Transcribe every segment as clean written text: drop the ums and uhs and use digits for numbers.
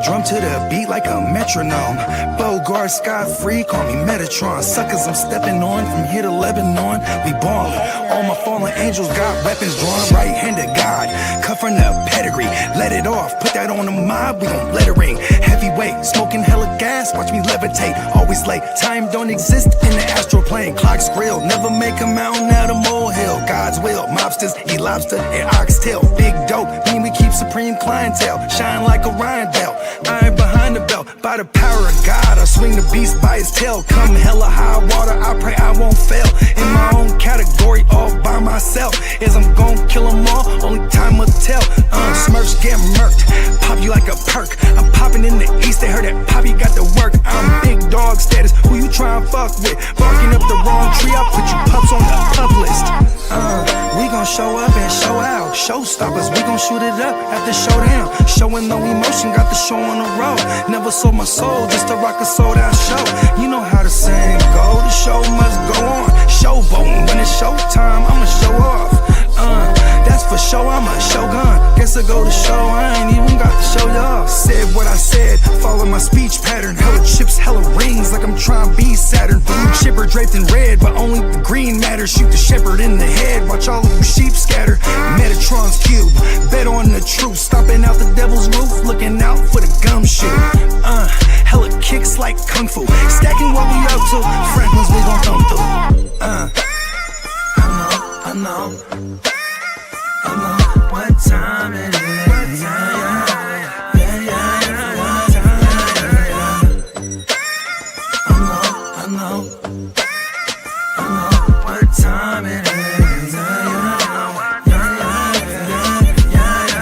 drum to the beat like a metronome. Bogart, Scot-free, call me Metatron. Suckers I'm stepping on from here to Lebanon. We ballin'. All my fallen angels got weapons drawn. Right-handed God, cut from the pedigree. Let it off, put that on the mob, we gon' let it ring. Heavyweight, smoking hella gas, watch me levitate. Always late, time don't exist in the astral plane. Clocks grill, never make a mountain out of molehill. God's will, mobsters, eat lobster and oxtail. Big dope, mean we keep supreme clientele. Shine like Orion belt, iron behind the belt. By the power of God, I swing the beast by his tail. Come hella high water, I pray I won't fail. In my own category, all by myself. As I'm gon' kill them all, only time will tell. Smurfs get murked, pop you like a perk. I'm popping in the east, they heard that Poppy got the work. I'm big dog status, who you tryin' fuck with? Barking up the wrong tree, I put you pups on the pub list. We gon' show up and show out. Showstoppers, we gon' shoot it up at the showdown. Showing no emotion, got the show on the road. Never sold my soul just to rock a sold out show. You know how the saying go, the show must go on. Showboating, when it's showtime, I'ma show off. That's for sure, I'm a shogun. Guess I go to show, I ain't even got to show y'all. Said what I said, follow my speech pattern. Hella chips, hella rings, like I'm trying to be Saturn. Blue chipper draped in red, but only the green matters. Shoot the shepherd in the head, watch all of you sheep scatter. Metatron's cube, bet on the truth. Stomping out the devil's roof, looking out for the gumshoe. Hella kicks like kung fu, stacking what we up to. Franklin's we gon' thumb through. I know what time it is. I know what time it is.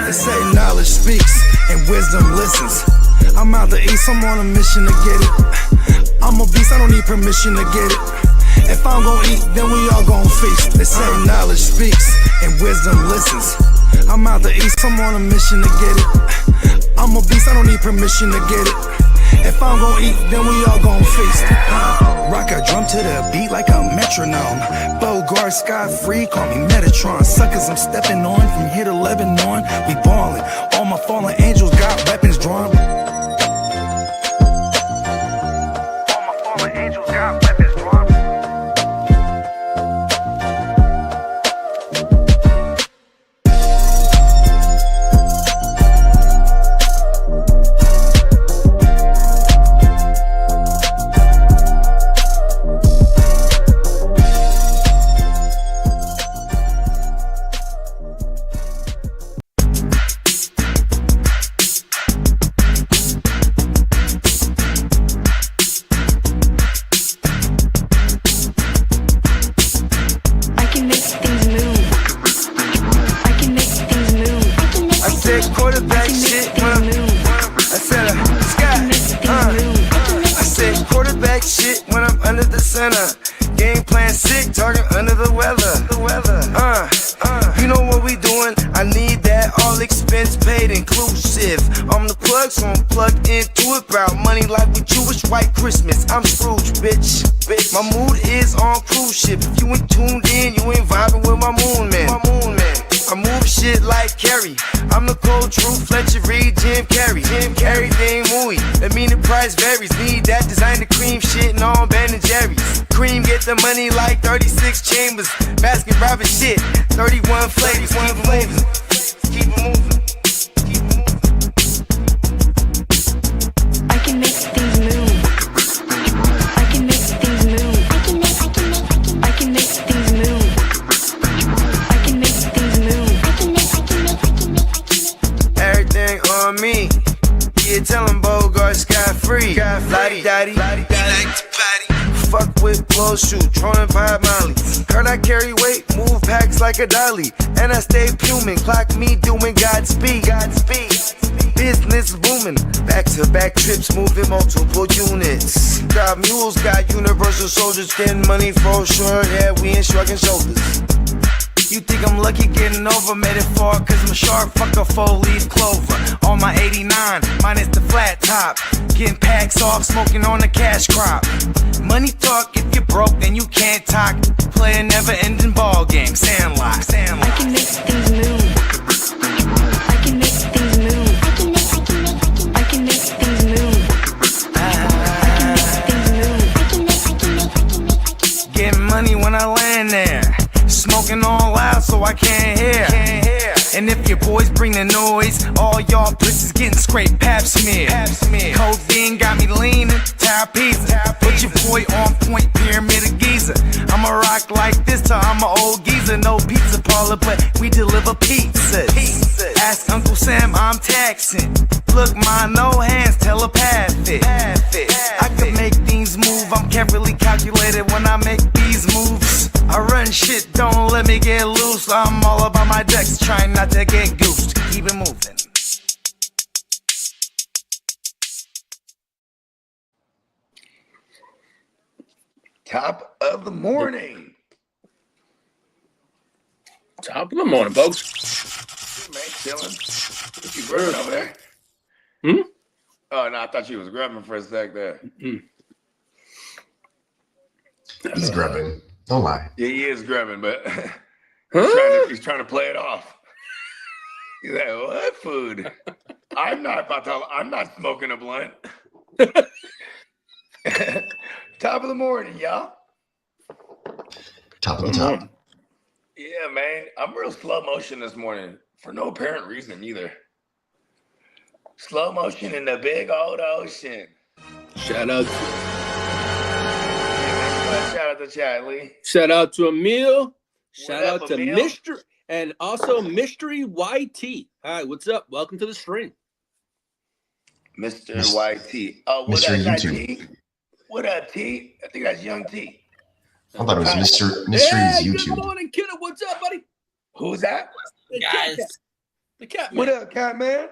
They say knowledge speaks and wisdom listens. I'm out the east, I'm on a mission to get it. I'm a beast, I don't need permission to get it. If I'm gon' eat, then we all gon' feast. They say knowledge speaks and wisdom listens. I'm out the east, I'm on a mission to get it. I'm a beast, I don't need permission to get it. If I'm gon' eat, then we all gon' feast. Rock a drum to the beat like a metronome. Bogart, Scot-free, call me Metatron. Suckers I'm stepping on from here to Lebanon. We ballin'. All my fallen angels got weapons drawn. All my fallen angels got weapons drawn. Game plan sick, target under the weather. You know what we doing? I need that all expense paid inclusive. I'm the plug, so I'm plugged into it. About money like with Jewish white Christmas. I'm Scrooge, bitch. My mood is on cruise ship. If you ain't tuned in, you ain't vibing with my moon man. I move shit like Carrie. I'm the cold truth, Fletcher Reed, Jim Carrey. Everything mooey, that mean the price varies. Need that designer cream shit and all Ben and Jerry's. Cream get the money like 36 chambers. Baskin Robbins shit, 31 flavors. Keep it moving. I can make things move. I can make things move. I can make things move. I can make things move. Everything on me. Yeah, tell him Bogart Scot-free. Lottie-dottie. He like to party. Fuck with clothes, shoot, trolling 5 Molly. Heard I carry weight, move packs like a dolly. And I stay fuming, clock me doing Godspeed. Business booming, back-to-back trips, moving multiple units. Got mules, got universal soldiers, getting money for sure. Yeah, we ain't shrugging shoulders. You think I'm lucky getting over, made it far, cause I'm a shark, fuck a 4-leaf clover. On my 89, minus the flat top. Getting packs off, smoking on the cash crop. Money talk, if you're broke, then you can't talk. Play a never-ending ball game, Sandlot. I can make things move. I can make things move. I can make talking all loud so I can't hear. And if your boys bring the noise, all y'all pussies getting scraped pap smear. Codeine got me leaning, pizza. Put your boy on point, pyramid of Giza. I'ma rock like this till I'm an old geezer. No pizza parlor, but we deliver pizzas. Ask Uncle Sam, I'm taxing. Look, my no hands, telepathic. I can make things move, I'm carefully calculated when I make these moves. I run shit, don't let me get loose. I'm all about my decks, trying not to get goosed. Keep it moving. Top of the morning. Top of the morning, folks. Man, chilling. You grubbing over there? Oh, no, I thought you was grubbing for a sec there. He's grubbing. Don't lie. Yeah, he is grubbing, but he's trying to play it off. He's like, what food? I'm not smoking a blunt. Top of the morning, y'all. Top of the top. Yeah, man. I'm real slow motion this morning for no apparent reason either. Slow motion in the big old ocean. Shout out. Shout out to Chadley. Shout out to Emil. Shout up, out to Emil? Mystery and also Mystery YT. All right, what's up? Welcome to the stream. Mr. YT. Oh, what Mr. up, YouTube. T? What up, T? I think that's Young T. I thought it was Mystery's Hey, YouTube. good morning, kiddo. What's up, buddy? Who's that? The Guys. cat. The cat. What up, cat man?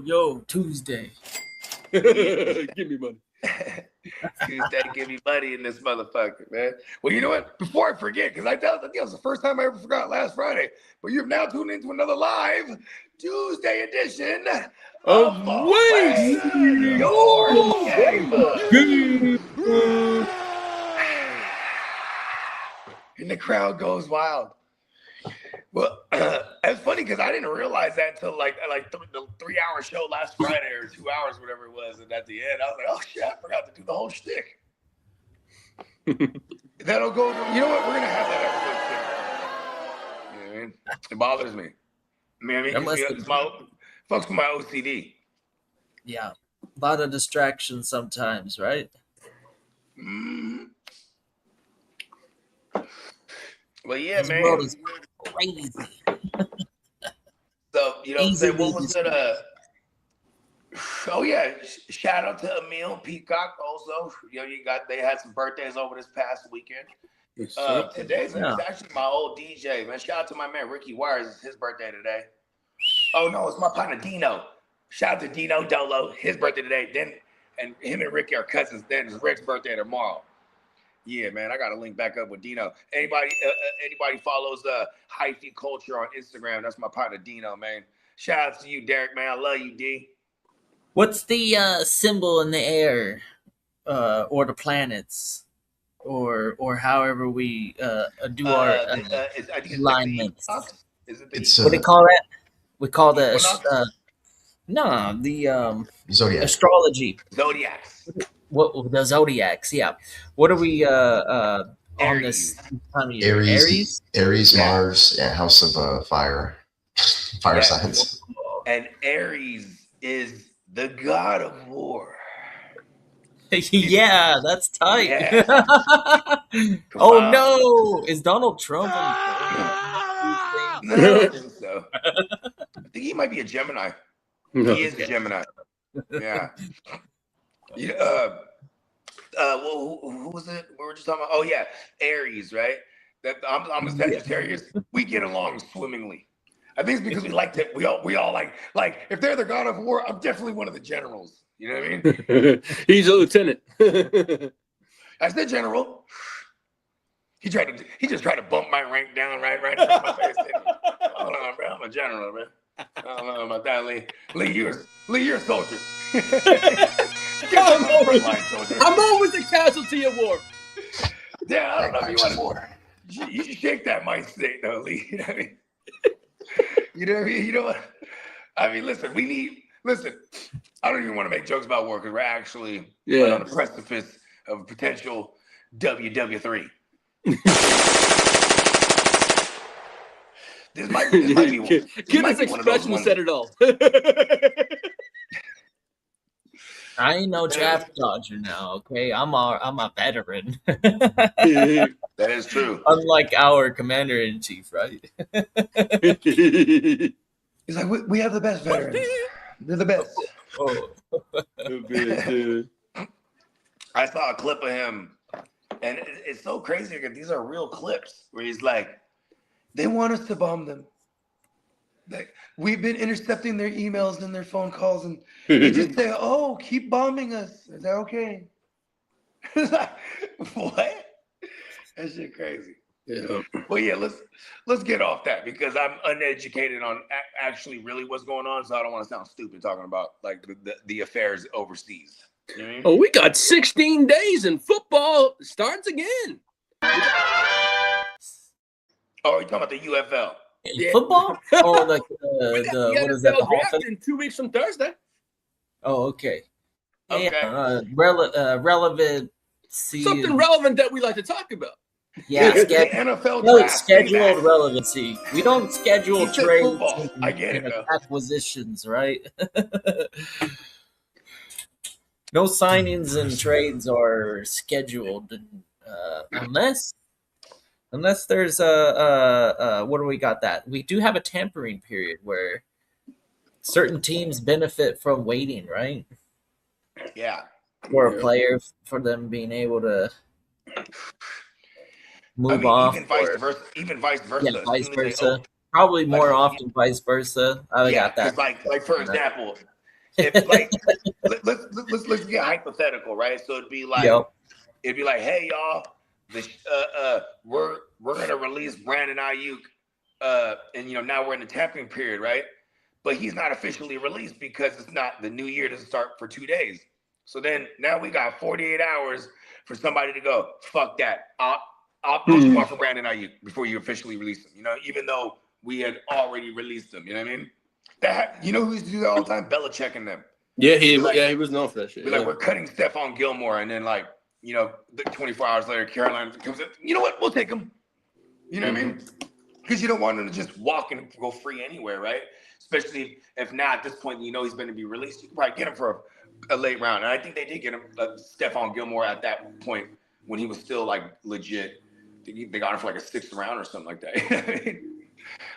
Yo, Tuesday. Give me money. Tuesday, give me money in this motherfucker, man. Well, you know what? Before I forget, because I think it was the first time I ever forgot last Friday, but you've now tuned into another live Tuesday edition Of Waiver, your game. And the crowd goes wild. Well, it's funny because I didn't realize that until like the 3-hour show last Friday or 2 hours, whatever it was. And at the end, I was like, oh shit, I forgot to do the whole shtick. That'll go. You know what? We're gonna have that episode soon. You know what I mean? It bothers me. It's fucks with my OCD. Yeah, a lot of distractions sometimes, right? Well, yeah, This man. world is crazy. So, you know, Easy what was business. it? Oh yeah, shout out to Emil Peacock. Also, you know, they had some birthdays over this past weekend. Today's Yeah. it's actually my old DJ, man. Shout out to my man Ricky Wires. It's his birthday today. Oh no, it's my partner Dino. Shout out to Dino Dolo. His birthday today. Then, and him and Ricky are cousins. Then it's Rick's birthday tomorrow. Yeah, man, I got to link back up with Dino. Anybody follows hyphy culture on Instagram? That's my partner Dino, man. Shout out to you, Derek, man. I love you, D. What's the symbol in the air, or the planets, or however we do our I think it's alignments? It's What do they call that? We call the Zodiac. astrology. Zodiacs. What the zodiacs? Yeah. What are we on this time of year? Aries, Yeah. Mars, and House of Fire. Fire Yeah. signs. And Aries is the god of war. Yeah, that's tight. Yeah. Oh on. no! Is Donald Trump? No, I don't think so. I think he might be a Gemini. He is a Gemini. Yeah. Well, who was it? We were just talking about. Oh yeah, Aries, right? I'm a Sagittarius. We get along swimmingly. I think it's because we all like if they're the god of war, I'm definitely one of the generals. You know what I mean? He's a lieutenant. That's the general. He just tried to bump my rank down right in front of my face. Hold on, bro. I'm a general, man. I don't know about that, Lee. Lee, you're a soldier. I'm I'm always a casualty of war. Yeah, I don't know if you want to. You should shake that mind state, though, Lee. You know what I mean? You know what I mean? You know what? I mean, listen. I don't even want to make jokes about war because we're actually on the precipice of a potential WW3. This might be one. This Kid might his be one of those expression ones. said it all. I ain't no draft dodger now. Okay, I'm a veteran. That is true. Unlike our commander in chief, right? He's like, we have the best veterans. They're the best. Oh, I saw a clip of him, and it's so crazy because these are real clips where he's like, they want us to bomb them. Like, we've been intercepting their emails and their phone calls, and they just say, "Oh, keep bombing us. Is that okay?" It's like, what? That shit crazy. Yeah. Well, yeah, let's get off that because I'm uneducated on actually really what's going on, so I don't want to sound stupid talking about like the affairs overseas. You know what I mean? Oh, we got 16 days and football starts again. Oh, you're talking about the UFL? Yeah. football? Oh, like The the what is that? The NFL Hall of draft Fame? in 2 weeks from Thursday. Oh, okay. Okay. Yeah, relevant. Something relevant that we like to talk about. Yeah, The NFL draft. scheduled relevancy. We don't schedule You said trades football. and, I get it, and though. acquisitions, right? No signings and trades are scheduled unless there's what do we got that we do have a tampering period where certain teams benefit from waiting, right? Yeah. For a player, for them being able to move I mean, off, even vice or versa. Even vice versa. yeah, As vice soon as they versa. Probably more like, often vice versa. I yeah, got that. because like for example, if like let's get hypothetical, right? So it'd be like Yep. hey y'all, we're gonna release Brandon Ayuk, and now we're in the tapping period, right? But he's not officially released because it's not the new year doesn't start for 2 days. So then now we got 48 hours for somebody to go, fuck that. I'll push you off for Brandon Ayuk before you officially release him, even though we had already released him. You know what I mean? Who used to do that all the time? Belichick and them. Yeah, he was known for that shit. Like, we're cutting Stephon Gilmore, and then 24 hours later, Carolina comes in. You know what? We'll take him. You know what I mean? Because you don't want him to just walk and go free anywhere, right? Especially if now at this point he's going to be released. You can probably get him for a late round. And I think they did get him Stephon Gilmore at that point when he was still legit. They got him for a 6th round or something like that.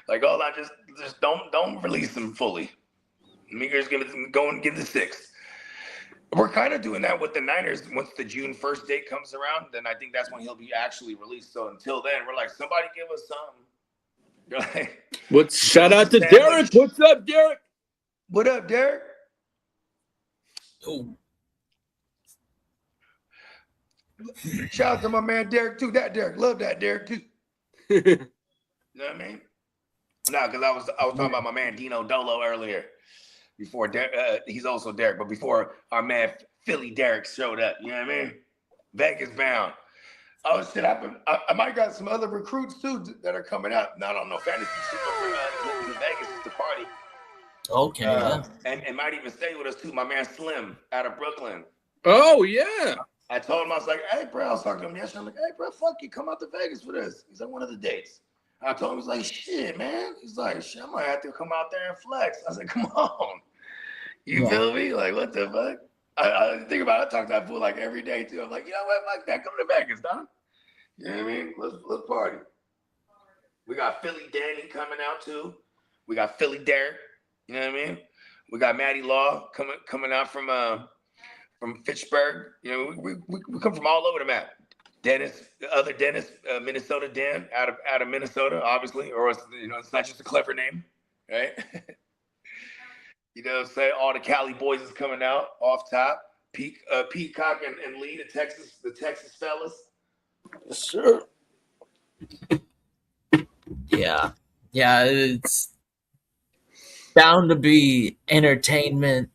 Hold on, just don't release him fully. Meeker's gonna go and give the 6th. We're kind of doing that with the Niners. Once the June 1st date comes around, then I think that's when he'll be actually released. So until then, we're like, somebody give us something. You're like, shout out to Derek. What's up, Derek? What up, Derek? Oh. Shout out to my man Derek too. That Derek, love that Derek too. You know what I mean? No, because I was talking about my man Dino Dolo earlier. Before he's also Derek, but before our man Philly Derek showed up, you know what I mean? Vegas bound. Oh shit! I might got some other recruits too that are coming out. Not on no fantasy shit, but to Vegas is the party. Okay. Yeah. And might even stay with us too. My man Slim out of Brooklyn. Oh yeah. I told him, I was like, hey bro, I was talking to him yesterday. I'm like, hey bro, fuck you, come out to Vegas with us. He's like, one of the dates. I told him, he's like, shit, man. He's like, shit, I might have to come out there and flex. I was like, come on. You feel me? Like, what the fuck? I think about it. I talk to that fool every day too. I'm like, you know what? Like that, come to Vegas, dog. You know what I mean? Let's party. We got Philly Danny coming out too. We got Philly Derek. You know what I mean? We got Matty Law coming out from Fitchburg. We come from all over the map. Dennis, Minnesota Dan, out of Minnesota, obviously, or it's not just a clever name, right? What I'm saying? All the Cali boys is coming out off top. Peacock and Lee, the Texas fellas. Sure. Yeah. It's bound to be entertainment.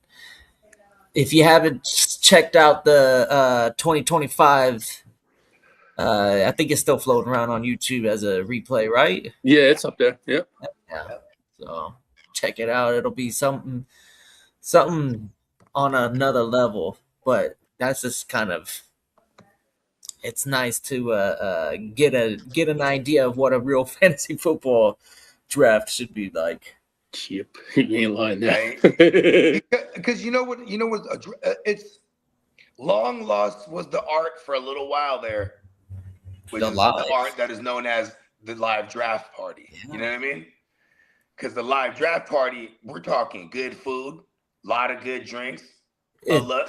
If you haven't checked out the 2025, I think it's still floating around on YouTube as a replay, right? Yeah, it's up there. Yep. Yeah. So check it out. It'll be something on another level. But that's just kind of, it's nice to get an idea of what a real fantasy football draft should be like. Yep, you ain't lying there. Because you know what? It's long lost was the art for a little while there, which is the art that is known as the live draft party. You know what I mean? Because the live draft party, we're talking good food, a lot of good drinks,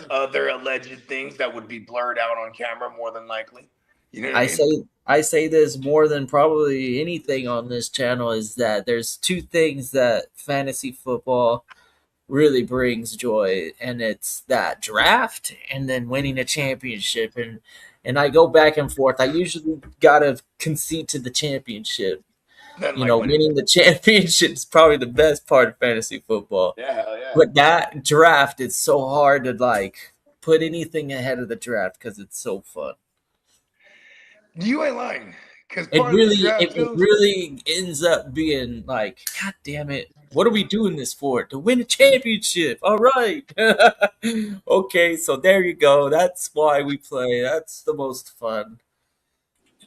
other alleged things that would be blurred out on camera more than likely. You know what I mean? I say this more than probably anything on this channel is that there's two things that fantasy football really brings joy, and it's that draft and then winning a championship. And I go back and forth. I usually gotta concede to the championship. Winning the championship is probably the best part of fantasy football. Yeah. But that draft, it's so hard to like put anything ahead of the draft because it's so fun. You ain't lying. Because it really ends up being like, God damn it, what are we doing this for? To win a championship. All right. Okay, so there you go. That's why we play. That's the most fun.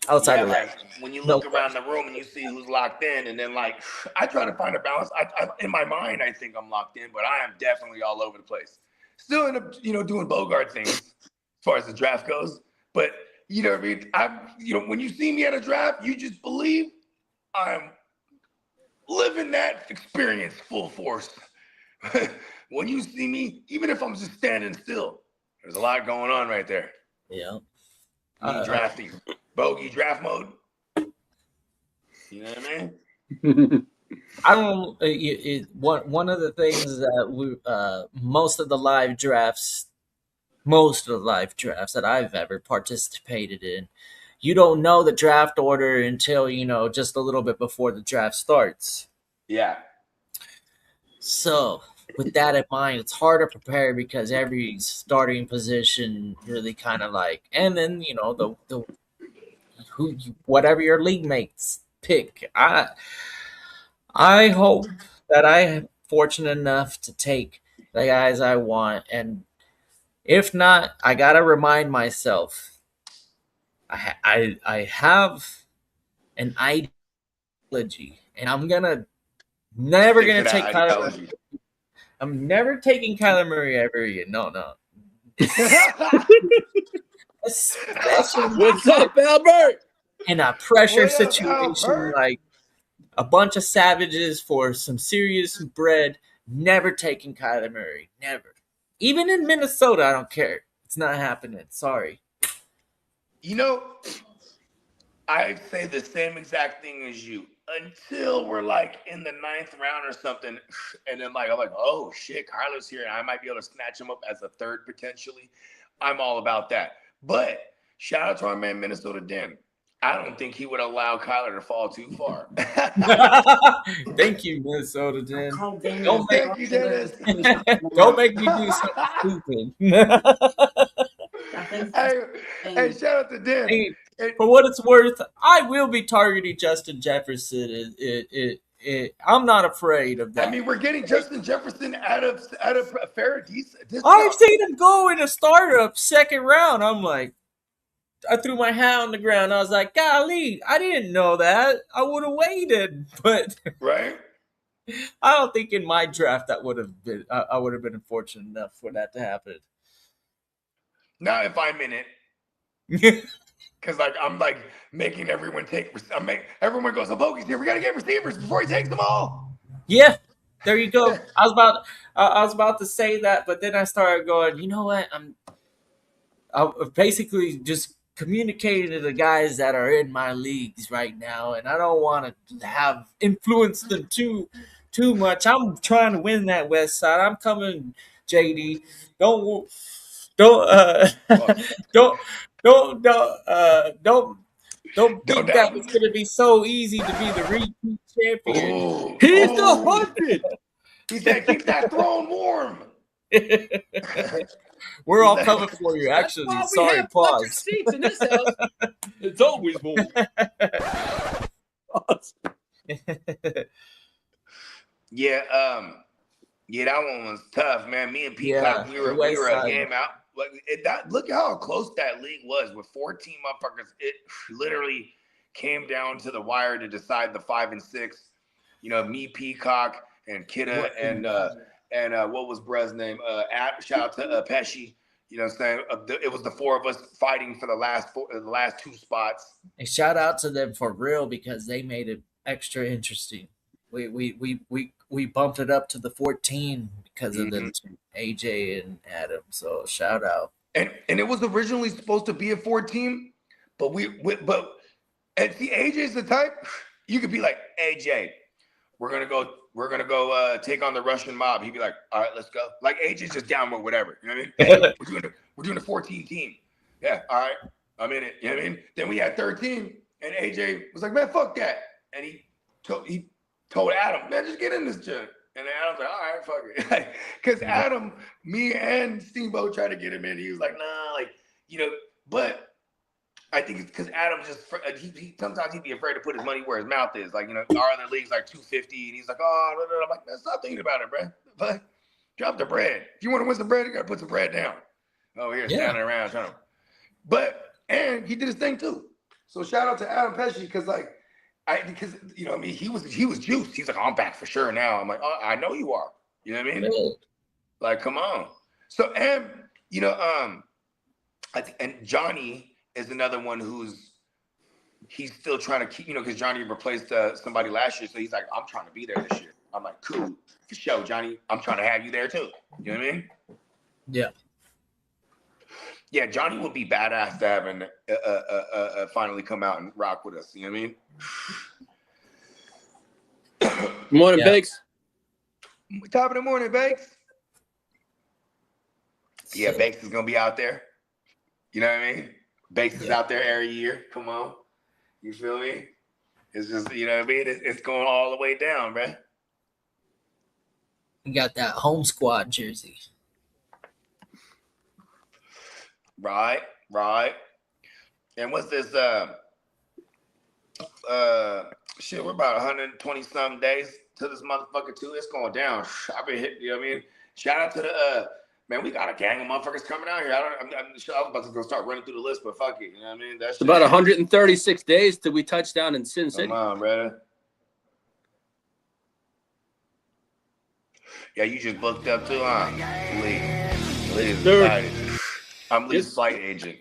Outside of that. When you look around the room and you see who's locked in, and then like I try to find a balance. I in my mind I think I'm locked in, but I am definitely all over the place. Still end up doing Bogart things as far as the draft goes. But you know what I mean? When you see me at a draft, you just believe I'm living that experience full force. When you see me, even if I'm just standing still, there's a lot going on right there. Yeah. Drafting. Bogey draft mode. You know what I mean? I don't. One of the things that we most of the live drafts that I've ever participated in, you don't know the draft order until just a little bit before the draft starts. Yeah. So with that in mind, it's hard to prepare because every starting position really kind of like, and then the whatever your league mates pick. I hope that I'm fortunate enough to take the guys I want, and if not, I gotta remind myself I have an ideology, and I'm never gonna take Kyler Murray. I'm never taking Kyler Murray ever again. No. Especially what's up, Albert? In a pressure situation, like a bunch of savages for some serious bread. Never taking Kyler Murray. Never. Even in Minnesota, I don't care. It's not happening. Sorry. I say the same exact thing as you until we're like in the 9th round or something. And then I'm like, oh shit, Kyler's here. And I might be able to snatch him up as a third potentially. I'm all about that. But shout out to our man, Minnesota Dan. I don't think he would allow Kyler to fall too far. Thank you, Minnesota Dan. Don't make me do something stupid. Hey, shout out to Dan. Hey, for what it's worth, I will be targeting Justin Jefferson. I'm not afraid of that. I mean, we're getting Justin Jefferson out of a fair discount. I've seen him go in a startup second round. I'm like, I threw my hat on the ground. I was like, golly, I didn't know that. I would have waited, but right. I don't think in my draft that would have been. I would have been fortunate enough for that to happen. Now, if I'm in it, because I'm making everyone take. Everyone goes, "Oh, Bogey's here. We got to get receivers before he takes them all." Yeah, there you go. I was about to say that, but then I started going. You know what? I basically just communicating to the guys that are in my leagues right now, and I don't want to have influenced them too much. I'm trying to win that West Side. I'm coming, JD. Don't think that it's going to be so easy to be the repeat champion. Ooh. He's the 100. He said, "Keep that throne warm." We're all coming for you, actually. Sorry, pause. Seats in this house. It's always warm. Yeah, that one was tough, man. Me and Peacock, we were a game out. Look at how close that league was with 14 motherfuckers. It literally came down to the wire to decide the 5 and 6. me, Peacock, and Kidda, and what was Brez's name? Shout out to Pesci. You know what I'm saying? It was the four of us fighting for the last 2 spots. And shout out to them for real because they made it extra interesting. We bumped it up to the 14 because of them two, AJ and Adam. So shout out. And it was originally supposed to be a 14, but and see, AJ's the type you could be like, AJ, we're gonna go take on the Russian mob. He'd be like, all right, let's go. Like AJ's just down with whatever. You know what I mean? Hey, we're doing a 14 team. Yeah, all right, I'm in it. You know what I mean? Then we had 13, and AJ was like, man, fuck that. And he told Adam, man, just get in this joint. And then Adam's like, all right, fuck it. Because Adam, me and Steamboat tried to get him in. He was like, nah, but I think it's because Adam just, sometimes he'd be afraid to put his money where his mouth is. Like, our other league's like 250, and he's like, oh, I'm like, man, stop thinking about it, bro. But drop the bread. If you want to win some bread, you got to put some bread down. Oh, here, standing around trying to. And he did his thing too. So shout out to Adam Pesci, because he was juiced. He's like, I'm back for sure now. I'm like, oh, I know you are. You know what I mean? Like, come on. So, and and Johnny is another one he's still trying to keep, because Johnny replaced somebody last year. So he's like, I'm trying to be there this year. I'm like, cool, for sure, Johnny. I'm trying to have you there too. You know what I mean? Yeah. Yeah, Johnny would be badass to have and finally come out and rock with us. You know what I mean? Good morning, Bakes. Top of the morning, Bakes. Yeah, Bakes is gonna be out there. You know what I mean? Bakes is out there every year. Come on, you feel me? It's just, you know what I mean? It's going all the way down, man. You got that home squad jersey. Right. And what's this? Shit, we're about 120 some days to this motherfucker too. It's going down. I've been hitting. You know what I mean? Shout out to the man. We got a gang of motherfuckers coming out here. I was about to go start running through the list, but fuck it. You know what I mean? That's about 136 days till we touch down in Sin City. Come on, brother. Yeah, you just booked up too, huh? Lee is excited. I'm Lee's flight agent.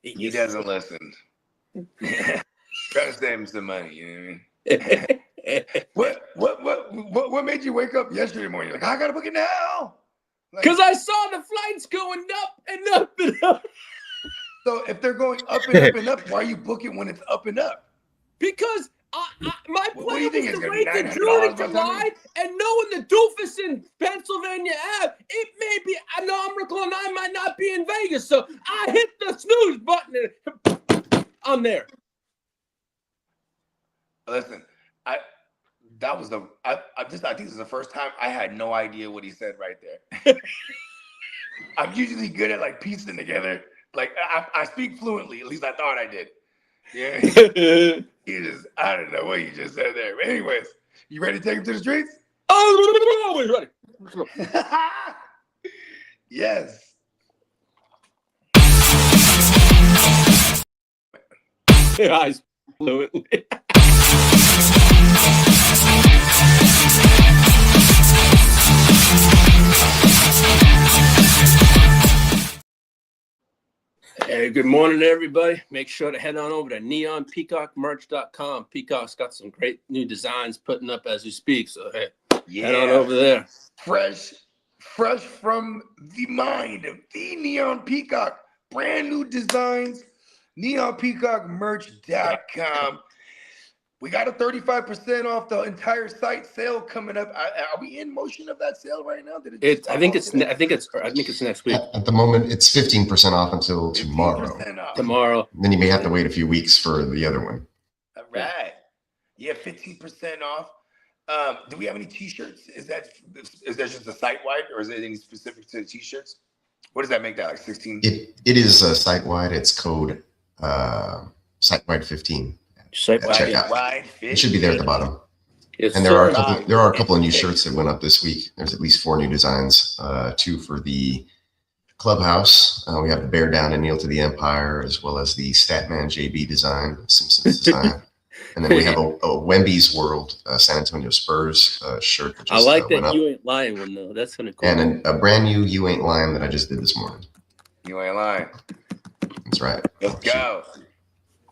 He doesn't listen. Try to save him some money, you know what I mean? What made you wake up yesterday morning? You're like, I gotta book it now. Because I saw the flights going up and up and up. So if they're going up and up and up, why you book it when it's up and up? Because my plan was to wait to $900 June and July, and knowing the doofus in Pennsylvania Ave, it may be, I know Uncle and I might not be in Vegas, so I hit the snooze button and I'm there. Listen, I think this is the first time I had no idea what he said right there. I'm usually good at like piecing together. Like I speak fluently, at least I thought I did. Yeah. I don't know what you just said there. But anyways, you ready to take him to the streets? Oh, always ready. Yes. Eyes fluently. Hey, good morning, everybody. Make sure to head on over to neonpeacockmerch.com. Peacock's got some great new designs putting up as we speak. So, hey, head on over there. Fresh from the mind of the Neon Peacock. Brand new designs. neonpeacockmerch.com. We got a 35% off the entire site sale coming up. Are we in motion of that sale right now? I think it's next week. At the moment, it's 15% off until tomorrow. Tomorrow. Then you may have to wait a few weeks for the other one. All right. Yeah, 15% off. Do we have any T-shirts? Is that just a site-wide, or is it any specific to the T-shirts? What does that make that, like 16? It is site-wide. It's code site-wide 15. Site-wide 15. It should be there at the bottom. Yes, and there are a couple of new shirts that went up this week. There's at least 4 new designs. 2 for the clubhouse. We have the Bear Down and Kneel to the Empire, as well as the Statman JB design, Simpsons design. And then we have a Wemby's World San Antonio Spurs shirt that I just like went that up. You Ain't Lying one though. That's kind of cool. And a brand new You Ain't Lying that I just did this morning. You ain't lying. That's right. Let's go.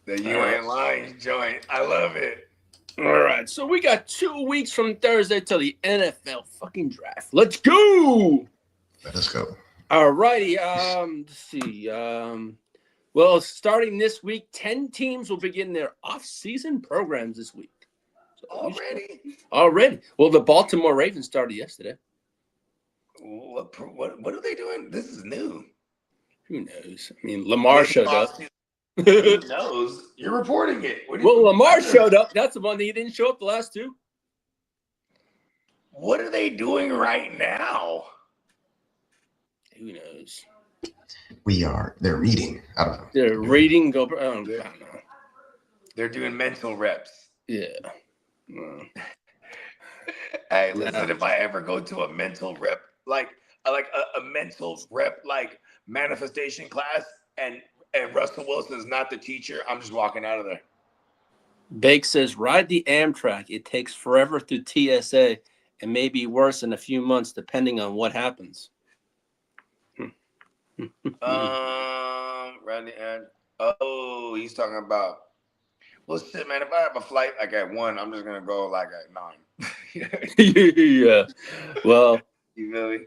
The You Ain't Lying joint. I love it. All right, so we got 2 weeks from Thursday till the NFL fucking draft. Let's go. Let us go. All righty. Let's see. Well, starting this week, 10 teams will begin their off-season programs this week. So Already. Well, the Baltimore Ravens started yesterday. What are they doing? This is new. Who knows? I mean, Lamar showed up. Who knows? You're reporting it. Well, Lamar showed up. That's the one that he didn't show up the last two. What are they doing right now? Who knows? They're reading. I don't know. They're reading. I don't know. They're doing mental reps. Yeah. Hey, listen, if I ever go to a mental rep, like a mental rep, like manifestation class, and Russell Wilson is not the teacher, I'm just walking out of there. Bake says, ride the Amtrak. It takes forever through TSA and may be worse in a few months, depending on what happens. Randy, and he's talking about. Well, shit, man. If I have a flight like at 1, I'm just gonna go like at 9. Yeah. Well, you feel me?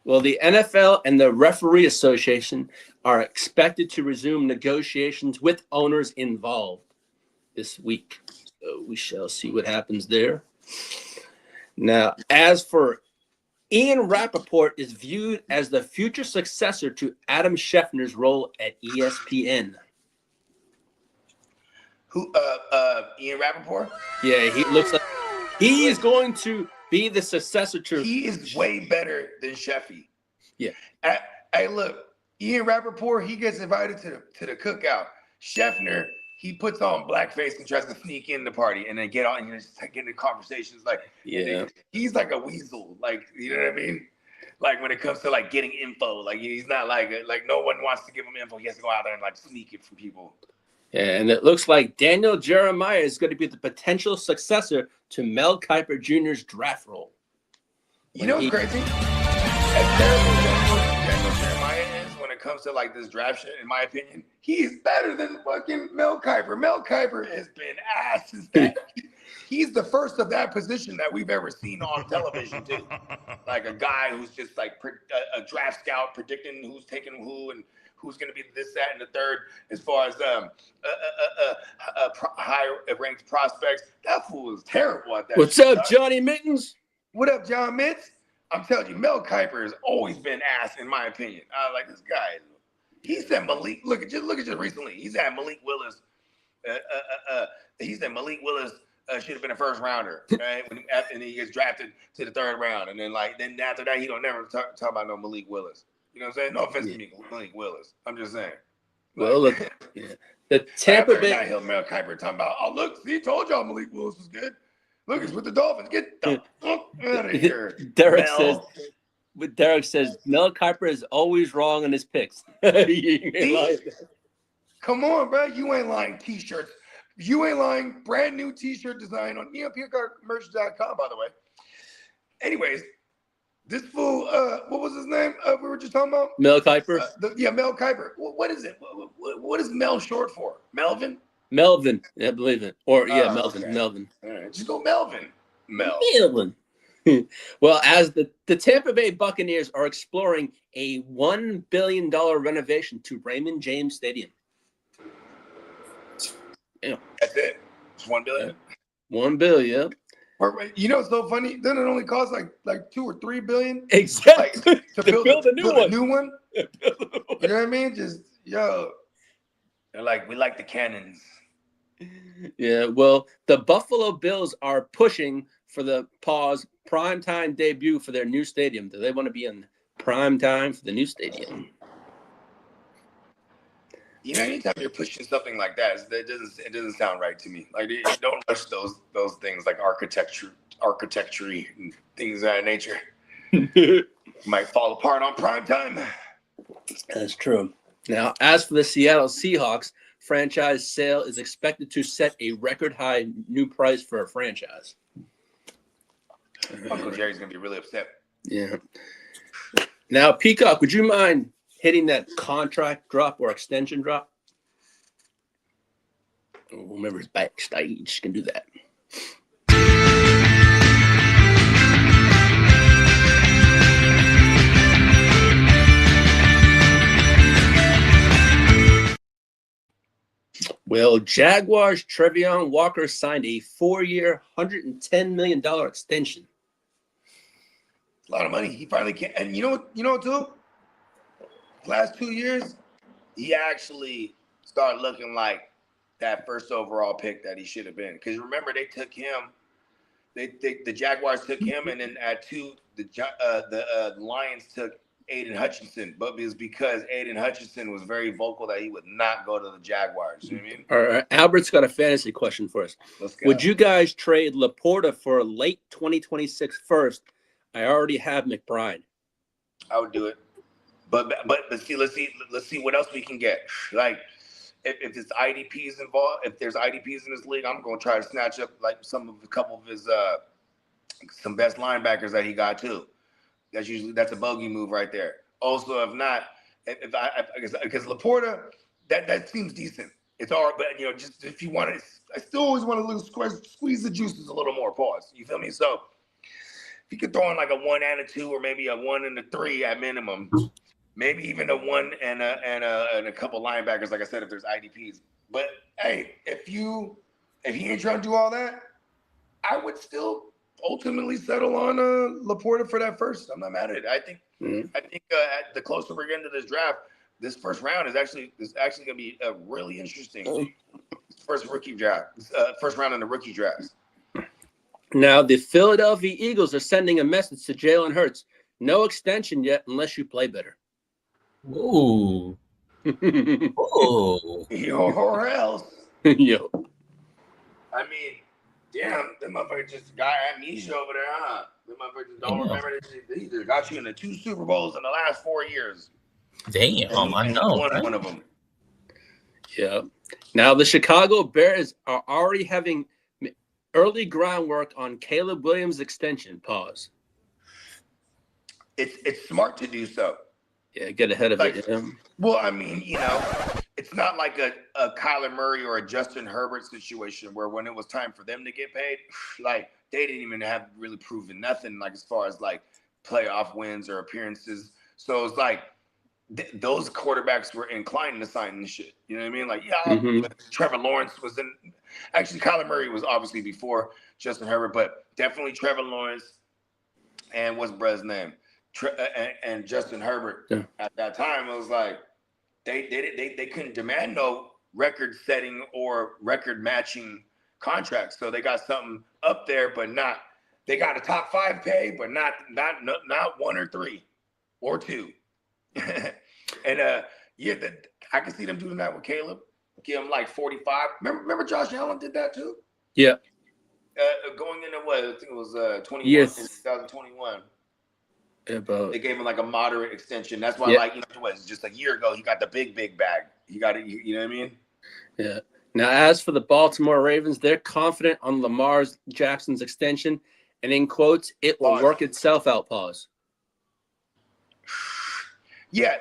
Well, the NFL and the Referee Association are expected to resume negotiations with owners involved this week. So we shall see what happens there. Now, as for Ian Rappaport is viewed as the future successor to Adam Schefter's role at ESPN. Who? Ian Rappaport? Yeah, he looks like he is going to be the successor to. He is way better than Sheffy. Yeah. Hey, look, Ian Rappaport, he gets invited to the cookout. Scheffner, he puts on blackface and tries to sneak in the party and then get on and just get into conversations. Like, yeah, he's like a weasel. Like, you know what I mean? Like when it comes to like getting info, like he's not like no one wants to give him info. He has to go out there and like sneak it from people. Yeah, and it looks like Daniel Jeremiah is going to be the potential successor to Mel Kiper Jr.'s draft role. You know what's crazy? As terrible as Daniel Jeremiah is when it comes to like this draft shit, in my opinion, he's better than fucking Mel Kiper. Mel Kiper has been ass since that. He's the first of that position that we've ever seen on television, too. Like a guy who's just like a draft scout predicting who's taking who and who's going to be this, that, and the third as far as high-ranked prospects. That fool is terrible at that. What's up, Johnny Mittens? What up, John Mitz? I'm telling you, Mel Kiper has always been ass, in my opinion. Like this guy. He said Malik. Look at just recently. He said Malik Willis. He said Malik Willis should have been a first rounder, right? And he gets drafted to the 3rd round, and then after that, he don't never talk about no Malik Willis. You know what I'm saying? No offense to me, Malik Willis. I'm just saying. Well, look, the Tampa Bay. Not Mel Kiper talking about. Oh, look, he told y'all Malik Willis was good. Look, it's with the Dolphins. Get the fuck out of here. Derek says Mel Kiper is always wrong on his picks. Come on, bro. You ain't lying. T-shirts. You ain't lying. Brand new T-shirt design on neopiercarmerch.com, by the way. Anyways, this fool, what was his name? We were just talking about Mel Kiper. Mel Kiper. What is it? What is Mel short for? Melvin. I believe it. Or Melvin. Okay. Melvin. All right, just go Melvin. Melvin. Well, as the Tampa Bay Buccaneers are exploring a $1 billion renovation to Raymond James Stadium. Yeah. That's it. It's $1 billion. Yeah. $1 billion. You know, it's so funny. Then it only costs like $2 or $3 billion. Exactly. Like, to build a new one. You know what I mean? Just they're like, we like the cannons. Yeah. Well, the Buffalo Bills are pushing for the primetime debut for their new stadium. Do they want to be in prime time for the new stadium? You know, anytime you're pushing something like that, it doesn't sound right to me. Like, you don't rush those things like architecture and things of that nature. Might fall apart on prime time. That's true. Now, as for the Seattle Seahawks, franchise sale is expected to set a record high new price for a franchise. Uncle Jerry's gonna be really upset. Yeah. Now, Peacock, would you mind hitting that contract drop or extension drop? Whomever's backstage can do that. Well, Jaguars' Trevion Walker signed a 4-year, $110 million extension. A lot of money. He finally can. And you know what, too? Last 2 years, he actually started looking like that first overall pick that he should have been. Because remember, they took him. The Jaguars took him, and then at 2, the Lions took Aiden Hutchinson. But it was because Aiden Hutchinson was very vocal that he would not go to the Jaguars. You know what I mean? All right, Albert's got a fantasy question for us. Let's go. Would you guys trade Laporta for a late 2026 first? I already have McBride. I would do it. But see, let's see what else we can get. Like if there's IDPs involved, if there's IDPs in this league, I'm gonna try to snatch up like a couple of his some best linebackers that he got too. That's a bogey move right there. Also, if not, because Laporta, that seems decent. It's all right, but just if you want to, I still always want to squeeze the juices a little more. Pause. You feel me? So if you could throw in like a 1 and a 2, or maybe a 1 and a 3 at minimum. Maybe even a 1 and a couple linebackers, like I said, if there's IDPs. But hey, if he ain't trying to do all that, I would still ultimately settle on Laporta for that first. I'm not mad at it. I think at the closer we're getting to this draft, this first round is actually going to be really interesting. First round in the rookie drafts. Now the Philadelphia Eagles are sending a message to Jalen Hurts: no extension yet, unless you play better. Ooh. Ooh. Or else. Yo. I mean, damn, them motherfuckers just got amnesia over there, huh? Them motherfuckers don't remember this shit. They just got you in the 2 Super Bowls in the last 4 years. Damn, I know. One Right? of them. Yeah. Now the Chicago Bears are already having early groundwork on Caleb Williams' extension. Pause. It's smart to do so. Yeah, get ahead of it. Yeah. Well, I mean, it's not like a Kyler Murray or a Justin Herbert situation where when it was time for them to get paid, like they didn't even have really proven nothing, like as far as like playoff wins or appearances. So it's like those quarterbacks were inclined to sign this shit. You know what I mean? Like, yeah, Trevor Lawrence was in. Actually, Kyler Murray was obviously before Justin Herbert, but definitely Trevor Lawrence and what's Brett's name? And Justin Herbert at that time, it was like they couldn't demand no record-setting or record-matching contracts. So they got something up there, but not. They got a top 5 pay, but not 1 or 3 or 2. And I can see them doing that with Caleb. Give him like 45. Remember Josh Allen did that too. Yeah. Going into what I think it was 2021. They gave him like a moderate extension. That's why, like, it was just a year ago, he got the big bag. He got it. You know what I mean? Yeah. Now, as for the Baltimore Ravens, they're confident on Lamar Jackson's extension, and in quotes, it will work itself out. Pause. Yeah.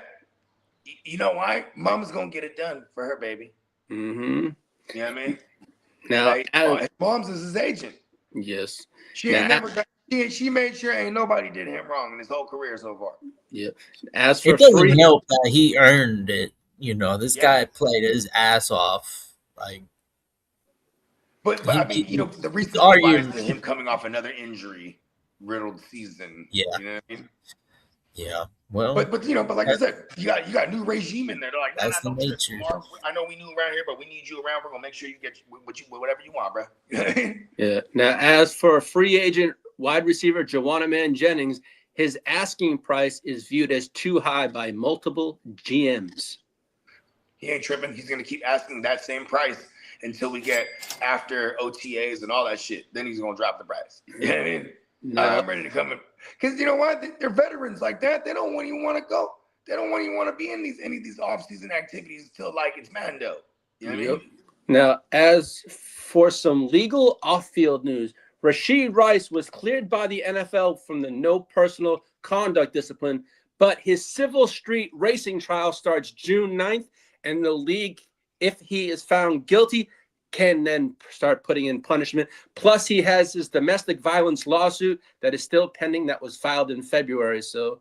You know why? Mama's gonna get it done for her baby. Mm-hmm. You know what I mean? Now, like, his mom's is his agent. Yes. She ain't never got. She made sure ain't nobody did him wrong in his whole career so far. Yeah. As for it doesn't help that he earned it. This guy played his ass off. Like, but I mean, the recent bias to him coming off another injury riddled season. Yeah. You know what I mean? Yeah. Well, but like I said, you got new regime in there. They're like, that's the nature. I know we knew around here, but we need you around. We're gonna make sure you get whatever you want, bro. Yeah. Now, as for a free agent wide receiver, Joanna Man Jennings, his asking price is viewed as too high by multiple GMs. He ain't tripping. He's gonna keep asking that same price until we get after OTAs and all that shit. Then he's gonna drop the price. You know what I mean? No. I'm ready to come in. Because you know what? They're veterans like that. They don't even want to go. They don't even want to be in any of these off-season activities until like it's Mando. You know what I mean? Now, as for some legal off-field news, Rashid Rice was cleared by the NFL from the no personal conduct discipline, but his civil street racing trial starts June 9th, and the league, if he is found guilty, can then start putting in punishment. Plus, he has his domestic violence lawsuit that is still pending that was filed in February. So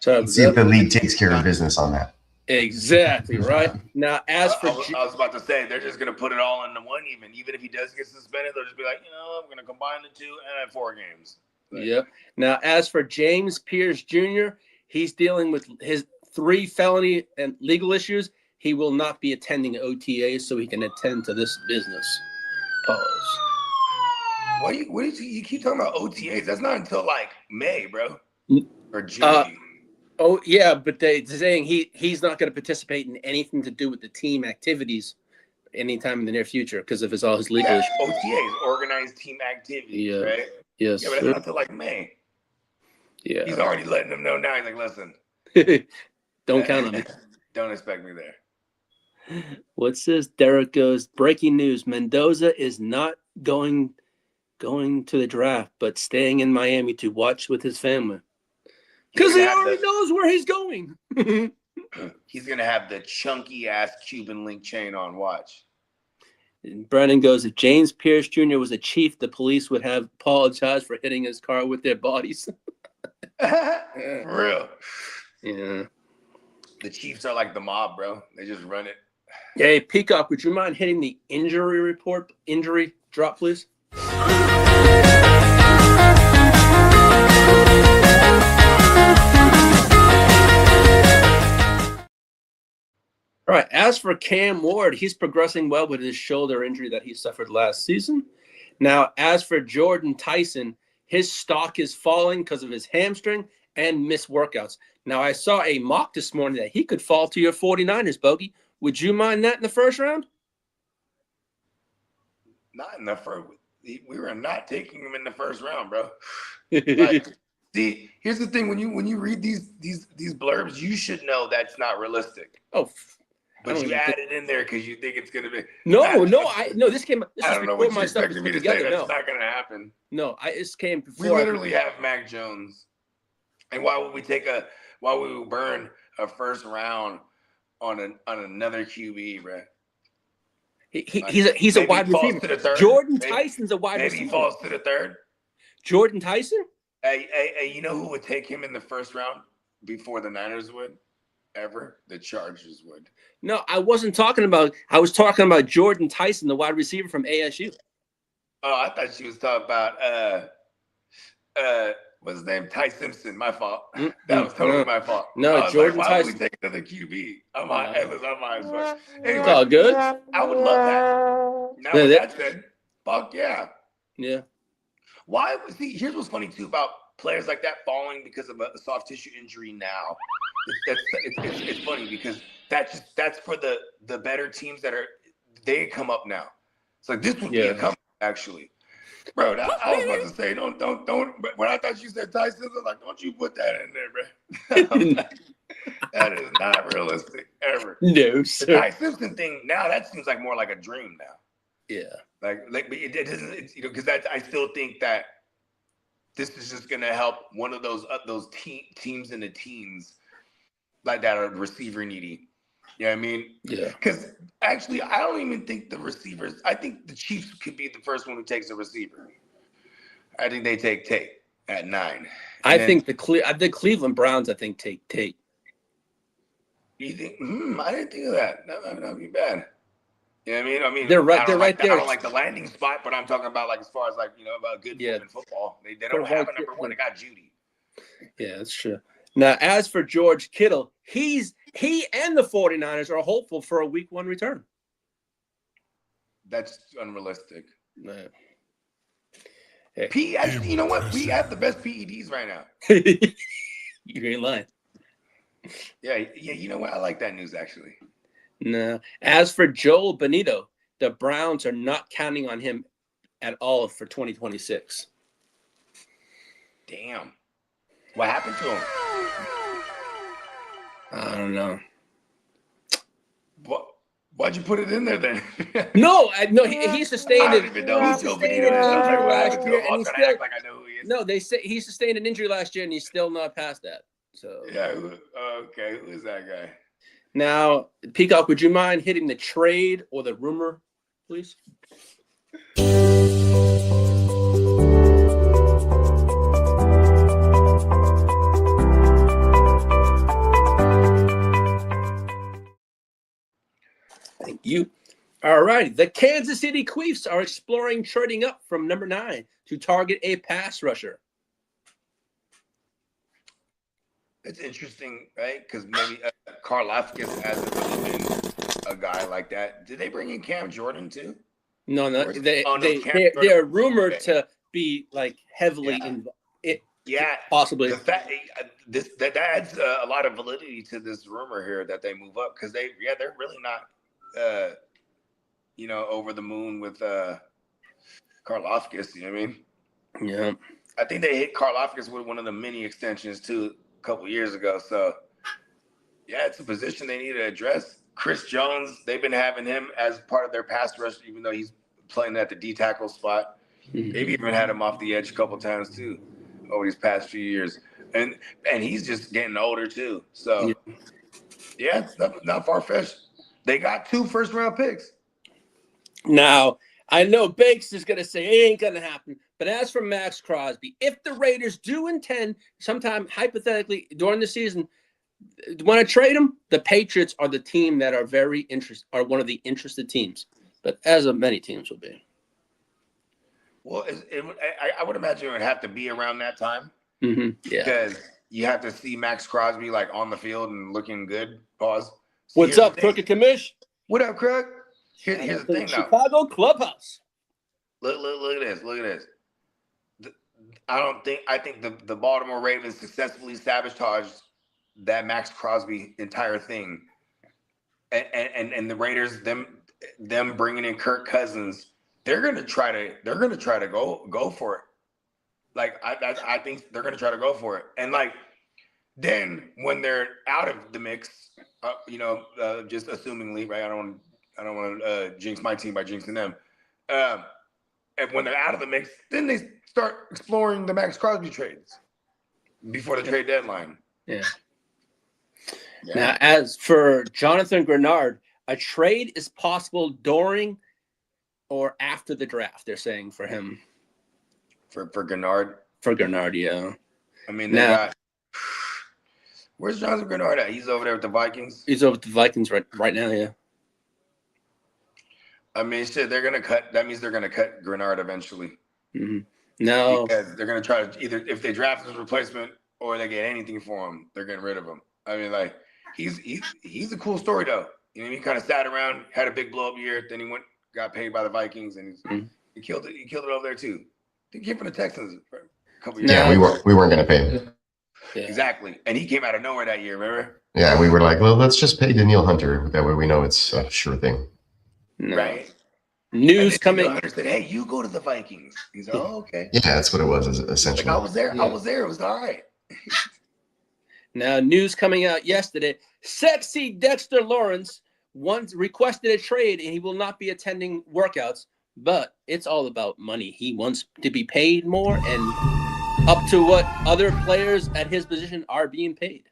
Let's see if the league takes care of business on that. exactly right. Now, as for I was about to say, they're just gonna put it all into one. Even if he does get suspended, they'll just be like, I'm gonna combine the 2 and have 4 games. Yep. Now, as for James Pierce Jr., he's dealing with his 3 felony and legal issues. He will not be attending OTA, so he can attend to this business. Pause. What you keep talking about OTAs? That's not until like May, bro, or June. Oh yeah, but they're saying he's not going to participate in anything to do with the team activities anytime in the near future because of all his legal issues. OTAs, organized team activities, right? Yes. Yeah, but that's not until like May. Yeah. He's already letting them know now. He's like, listen, don't count on me. Don't expect me there. What's this? Derek goes, breaking news. Mendoza is not going to the draft, but staying in Miami to watch with his family. Because he already knows where he's going. He's going to have the chunky-ass Cuban link chain on watch. And Brandon goes, if James Pierce Jr. was a chief, the police would have apologized for hitting his car with their bodies. For real. Yeah. The Chiefs are like the mob, bro. They just run it. Hey, Peacock, would you mind hitting the injury drop, please? All right, as for Cam Ward, he's progressing well with his shoulder injury that he suffered last season. Now, as for Jordan Tyson, his stock is falling because of his hamstring and missed workouts. Now, I saw a mock this morning that he could fall to your 49ers, Bogey. Would you mind that in the first round? Not in the first. We were not taking him in the first round, bro. Like, see, here's the thing: when you read these blurbs, you should know that's not realistic. Oh, but you add it in there because you think it's gonna be. No. This came. This I is don't know before what my you stuff expected was me put to say. together. That's not gonna happen. No, this came before. We literally have Mac Jones, and why would we burn a first round on another QB, bro? He's a wide receiver. Jordan Tyson's a wide receiver. Maybe he falls to the third. Jordan Tyson? Hey, you know who would take him in the first round before the Niners would? Ever? The Chargers would. No, I wasn't talking about. I was talking about Jordan Tyson, the wide receiver from ASU. Oh, I thought she was talking about what's his name? Ty Simpson. My fault. That was totally my fault. No, Jordan like, Tyson. Why would we take another QB? I'm high as fuck. Anyway, It's all good. I would love that. Now with that said, fuck yeah. Yeah. Why? See, here's what's funny too about players like that falling because of a soft tissue injury now. It's funny because that's for the better teams they come up now. It's like this would be a comeback actually. Bro, I was about to say, don't. But when I thought you said Tyson, I was like, don't you put that in there, bro. That is not realistic ever. No, sir. The Ty Simpson thing now that seems like more like a dream now. Yeah. Like but it doesn't, because I still think that this is just gonna help one of those teams in the teens like that are receiver needy. You know what I mean? Yeah. Because actually, I don't even think the receivers. I think the Chiefs could be the first one who takes a receiver. I think they take Tate at 9. I think the Cleveland Browns. I think take Tate. You think? I didn't think of that. That would be bad. You know what I mean? They're right. They're right there. I don't like the landing spot, but I'm talking about like as far as like about good in football. They don't have a number one. They got Judy. Yeah, that's true. Now, as for George Kittle, he and the 49ers are hopeful for a week 1 return. That's unrealistic. Man. Actually, you know what? We have the best PEDs right now. You ain't lying. Yeah. You know what? I like that news actually. No. As for Joel Benito, the Browns are not counting on him at all for 2026. Damn. What happened to him? I don't know. Why'd you put it in there then? No, he sustained I don't it. even know He who Joe sustained Benito an is. I was injury like, what last happened to year, him? and I'm he's trying to still act like I know who he is. no. They say he sustained an injury last year, and he's still not past that. So Yeah. Okay. Who is that guy? now, Peacock, would you mind hitting the trade or the rumor, please? Thank you. All right. The Kansas City Chiefs are exploring trading up from number 9 to target a pass rusher. It's interesting, right? Because maybe Karlaftis hasn't really been a guy like that. Did they bring in Cam Jordan too? No, Where's- Cam they're rumored Okay. to be like heavily Yeah. involved. It Yeah, possibly. the fact that adds a lot of validity to this rumor here that they move up because they're really not over the moon with Karlaftis. You know what I mean? Yeah. I think they hit Karlaftis with one of the mini extensions too a couple years ago. So yeah, it's a position they need to address. Chris Jones, they've been having him as part of their pass rush, even though he's playing at the D tackle spot. They've even had him off the edge a couple times too over these past few years, and he's just getting older too. So yeah, it's not far fetched. They got 2 first-round picks. Now, I know Bakes is going to say it ain't going to happen. But as for Max Crosby, if the Raiders do intend sometime hypothetically during the season want to trade him, the Patriots are the team that are are one of the interested teams. But as of many teams will be. Well, I would imagine it would have to be around that time. Mm-hmm. Yeah. Because you have to see Max Crosby like on the field and looking good. Pause. What's up, Crooked Commish? What up, Crook? Here's the thing, though. Chicago Clubhouse. Look at this. Look at this. I think the Baltimore Ravens successfully sabotaged that Max Crosby entire thing, and the Raiders them bringing in Kirk Cousins, they're gonna try to go for it. Like I think they're gonna try to go for it, and like then when they're out of the mix, just assumingly, right? I don't want to jinx my team by jinxing them. And when they're out of the mix, then they start exploring the Max Crosby trades before the trade deadline. Yeah. Now, as for Jonathan Grenard, a trade is possible during or after the draft, they're saying for him. For Grenard? For Grenard, yeah. I mean, they got... Where's Jonathan Grenard at? He's over there with the Vikings? He's over with the Vikings right now, yeah. I mean, shit, they're going to cut... That means they're going to cut Grenard eventually. Mm-hmm. No. Because they're going to try to... Either if they draft his replacement or they get anything for him, they're getting rid of him. I mean, like, he's a cool story, though. You know, he kind of sat around, had a big blow-up year, then he got paid by the Vikings, and he killed it. He killed it over there, too. He came from the Texans for a couple years. Yeah, we weren't going to pay him. Yeah. Exactly. And he came out of nowhere that year, remember? Yeah, we were like, well, let's just pay Danielle Hunter. That way we know it's a sure thing. No. Right. News coming. Hunter said, hey, you go to the Vikings. He's like, oh, okay. Yeah, that's what it was, essentially. Like, I was there. Yeah. I was there. It was all right. Now, news coming out yesterday. Sexy Dexter Lawrence once requested a trade, and he will not be attending workouts. But it's all about money. He wants to be paid more and up to what other players at his position are being paid.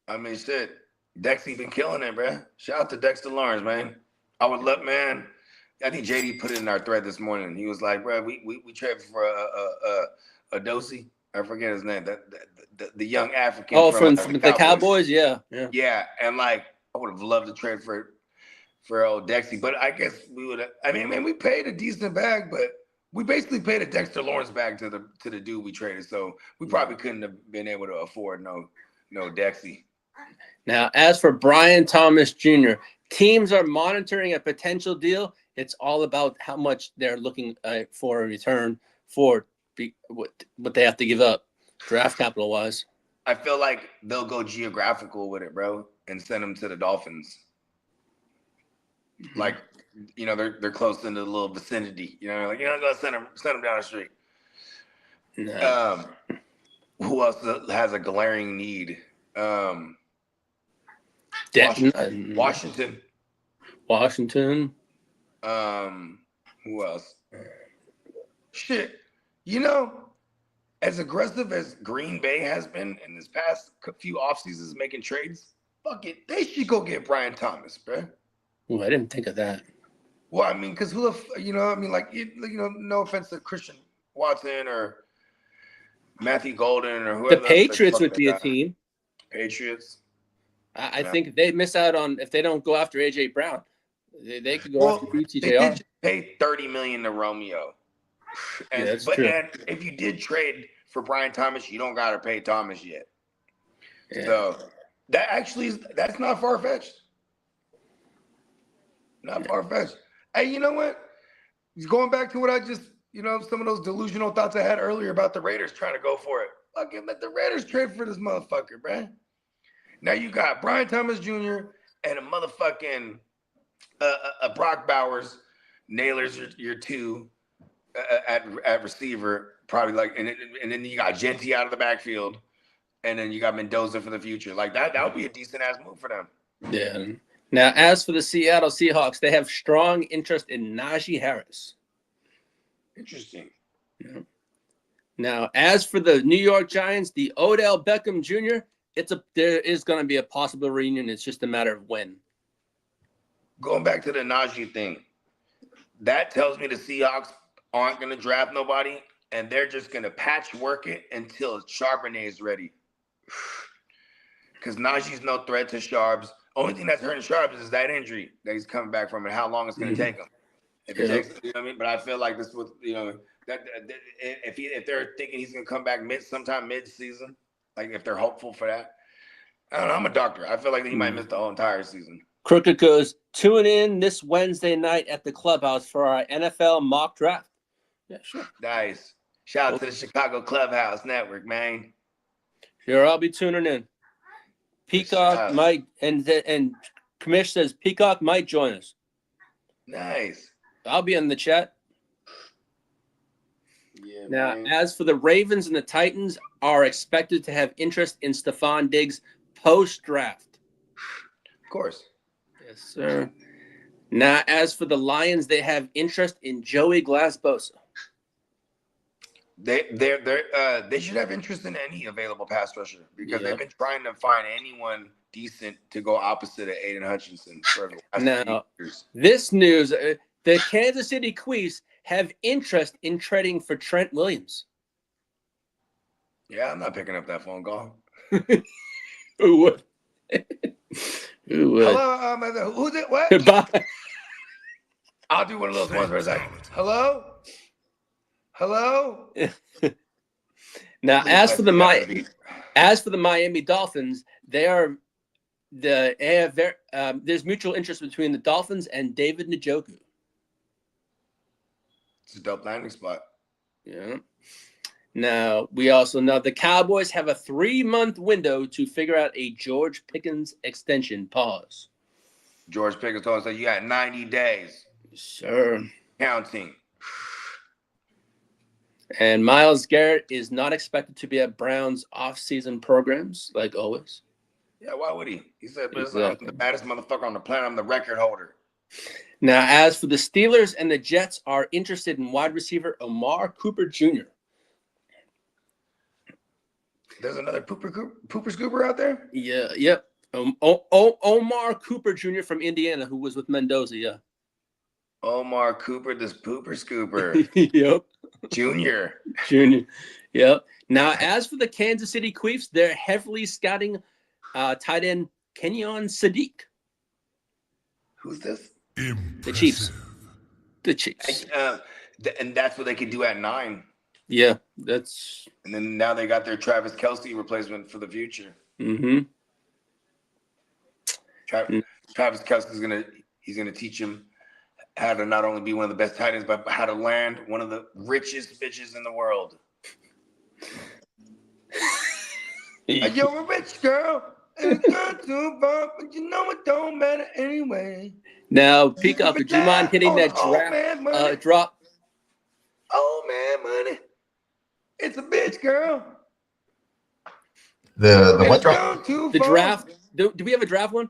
I mean, shit. Dexy been killing it, bro. Shout out to Dexter Lawrence, man. I would love, man. I think JD put it in our thread this morning. He was like, bro, we traded for a Dosey. I forget his name. The young African. Oh, from the Cowboys? Yeah. Yeah. And like, I would have loved to trade for old Dexy, but I guess we would have. I mean, man, we paid a decent bag, but we basically paid a Dexter Lawrence bag to the dude we traded, so we probably couldn't have been able to afford no Dexy. Now, as for Brian Thomas Jr., teams are monitoring a potential deal. It's all about how much they're looking for a return for what they have to give up, draft capital wise. I feel like they'll go geographical with it, bro, and send him to the Dolphins. Like, they're close in the little vicinity. Like you're not gonna send them down the street. No. Who else has a glaring need? Washington. Washington. Who else? Shit. As aggressive as Green Bay has been in this past few off seasons making trades, fuck it, they should go get Brian Thomas, bro. Oh, I didn't think of that. Well, I mean, because no offense to Christian Watson or Matthew Golden or whoever. The Patriots would be a team. Patriots. I think if they miss out on, if they don't go after AJ Brown, they could go after BTJR. They did just pay $30 million to Romeo. Yeah, that's true. And if you did trade for Brian Thomas, you don't got to pay Thomas yet. Yeah. So that's not far fetched. Not far fetched. Hey, you know what? Going back to what I just, some of those delusional thoughts I had earlier about the Raiders trying to go for it. Fucking let the Raiders trade for this motherfucker, man. Now you got Brian Thomas Jr. and a motherfucking a Brock Bowers. Nailers your two at receiver, probably and then you got Genty out of the backfield, and then you got Mendoza for the future. Like that would be a decent ass move for them. Yeah. Now, as for the Seattle Seahawks, they have strong interest in Najee Harris. Interesting. Yeah. Now, as for the New York Giants, the Odell Beckham Jr., there is going to be a possible reunion. It's just a matter of when. Going back to the Najee thing, that tells me the Seahawks aren't going to draft nobody, and they're just going to patchwork it until Charbonnet is ready. Because Najee's no threat to Sharps. Only thing that's hurting Sharps is that injury that he's coming back from and how long it's going to take him. If it takes, you know what I mean? But I feel like this was, that if they're thinking he's going to come back sometime mid-season, like if they're hopeful for that. I don't know. I'm a doctor. I feel like he might miss the whole entire season. Crooked goes, tune in this Wednesday night at the Clubhouse for our NFL mock draft. Yeah, sure. Nice. Shout out to the Chicago Clubhouse Network, man. Sure, I'll be tuning in. Peacock might, and Commish says Peacock might join us. Nice. I'll be in the chat. Yeah, now, man. As for the Ravens and the Titans, are expected to have interest in Stephon Diggs post-draft. Of course. Yes, sir. Now, as for the Lions, they have interest in Joey Glass-Bosa. They should have interest in any available pass rusher because they've been trying to find anyone decent to go opposite of Aiden Hutchinson for the last few years. This news, the Kansas City Chiefs have interest in trading for Trent Williams. Yeah, I'm not picking up that phone call. Who would? Who would? Hello, who's it? What? Goodbye. I'll do one of those ones where it's like, hello? Hello? Now, as for the Miami Dolphins, there's mutual interest between the Dolphins and David Njoku. It's a dope landing spot. Yeah. Now, we also know the Cowboys have a 3-month window to figure out a George Pickens extension. Pause. George Pickens told us that you got 90 days. Sure. Counting. And Myles Garrett is not expected to be at Browns off-season programs, like always. Yeah, why would he? He said, I'm the baddest motherfucker on the planet. I'm the record holder. Now, as for the Steelers and the Jets are interested in wide receiver Omar Cooper Jr. There's another pooper scooper out there? Yeah, yep. Omar Cooper Jr. from Indiana, who was with Mendoza, yeah. Omar Cooper, this pooper scooper. Yep. Junior. Yep. Now, as for the Kansas City Chiefs, they're heavily scouting tight end Kenyon Sadiq. Who's this? The Chiefs. The Chiefs. And that's what they could do at 9. Yeah, that's. And then now they got their Travis Kelce replacement for the future. Mm-hmm. Travis Kelce he's gonna teach him how to not only be one of the best tight ends, but how to land one of the richest bitches in the world. You're a rich girl, and it's not too far, but you know it don't matter anyway. Now, Peacock, would you mind hitting that Oh man, money. drop? Oh man, money. It's a bitch, girl. The what It's drop? gone too The far. draft. Do we have a draft one?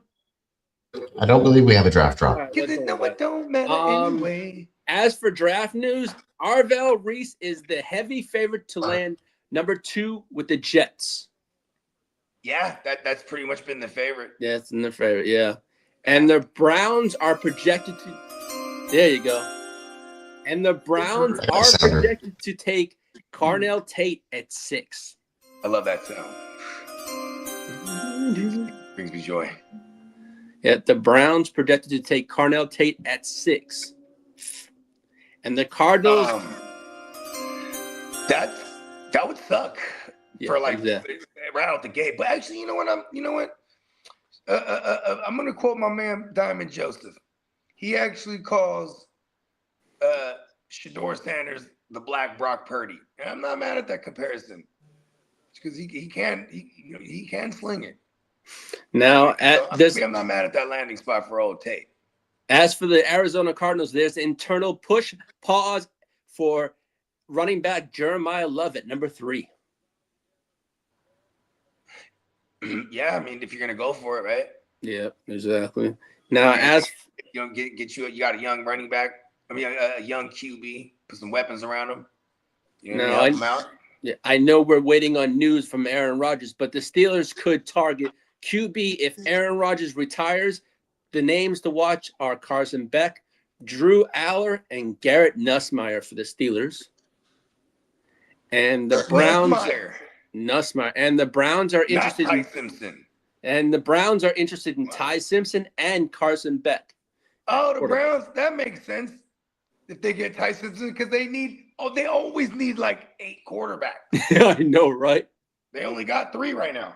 I don't believe we have a draft drop. All right, Cause let's it, go no, with it don't matter anyway. As for draft news, Arvell Reese is the heavy favorite to land number 2 with the Jets. Yeah, that's pretty much been the favorite. Yeah, it's in the favorite, yeah. And the Browns are projected to there you go. And the Browns are projected to take Carnell Tate at 6. I love that sound. Brings me joy. Yeah, the Browns projected to take Carnell Tate at 6. And the Cardinals that would suck for like exactly. right out the gate. But actually, you know what? I'm gonna quote my man Diamond Joseph. He actually calls Shador Sanders the Black Brock Purdy, and I'm not mad at that comparison because he can sling it. Now, I'm not mad at that landing spot for old Tate. As for the Arizona Cardinals, there's internal push pause for running back Jeremiah Love at number 3. Yeah, I mean, if you're gonna go for it, right? Yeah, exactly. Now, as you know, you got a young running back. I mean, a young QB. Put some weapons around him. You know, help him out. Yeah, I know we're waiting on news from Aaron Rodgers, but the Steelers could target QB if Aaron Rodgers retires. The names to watch are Carson Beck, Drew Aller, and Garrett Nussmeier for the Steelers. And the Browns, Nussmeier, and the Browns are interested in Simpson. And the Browns are interested in Ty Simpson and Carson Beck. Oh, the Browns, that makes sense. If they get Ty Simpson, because they always need like 8 quarterbacks. I know, right? They only got 3 right now.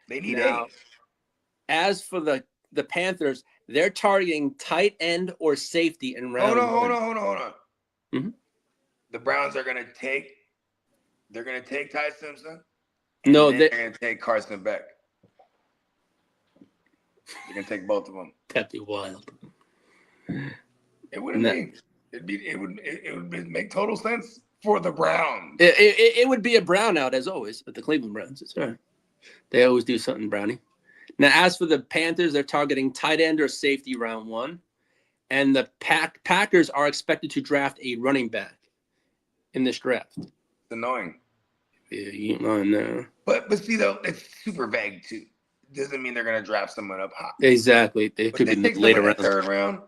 They need 8. As for the Panthers, they're targeting tight end or safety in round 1. Hold on. Mm-hmm. The Browns are gonna take Ty Simpson. No, they're gonna take Carson Beck. They're gonna take both of them. That'd be wild. It wouldn't be. It would make total sense for the Browns. It would be a brownout as always, but the Cleveland Browns, it's all right. They always do something brownie. Now, as for the Panthers, they're targeting tight end or safety round 1, and the Packers are expected to draft a running back in this draft. It's annoying. Yeah, I know. But see though, it's super vague too. Doesn't mean they're gonna draft someone up high. Exactly. They could be later round. 3rd round.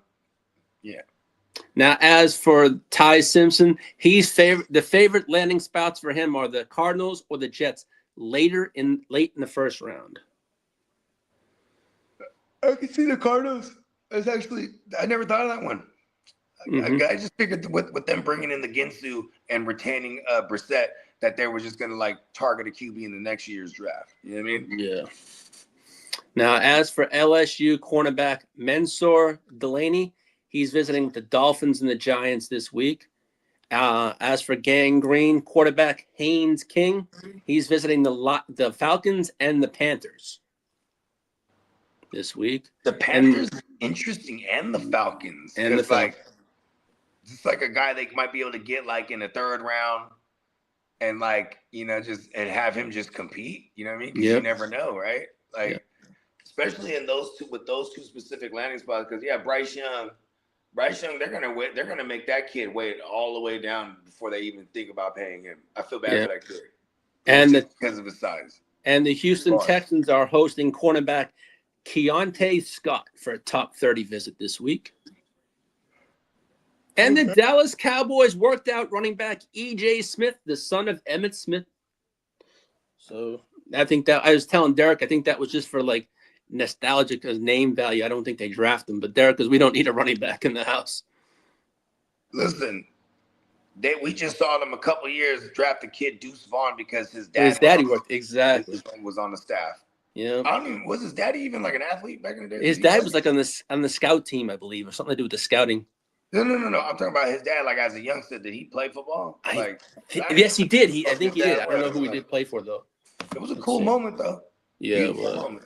Yeah. Now, as for Ty Simpson, the favorite landing spots for him are the Cardinals or the Jets late in the 1st round. I can see the Cardinals. I never thought of that one. Mm-hmm. I just figured with them bringing in the Ginsu and retaining Brissett that they were just going to like target a QB in the next year's draft. You know what I mean? Yeah. Now, as for LSU cornerback Mensor Delaney, he's visiting the Dolphins and the Giants this week. As for Gang Green quarterback Haynes King, he's visiting the Falcons and the Panthers this week. The Panthers, interesting, and the Falcons. And the Falcons. Just like a guy they might be able to get like in the 3rd round and like, you know, and have him just compete. You know what I mean? Because you never know, right? Like, especially in with those 2 specific landing spots. Because Bryce Young, they're gonna make that kid wait all the way down before they even think about paying him. I feel bad for that kid. And because of his size. And the Houston Texans are hosting cornerback Keontae Scott for a top 30 visit this week. And the Dallas Cowboys worked out running back E.J. Smith, the son of Emmitt Smith. So I think that I was telling Derek, I think that was just for like nostalgic as name value. I don't think they draft him, but Derek, because we don't need a running back in the house. Listen, we just saw them a couple of years draft a kid Deuce Vaughn because his daddy worked was on the staff. Yeah. Was his daddy even like an athlete back in the day? His dad was like on the scout team, I believe, or something to do with the scouting. No. I'm talking about his dad. Like as a youngster, did he play football? Yes, he did. I think he did. I don't know who he did play for though. It was a cool moment though. Yeah, it was.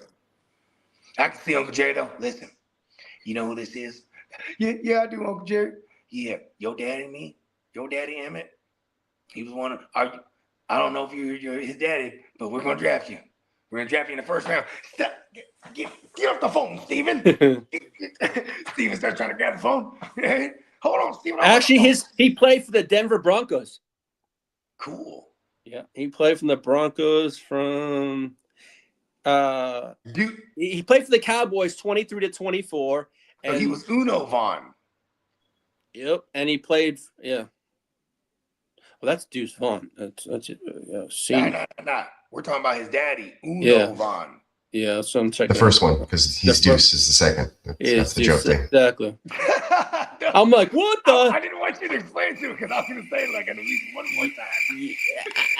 I can see Uncle Jay though. Listen, You know who this is? Yeah, I do, Uncle Jerry. Yeah, your daddy, Emmett. He was one of. I don't know if you're his daddy, but we're gonna draft you. We're gonna draft you in the first round. Stop, get off the phone, Steven. Steven starts trying to grab the phone. Hold on, Steven. Actually, he played for the Denver Broncos. Cool. Yeah, he played from the Broncos from. Dude, He played for the Cowboys 23 to 24. so And he was Uno Vaughn. Yep, and he played. Yeah. Well, that's Deuce Vaughn. That's senior. Nah. We're talking about his daddy, Uno Yeah. Vaughn. Yeah, so I'm checking. The first one, because he's Deuce is the second. That's the joke there. Exactly. No, I'm like, what the? I didn't want you to explain it to him because I was going to say it like at least one more time. Yeah,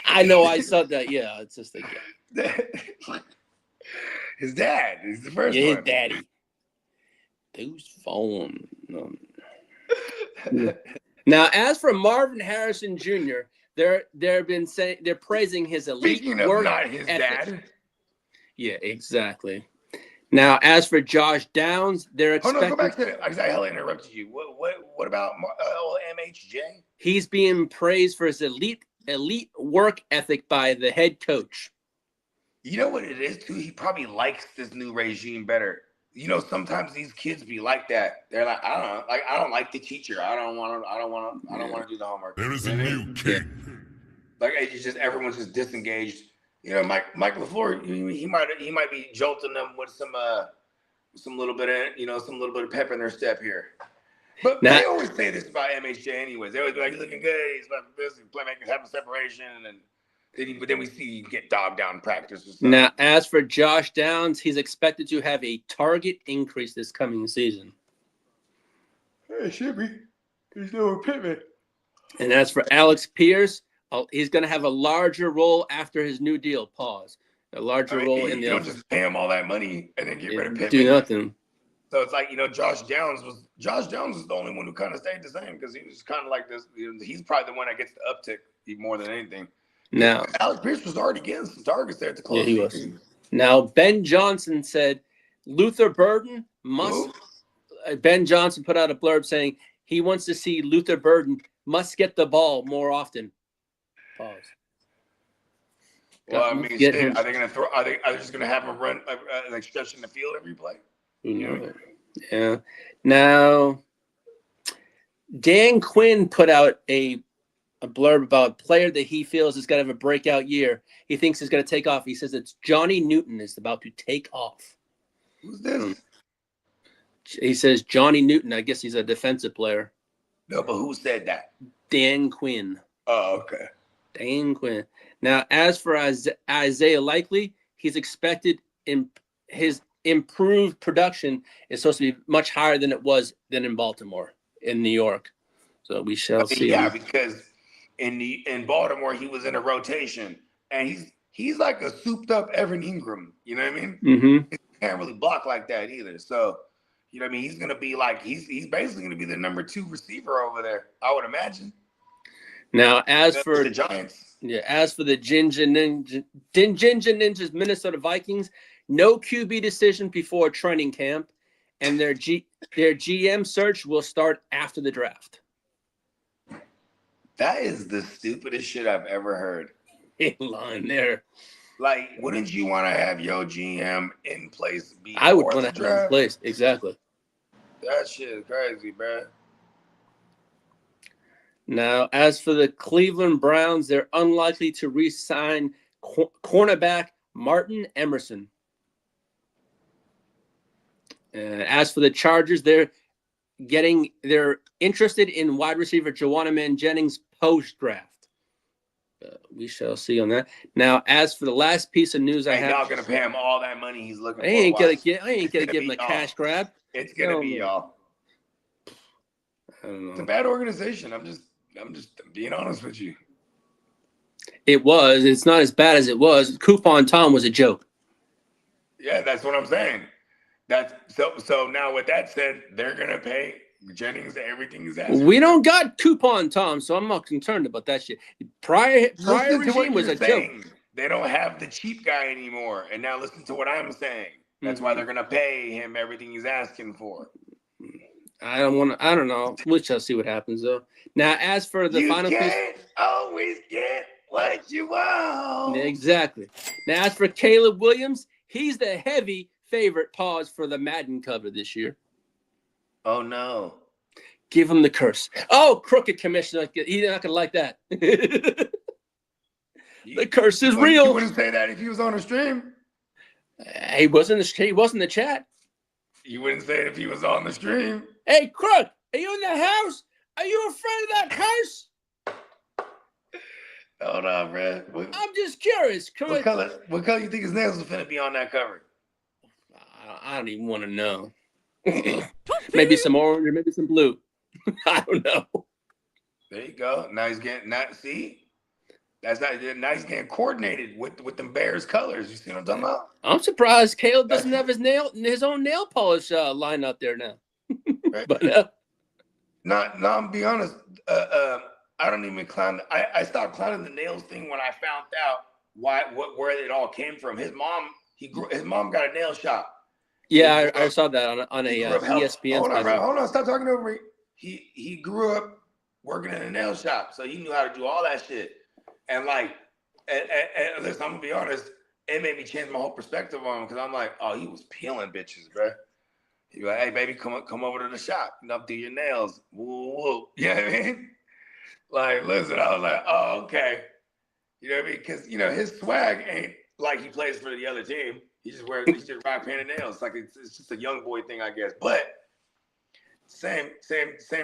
I know. I saw that. Yeah, it's just like His dad is the first his one. daddy. Deuce Vaughn. Now, as for Marvin Harrison Jr., they're praising his elite Speaking of work not his ethic. dad. Yeah, exactly. Now, as for Josh Downs, they're Oh expecting. no, go back to it. I hella interrupted you. What about MHJ? He's being praised for his elite work ethic by the head coach. You know what it is too? He probably likes this new regime better. You know, sometimes these kids be like that. They're like, I don't like the teacher. I don't want to do the homework. There is a new king. Like it's just everyone's just disengaged. You know, Mike LaFleur, he might be jolting them with some little bit of pep in their step here. But they always say this about MHJ anyways. They always be like, he's looking good, he's about this, playmakers having separation, and then we see him get dogged down in practice. Or something. Now, as for Josh Downs, he's expected to have a target increase this coming season. It should be. He's no Pittman. And as for Alex Pierce, he's going to have a larger role after his new deal. Pause. A larger role in the. You don't just pay him all that money and then get rid of Pittman. Do nothing. So it's like, Josh Downs was the only one who kind of stayed the same because he was kind of like this. He's probably the one that gets the uptick more than anything. Now, Alex Pierce was already getting some targets there at the close. Yeah, he was. Now, Ben Johnson said Luther Burden must. Ben Johnson put out a blurb saying he wants to see Luther Burden must get the ball more often. Pause. Well, I mean, are they going to throw? Are they just going to have him run like stretching the field every play? Yeah. Now, Dan Quinn put out a blurb about a player that he feels is going to have a breakout year. He thinks is going to take off. He says it's Johnny Newton is about to take off. Who's this? He says Johnny Newton. I guess he's a defensive player. No, but who said that? Dan Quinn. Oh, okay. Dan Quinn. Now, as for Isaiah Likely, he's expected in his improved production is supposed to be much higher than it was in Baltimore, in New York. So we shall see. Yeah, because in Baltimore he was in a rotation, and he's like a souped up Evan Ingram. You know what I mean? Mm-hmm. He can't really block like that either. So you know what I mean? He's gonna be like he's basically gonna be the number 2 receiver over there, I would imagine. Now, as for the Giants, as for the Ginger Ninjas Minnesota Vikings, no QB decision before training camp, and their GM search will start after the draft. That is the stupidest shit I've ever heard. In line there. Like, wouldn't you want to have your GM in place? I would want to have him in place. Exactly. That shit is crazy, bro. Now, as for the Cleveland Browns, they're unlikely to re-sign cornerback Martin Emerson. As for the Chargers, they're interested in wide receiver Joanna Man Jennings post-draft. We shall see on that. Now, as for the last piece of news I have, y'all gonna pay him all that money he's looking for. I ain't gonna give him a cash grab. It's gonna be y'all. I don't know. It's a bad organization. I'm just being honest with you. It was. It's not as bad as it was. Coupon Tom was a joke. Yeah, that's what I'm saying. That's so now with that said, they're gonna pay Jennings everything he's asking. We don't got Coupon Tom, so I'm not concerned about that shit. Prior regime was a joke. They don't have the cheap guy anymore. And now listen to what I'm saying. That's why they're gonna pay him everything he's asking for. I don't know. We shall see what happens though. Now, as for the You final piece, can't always get what you want. exactly. Now, as for Caleb Williams, he's the heavy favorite. Pause for the Madden cover this year. Oh no. Give him the curse. Oh, crooked commissioner. He's not gonna like that. The curse is You real. wouldn't say that if he was on a stream. He wasn't in the chat. You wouldn't say it if he was on the stream. Hey, Crook, are you in the house? Are you afraid of that curse? Hold on, bro. I'm just curious. What color you think his nails are finna be on that cover? I don't even want to know. Maybe some orange or maybe some blue. I don't know. There you go. Now he's getting see. That's not now he's getting coordinated with them Bears colors. You see what I'm talking about? I'm surprised Caleb doesn't have his own nail polish line out there now. Right. But I'm be honest. I don't even clown. I stopped clowning the nails thing when I found out where it all came from. His mom got a nail shop. yeah, I saw that on a ESPN. Hold on, bro. Hold on. Stop talking over me. He grew up working in a nail shop, so he knew how to do all that shit. And like, and listen, I'm gonna be honest. It made me change my whole perspective on him because I'm like, oh, he was peeling bitches, bro. He was like, hey, baby, come over to the shop. Do your nails. Woo, woo. You know what I mean? Like, listen, I was like, oh, okay. You know what I mean? Because, his swag ain't like he plays for the other team. He just rock painted nails. Like, it's just a young boy thing, I guess. But same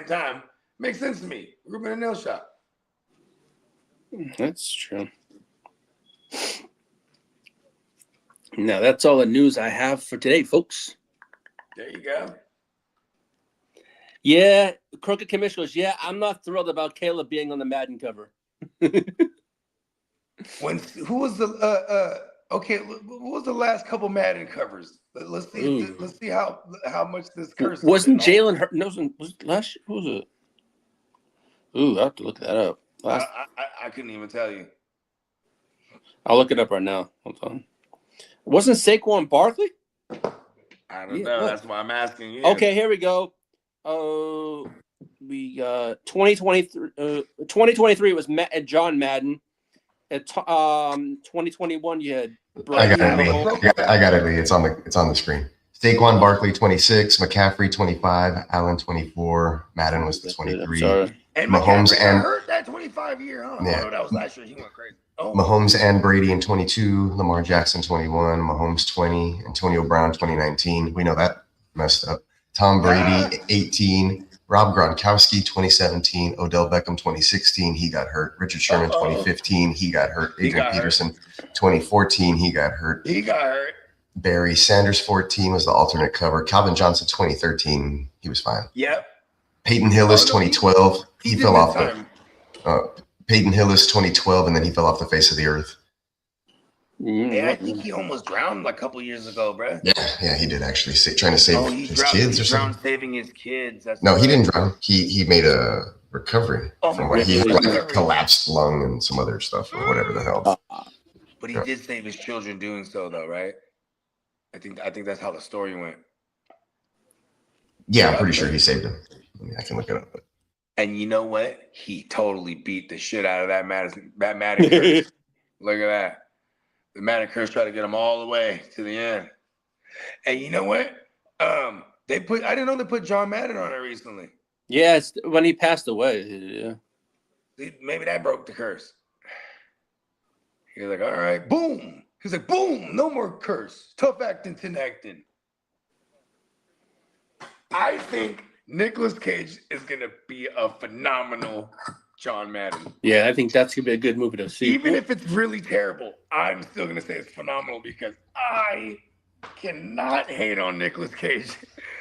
time, makes sense to me. Grew up in a nail shop. That's true. Now, that's all the news I have for today, folks. There you go. Yeah, crooked commissioners. Yeah, I'm not thrilled about Caleb being on the Madden cover. Who was the okay? What was the last couple Madden covers? Let's see. Ooh. Let's see how much this curse. Wasn't Jalen hurt? No, was last year? Who was it? Ooh, I have to look that up. I couldn't even tell you. I'll look it up right now. Hold on. Wasn't Saquon Barkley? I don't know. What? That's why I'm asking you. Okay, here we go. We 2023. 2023 was John Madden. At 2021, you had. I got it. It's on the screen. Saquon Barkley 26, McCaffrey 25, Allen 24, Madden was the 23. And Mahomes and hurt that 25-year, huh? Yeah. Oh, that was last year. He went crazy. Oh. Mahomes and Brady in 22, Lamar Jackson 21, Mahomes 20, Antonio Brown 2019. We know that messed up. Tom Brady 18, Rob Gronkowski 2017, Odell Beckham 2016, he got hurt. Richard Sherman 2015, he got hurt. Adrian Peterson 2014, he got hurt. Barry Sanders 14 was the alternate cover. Calvin Johnson 2013, he was fine. Yep. Peyton Hillis 2012, he fell off Peyton Hillis 2012, and then he fell off the face of the earth. Yeah, I think he almost drowned like a couple years ago, bro. Yeah, he did actually. Trying to save his kids or something. Saving his kids. No, he didn't drown. He made a recovery from what he had, like a collapsed lung and some other stuff or whatever the hell. But he did save his children doing so, though, right? I think that's how the story went. Yeah, I'm pretty sure he saved them. I can look it up. And you know what? He totally beat the shit out of that Madden curse. Look at that. The Madden curse tried to get him all the way to the end. And you know what? I didn't know they put John Madden on it recently. Yeah, it's when he passed away. Yeah. Maybe that broke the curse. He was like, all right, boom. He's like, boom, no more curse. Tough acting, thin acting. I think Nicolas Cage is going to be a phenomenal John Madden. Yeah, I think that's going to be a good movie to see. Even if it's really terrible, I'm still going to say it's phenomenal because I cannot hate on Nicolas Cage.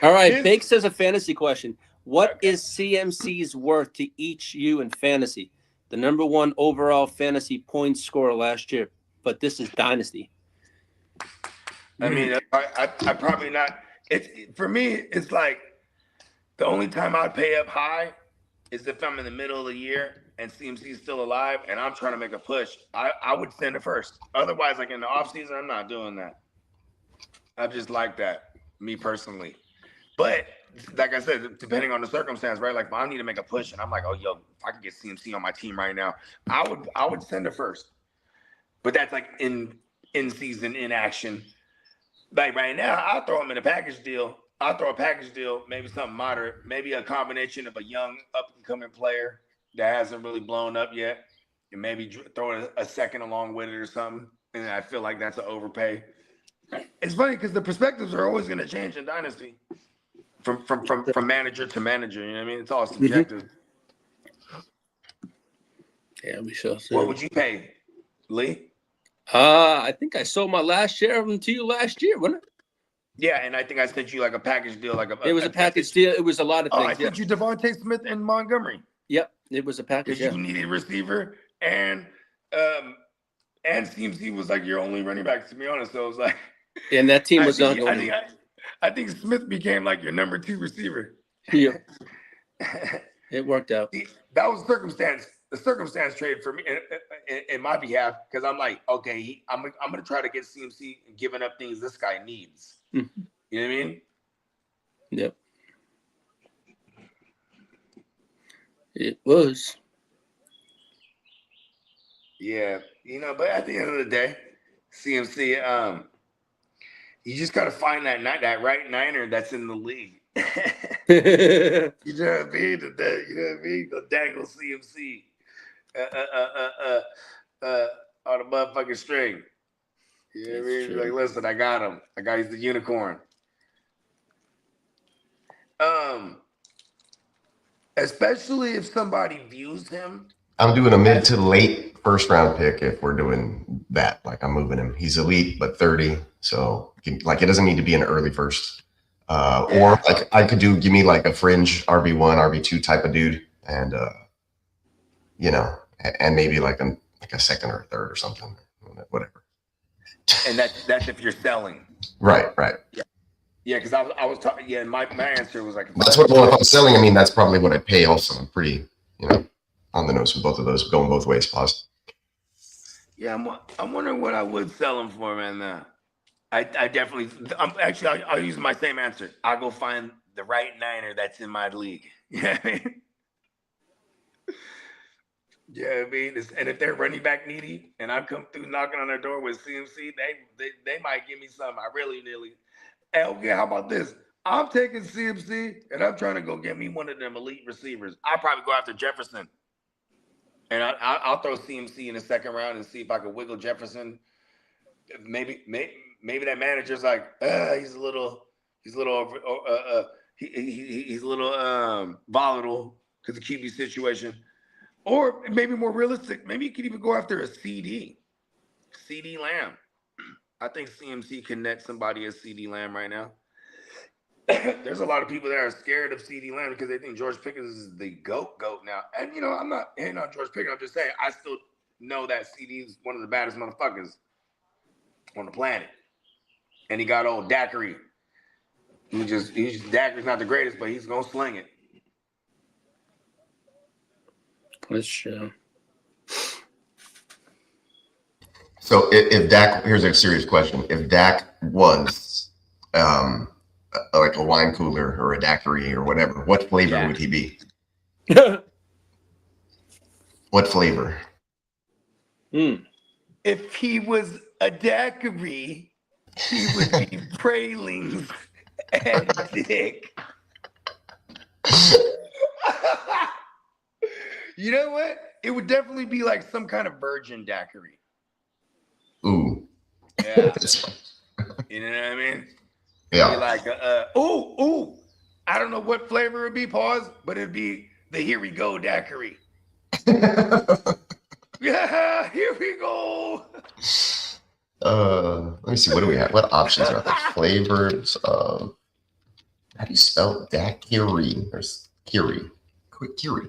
All right, Bake says a fantasy question. What is CMC's worth to each you in fantasy? The number one overall fantasy points scorer last year, but this is Dynasty. I mean, I probably not. For me, it's like the only time I'd pay up high is if I'm in the middle of the year and CMC is still alive and I'm trying to make a push. I would send it first. Otherwise, like in the offseason, I'm not doing that. I just like that, me personally. But like I said, depending on the circumstance, right? Like if I need to make a push and I'm like, oh yo, if I could get CMC on my team right now, I would send it first. But that's like in season, in action. Like right now, I'll throw him in a package deal. I'll throw a package deal, maybe something moderate, maybe a combination of a young up and coming player that hasn't really blown up yet, and maybe throw a second along with it or something. And I feel like that's an overpay. It's funny because the perspectives are always going to change in Dynasty from manager to manager. You know what I mean? It's all subjective. Yeah, we shall see. What would you pay, Lee? I think I sold my last share of them to you last year, wasn't it? Yeah, and I think I sent you like a package deal, It was a package deal. It was a lot of things. I sent you Devontae Smith and Montgomery. Yep, it was a package. Because you needed a receiver, and CMC was like your only running back, to be honest. So it was like, and that team was not going. I think Smith became like your number 2 receiver. Yeah, it worked out. That was the circumstance trade for me in my behalf, because I'm like, okay, I'm gonna try to get CMC giving up things this guy needs. Mm-hmm. You know what I mean? Yep. It was. Yeah, but at the end of the day, CMC, you just gotta find that right Niner that's in the league. You know what I mean? You know what I mean? Go dangle CMC on a motherfucking string. You know what I mean? Like, listen, I got him. He's the unicorn. Especially if somebody views him. I'm doing a mid to late first round pick if we're doing that. Like, I'm moving him. He's elite, but 30. So, like, it doesn't need to be an early first. Or, like, I could give me, like, a fringe RB1, RB2 type of dude. And, and maybe, like a second or a third or something. Whatever. And that's if you're selling. Right. Yeah, because I was talking. Yeah, my answer was like. That's what. Well, if I'm selling, I mean, that's probably what I pay. Also, I'm pretty, on the nose with both of those, going both ways. Pause. Yeah, I'm wondering what I would sell them for, man. I definitely. I'll use my same answer. I'll go find the right Niner that's in my league. Yeah, I mean. Yeah, I mean, and if they're running back needy, and I come through knocking on their door with CMC, they might give me something. I really. Hey, okay, how about this? I'm taking CMC, and I'm trying to go get me one of them elite receivers. I'll probably go after Jefferson, and I'll throw CMC in the second round and see if I can wiggle Jefferson. Maybe that manager's like, he's a little volatile because of the QB situation. Or maybe more realistic, maybe you could even go after a CD Lamb. I think CMC can net somebody as CD Lamb right now. There's a lot of people that are scared of CD Lamb because they think George Pickens is the GOAT now. And, I'm not hating on George Pickens. I'm just saying I still know that CD is one of the baddest motherfuckers on the planet. And he got old Daiquiri. Daiquiri's not the greatest, but he's going to sling it. That's true. So if Dak, here's a serious question. If Dak was like a wine cooler or a daiquiri or whatever, what flavor would he be? What flavor? If he was a daiquiri, he would be pralines and dick. You know what? It would definitely be like some kind of virgin daiquiri. Ooh. Yeah. You know what I mean? Yeah. Be like, I don't know what flavor it would be, pause, but it'd be the Here We Go daiquiri. Yeah, here we go. Let me see. What do we have? What options are there? Flavors of, how do you spell daiquiri? There's Kiri. Kiri.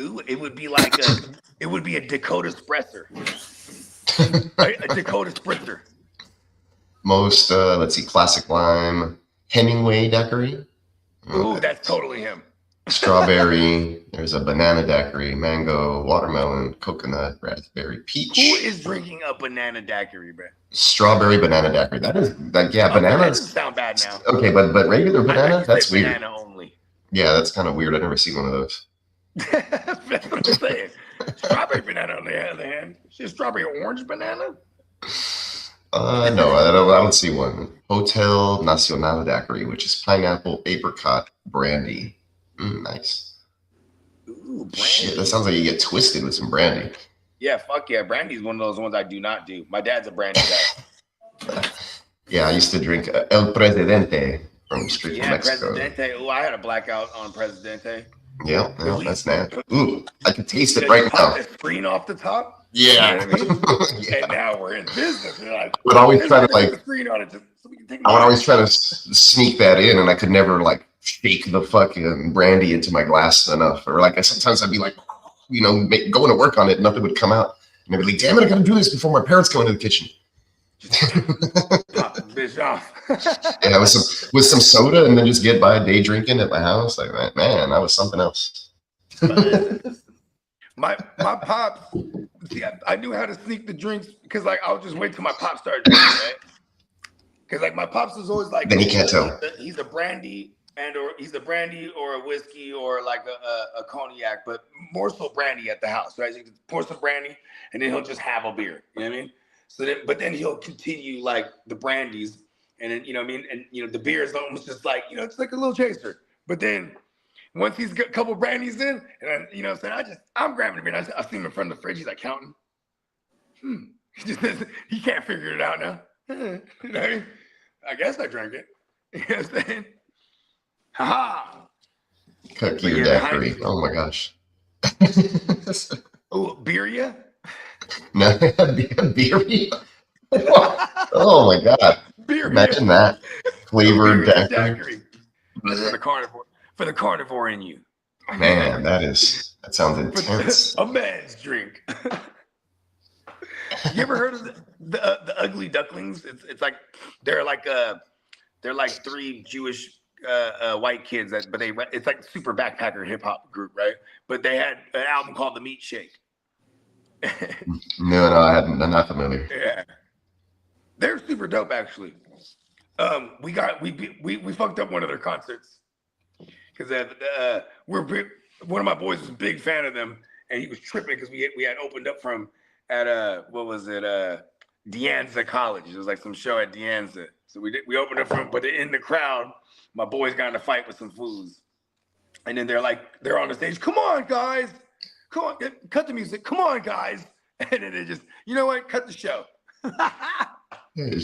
Ooh, it would be like a Dakota Espresso. A Dakota Sprinter. Most, let's see, classic lime, Hemingway daiquiri. Ooh, that's totally him. strawberry. There's a banana daiquiri, mango, watermelon, coconut, raspberry, peach. Who is drinking a banana daiquiri, bro? Strawberry banana daiquiri. That is that. Yeah, Okay, that doesn't bananas. sound bad now. Okay, but regular I thought banana. you That's said weird. banana only. Yeah, that's kind of weird. I've never seen one of those. That's what I'm saying. Strawberry banana, on the other hand, is strawberry orange banana? No, I don't see one. Hotel Nacional daiquiri, which is pineapple apricot brandy. Nice. Ooh, brandy. Shit, that sounds like you get twisted with some brandy. Yeah, fuck yeah. Brandy is one of those ones I do not do. My dad's a brandy guy. Yeah, I used to drink El Presidente from straight from Yeah, Mexico. Presidente. Oh, I had a blackout on Presidente. Yeah, that's nasty. Ooh, I can taste it You right pop now. the screen off the top. Yeah. You know what I mean? Yeah. And now we're in business. We're like, Would always try to let's put like. the screen on it just so we can take I would my- always try to sneak that in, and I could never like shake the fucking brandy into my glass enough, or like sometimes I'd be like, going to work on it, and nothing would come out, and I'd be like, damn it, I gotta do this before my parents go into the kitchen. Pop the bitch off. Yeah, with some soda, and then just get by day drinking at my house. Like man, that was something else. my pops. See, I knew how to sneak the drinks because like I would just wait till my pops started drinking, right? Because like my pops was always like, Then he can't tell. He's a brandy or a whiskey or like a cognac, but more so brandy at the house, right? So you can pour some brandy and then he'll just have a beer. You know what I mean? So then he'll continue like the brandies, and then and the beer is almost just like it's like a little chaser. But then once he's got a couple brandies in, and then, I'm grabbing a beer. I see him in front of the fridge. He's like counting. He can't figure it out now. You know what I mean? I guess I drank it. You know what I'm saying? Ha-ha! Cookie or Yeah, daiquiri. Oh my gosh. Oh, Birria? No, beer. Oh my god. Birria. Imagine that. Flavored Birria daiquiri. For the carnivore in you. Man, that sounds intense. A man's drink. You ever heard of the ugly ducklings? It's like they're like three Jewish white kids but it's like super backpacker hip hop group, right? But they had an album called The Meat Shake. No, I'm not familiar. Yeah, they're super dope actually. We fucked up one of their concerts because one of my boys was a big fan of them, and he was tripping because we had opened up for him at De Anza College. It was like some show at De Anza. So we opened up for him, but in the crowd, my boys got in a fight with some fools, and then they're on the stage. Come on, guys! Come on, cut the music. Come on, guys! And then they just, you know what? Cut the show.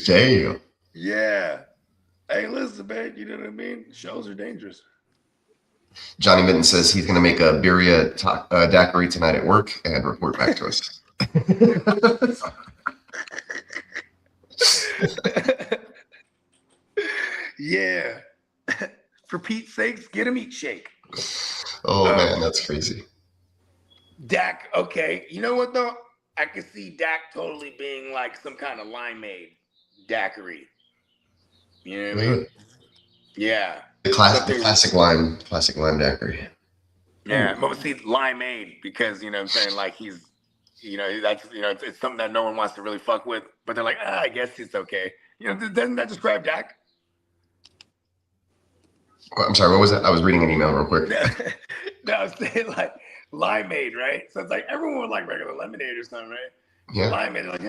Damn. Yeah. Hey, listen, man. You know what I mean? Shows are dangerous. Johnny Mitten says he's going to make a birria daiquiri tonight at work and report back to us. Yeah. For Pete's sakes, get a meat shake. Oh man, that's crazy. Dak, okay. You know what though? I could see Dak totally being like some kind of limeade daiquiri. You know what I mean? Yeah. The classic lime daiquiri. Yeah, but see limeade because you know what I'm saying, like he's it's something that no one wants to really fuck with, but they're like, I guess it's okay. Doesn't that describe Dak? I'm sorry, what was that? I was reading an email real quick. No, I was saying like limeade, right? So it's like everyone would like regular lemonade or something, right? Yeah. Limeade, like,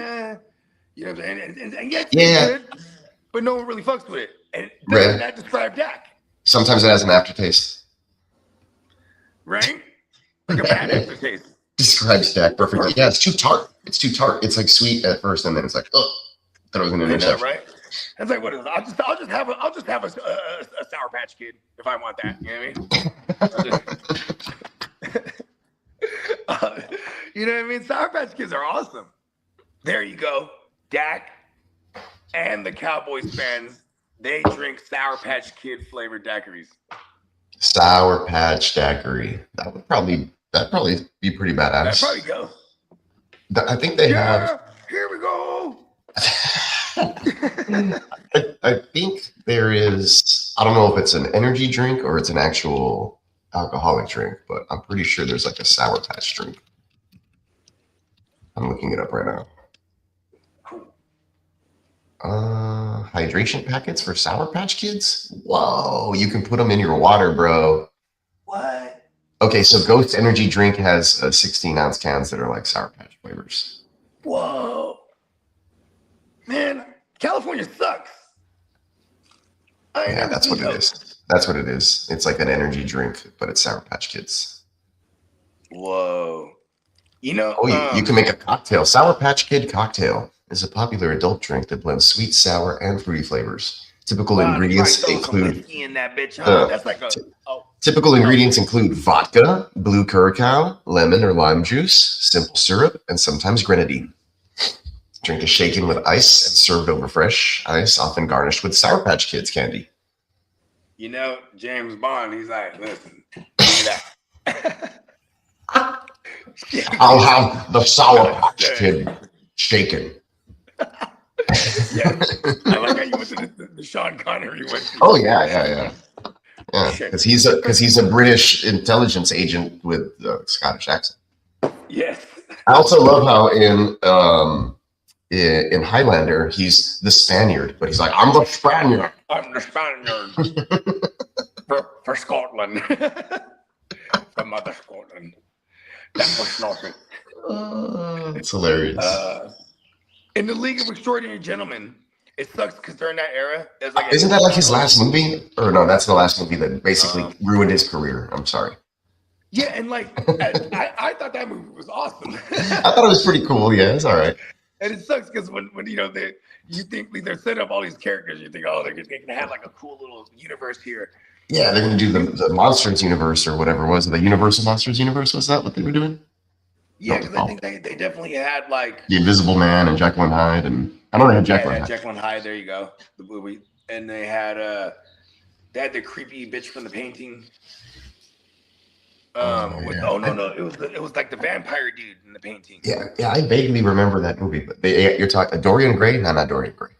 you know what I'm saying? And yes, Yeah. it's good, but no one really fucks with it. And Right. doesn't that describe Dak? Sometimes it has an aftertaste. Right? Like a bad aftertaste. Describes Dak perfectly. Yeah, it's too tart. It's like sweet at first, and then it's like, oh, thought it was gonna Isn't do that that. right? It's like, what is it? I'll just have a Sour Patch Kid if I want that. You know what I mean? You know what I mean? Sour Patch Kids are awesome. There you go. Dak and the Cowboys fans, they drink Sour Patch Kid flavored daiquiris. Sour Patch daiquiri. That'd probably be pretty badass. That'd probably go. I think they have. Here we go. I think there is. I don't know if it's an energy drink or it's an actual alcoholic drink, but I'm pretty sure there's like a Sour Patch drink. I'm looking it up right now. Hydration packets for Sour Patch Kids? Whoa, you can put them in your water, bro. What? Okay, so Ghost Energy Drink has 16-ounce cans that are like Sour Patch flavors. Whoa. Man, California sucks. I ain't Yeah, never that's seen what it those. is. That's what it is. It's like an energy drink, but it's Sour Patch Kids. Whoa. You know, Oh, you can make a cocktail. Sour Patch Kid cocktail is a popular adult drink that blends sweet, sour, and fruity flavors. Typical wow, they probably ingredients throw some include whiskey in that bitch, huh? uh, That's like a typical ingredients include vodka, blue curacao, lemon or lime juice, simple syrup, and sometimes grenadine. Drink is shaken with ice and served over fresh ice, often garnished with Sour Patch Kids candy. you know, James Bond, he's like, listen, give me that. I'll have the Sour Patch Kid shaken. Yeah, I like how you went to the Sean Connery went to. Oh yeah, because he's a British intelligence agent with a Scottish accent. Yes. I also love how in Highlander he's the Spaniard, but he's like, I'm the Spaniard. I'm the Spaniard for Scotland. From Mother Scotland. That was nothing. It's hilarious. In the League of Extraordinary Gentlemen, it sucks because during that era, it's like Isn't that like his last movie? Or no, that's the last movie that basically ruined his career. I'm sorry. Yeah, and like I thought that movie was awesome. I thought it was pretty cool. Yeah, it's all right. And it sucks because when you know you think they're setting up all these characters, you think, oh, they're gonna have like a cool little universe here. Yeah, they're gonna do the Monsters universe or whatever. Was it the Universal Monsters universe? Was that what they were doing? Yeah, because I think they definitely had like The Invisible Man and Jekyll and Hyde, and I know they had Jekyll and Hyde. Jekyll and Hyde. There you go, the movie, and they had the creepy bitch from the painting. No, it was like the vampire dude in the painting. Yeah, I vaguely remember that movie, but you're talking Dorian Gray? No, not Dorian Gray.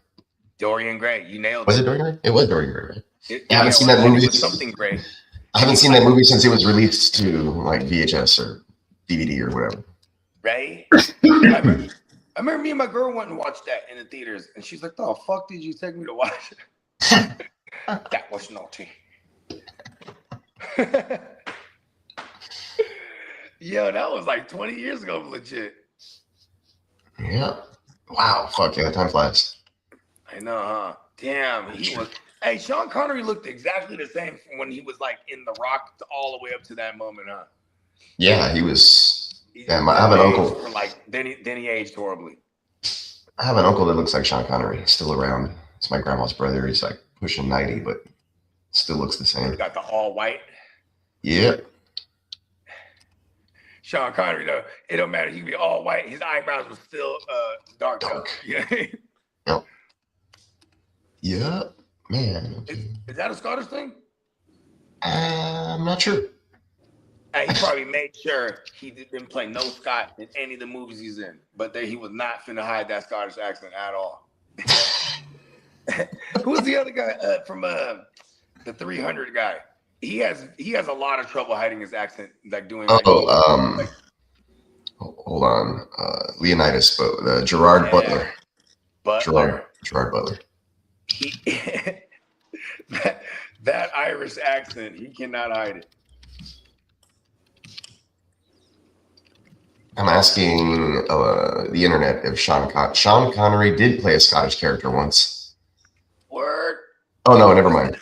Dorian Gray, you nailed it. Was it Dorian Gray? It was Dorian Gray, right? I haven't seen that that movie. Something Gray. I haven't seen that movie since it was released to like VHS or DVD or whatever. Right? I remember me and my girl went and watched that in the theaters, and she's like, "The fuck did you take me to watch it?" That was naughty. Yo, that was like 20 years ago, legit. Yeah. Wow. Fuck yeah, time flies. I know, huh? Damn, he was. Hey, Sean Connery looked exactly the same from when he was like in The Rock all the way up to that moment, huh? Yeah, he was. Damn, I have an uncle. Then he aged horribly. I have an uncle that looks like Sean Connery. He's still around. It's my grandma's brother. He's like pushing 90, but still looks the same. He got the all white. Yeah. Sean Connery, though, it don't matter. He could be all white. His eyebrows were still dark. Yeah. Yep. Yeah, man. Is that a Scottish thing? I'm not sure. He probably made sure he didn't play no Scot in any of the movies he's in, but he was not finna hide that Scottish accent at all. Who's the other guy from the 300 guy? He has a lot of trouble hiding his accent, like doing. Hold on, Leonidas, Gerard Butler. Gerard Butler. That Irish accent, he cannot hide it. I'm asking the internet if Sean Connery did play a Scottish character once. Word. Oh no, never mind.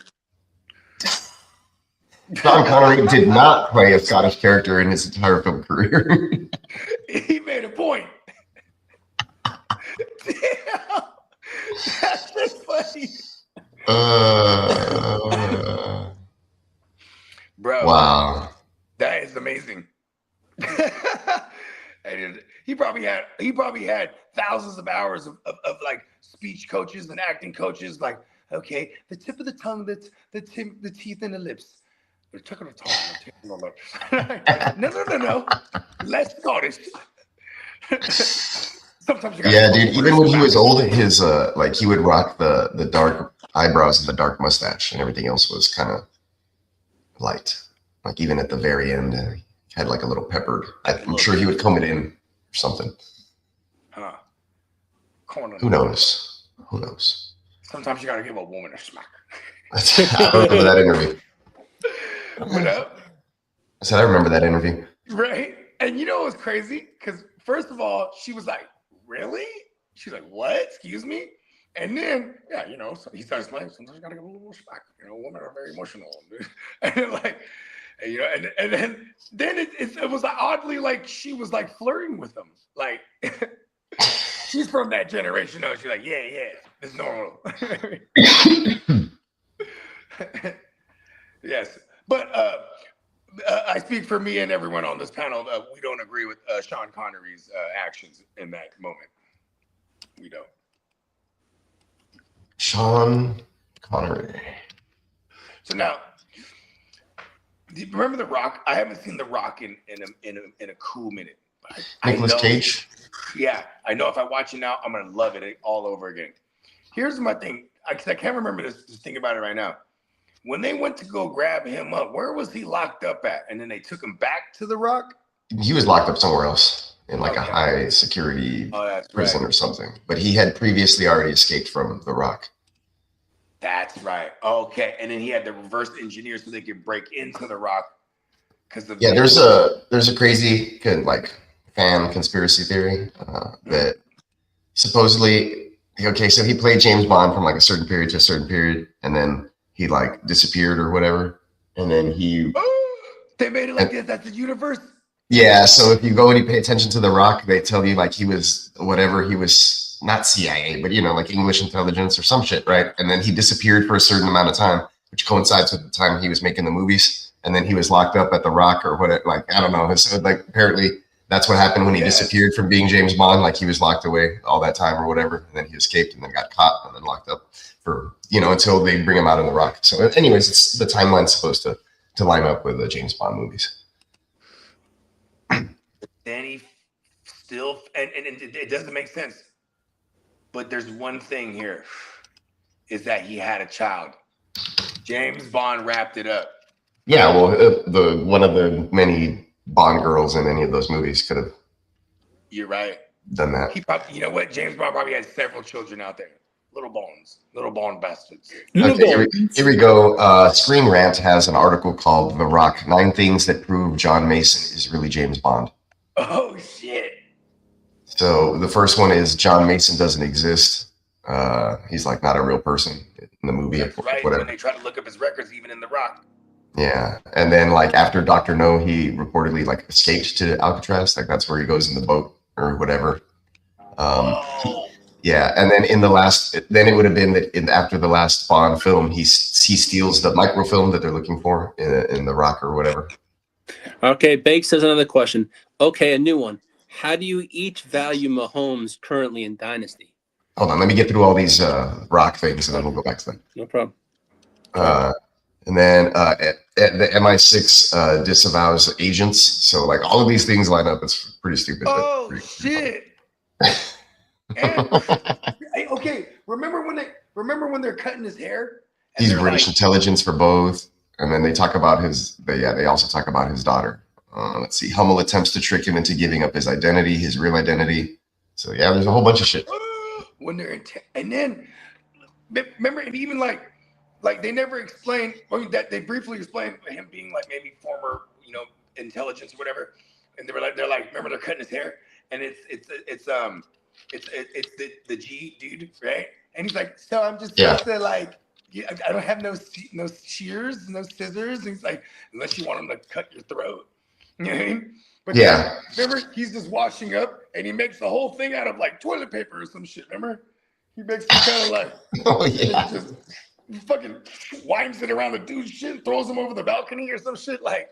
Sean Connery did not play a Scottish character in his entire film career. He made a point. Damn. That's just funny. Bro. Wow. That is amazing. He probably had thousands of hours of like speech coaches and acting coaches. Like, okay, the tip of the tongue, the teeth and the lips. The tip of the tongue, the teeth and the lips. No. Less Scottish. Sometimes you yeah, dude. Even when he was old, his like he would rock the dark eyebrows and the dark mustache, and everything else was kind of light. Like even at the very end, had like a little peppered. I'm sure he would comb it in or something. Huh. Corn. Who knows? Who knows? Sometimes you gotta give a woman a smack. I remember that interview. What up? I said I remember that interview. Right? And you know what's crazy? Because first of all, she was like, really? She's like, what? Excuse me? And then, yeah, you know, so he starts playing. Sometimes you gotta give a little smack. You know, women are very emotional. And then, like, and, you know, and then it was like oddly like she was like flirting with him. Like she's from that generation though. She's like, yeah, it's normal. Yes. But I speak for me and everyone on this panel. We don't agree with Sean Connery's actions in that moment. We don't. Sean Connery. So now, do you remember The Rock? I haven't seen The Rock in a cool minute. Nicolas Cage. Yeah, I know if I watch it now, I'm gonna love it all over again. Here's my thing. I can't remember this. Just think about it right now. When they went to go grab him up, where was he locked up at? And then they took him back to The Rock? He was locked up somewhere else in like a high security prison or something. But he had previously already escaped from The Rock. That's right. Okay. And then he had to reverse engineer so they could break into The Rock. Yeah, there's a crazy like fan conspiracy theory that supposedly, okay, so he played James Bond from like a certain period to a certain period, and then he like disappeared or whatever, and then they made it like this. That's the universe. Yeah, so if you go and you pay attention to The Rock, they tell you like he was whatever, he was not CIA, but you know, like English intelligence or some shit, right? And then he disappeared for a certain amount of time, which coincides with the time he was making the movies, and then he was locked up at The Rock or what? Like I don't know. So like apparently that's what happened when he disappeared from being James Bond. Like he was locked away all that time or whatever, and then he escaped and then got caught and then locked up for, you know, until they bring him out in The Rock. So anyways, it's the timeline's supposed to line up with the James Bond movies. Then he still, and it doesn't make sense. But there's one thing here, is that he had a child. James Bond wrapped it up. Yeah, well, the one of the many Bond girls in any of those movies could have. You're right. Done that. He probably, you know what? James Bond probably had several children out there. Little Bond bastards. Okay, here we go. Screen Rant has an article called "The Rock: 9 Things That Prove John Mason is Really James Bond." Oh shit! So the first one is John Mason doesn't exist. He's like not a real person in the movie. That's right. Whatever. When they try to look up his records, even in The Rock. Yeah, and then like after Dr. No, he reportedly like escaped to Alcatraz. Like that's where he goes in the boat or whatever. Yeah, and then in the last, then it would have been that after the last Bond film, he steals the microfilm that they're looking for in The Rock or whatever. Okay, Banks has another question. Okay, a new one. How do you each value Mahomes currently in Dynasty? Hold on, let me get through all these Rock things, and then we'll go back to them. No problem. And then the MI6 disavows agents. So like all of these things line up. It's pretty stupid. Oh pretty shit! And, okay, remember when they're cutting his hair? He's British intelligence for both, and then they talk about they also talk about his daughter. Let's see. Hummel attempts to trick him into giving up his identity, his real identity. So yeah, there's a whole bunch of shit. When they're and then remember, even like they never explained, that they briefly explained him being like maybe former, you know, intelligence or whatever, and they're like remember they're cutting his hair, and it's the G dude, right? And he's like, so I'm just supposed to like, I don't have no shears, no scissors. And he's like, unless you want him to cut your throat, you know what I mean? But then, remember, he's just washing up, and he makes the whole thing out of like toilet paper or some shit. Remember, he makes it kind of like, just fucking winds it around the dude's shit, throws him over the balcony or some shit. Like,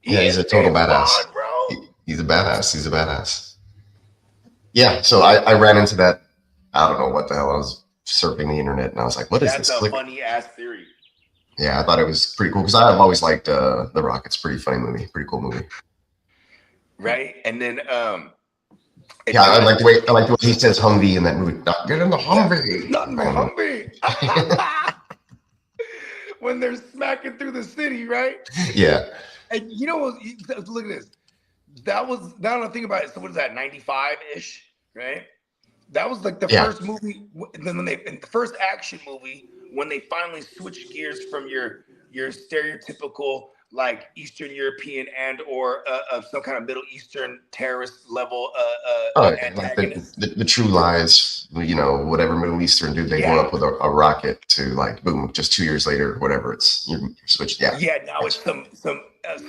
he's a total badass, bro. He's a badass. He's a badass. Yeah, so I ran into that. I don't know what the hell. I was surfing the internet, and I was like, "What is this?" That's a funny ass theory. Yeah, I thought it was pretty cool because I've always liked The Rock. It's a pretty funny movie, pretty cool movie. Right, and then yeah, I like the way he says Humvee in that movie. Get in the Humvee. Not in my Humvee. when they're smacking through the city, right? Yeah. And you know what? Look at this. That was, now that I think about it, so what is that, 95-ish, right? That was like the Yeah. first movie, then when the first action movie, when they finally switched gears from your stereotypical like Eastern European and or of some kind of Middle Eastern terrorist level Oh, yeah, like antagonist. the True Lies, whatever Middle Eastern dude, they blow up with a rocket to like boom, just 2 years later, whatever. It's you switch. Yeah. Yeah, now it's some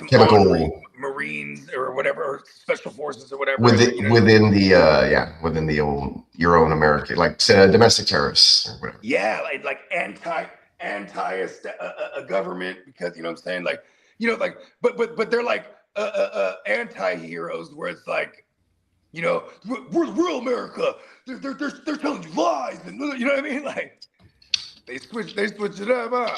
Chemical Marines or whatever, or special forces or whatever. within the old your own American, like domestic terrorists or whatever. Yeah, like anti a government, because you know what I'm saying, like like but they're like anti-heroes where it's like we're real America. They're telling you lies, and you know what I mean, like they switch it up, huh?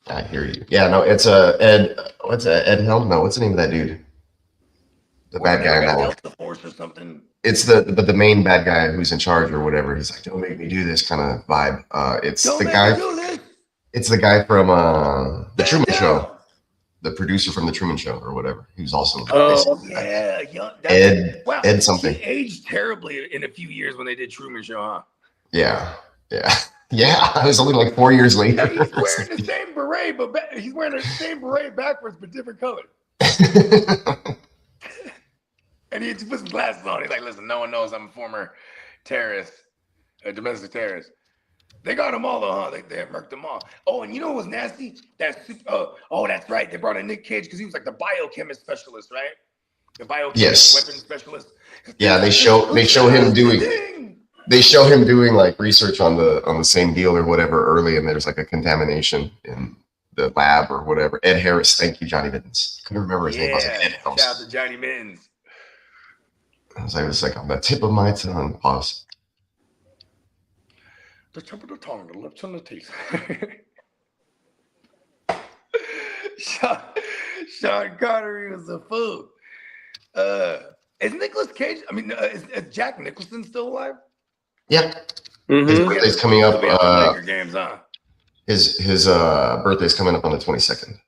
I hear you. Yeah, no, it's Ed. What's Ed Helm? No, what's the name of that dude? The bad guy in that one. Delta Force or something. It's the main bad guy who's in charge or whatever. He's like, don't make me do this kind of vibe. It's the guy. It's the guy from the Truman Show, the producer from the Truman Show or whatever. He was also Ed something. He aged terribly in a few years when they did Truman Show, huh? Yeah. It was only like 4 years later. He's wearing the same beret, but he's wearing the same beret backwards, but different color. And he just puts his glasses on. He's like, listen, no one knows I'm a former terrorist, a domestic terrorist. They got them all, though, huh? They have murked them all. Oh, and you know what was nasty? That's right. They brought in Nick Cage because he was like the biochemist specialist, right? The biochemist weapons specialist. Yeah, they show him doing. They show him doing like research on the same deal or whatever early, and there's like a contamination in the lab or whatever. Ed Harris, thank you, Johnny Mittens. Couldn't remember his name. I was like, Ed Harris. Shout out to Johnny Mittens. I was like on the tip of my tongue. Pause. The tip of the tongue, the lips and the teeth. Sean Connery was a fool. Is Nicolas Cage? I mean, is Jack Nicholson still alive? Yeah. Mm-hmm. His birthday's coming up. Games, huh? His birthday's coming up on the 22nd.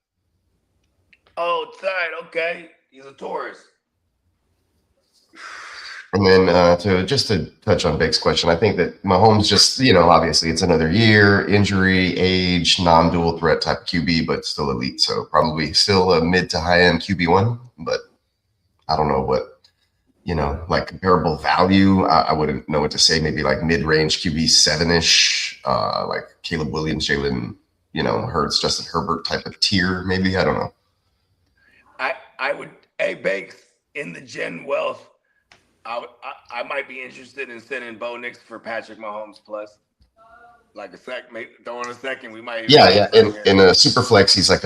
Oh, tight. Okay, he's a Taurus. And then to touch on Bake's question, I think that Mahomes just, obviously it's another year, injury, age, non-dual threat type of QB, but still elite. So probably still a mid to high end QB1, but I don't know what, like comparable value. I wouldn't know what to say. Maybe like mid-range QB7-ish, like Caleb Williams, Jalen, Hurts, Justin Herbert type of tier. Maybe, I don't know. I would, hey Bakes, in the Gen Wealth, I might be interested in sending Bo Nix for Patrick Mahomes plus. Like throw in a second. We might. Yeah. In a super flex, he's like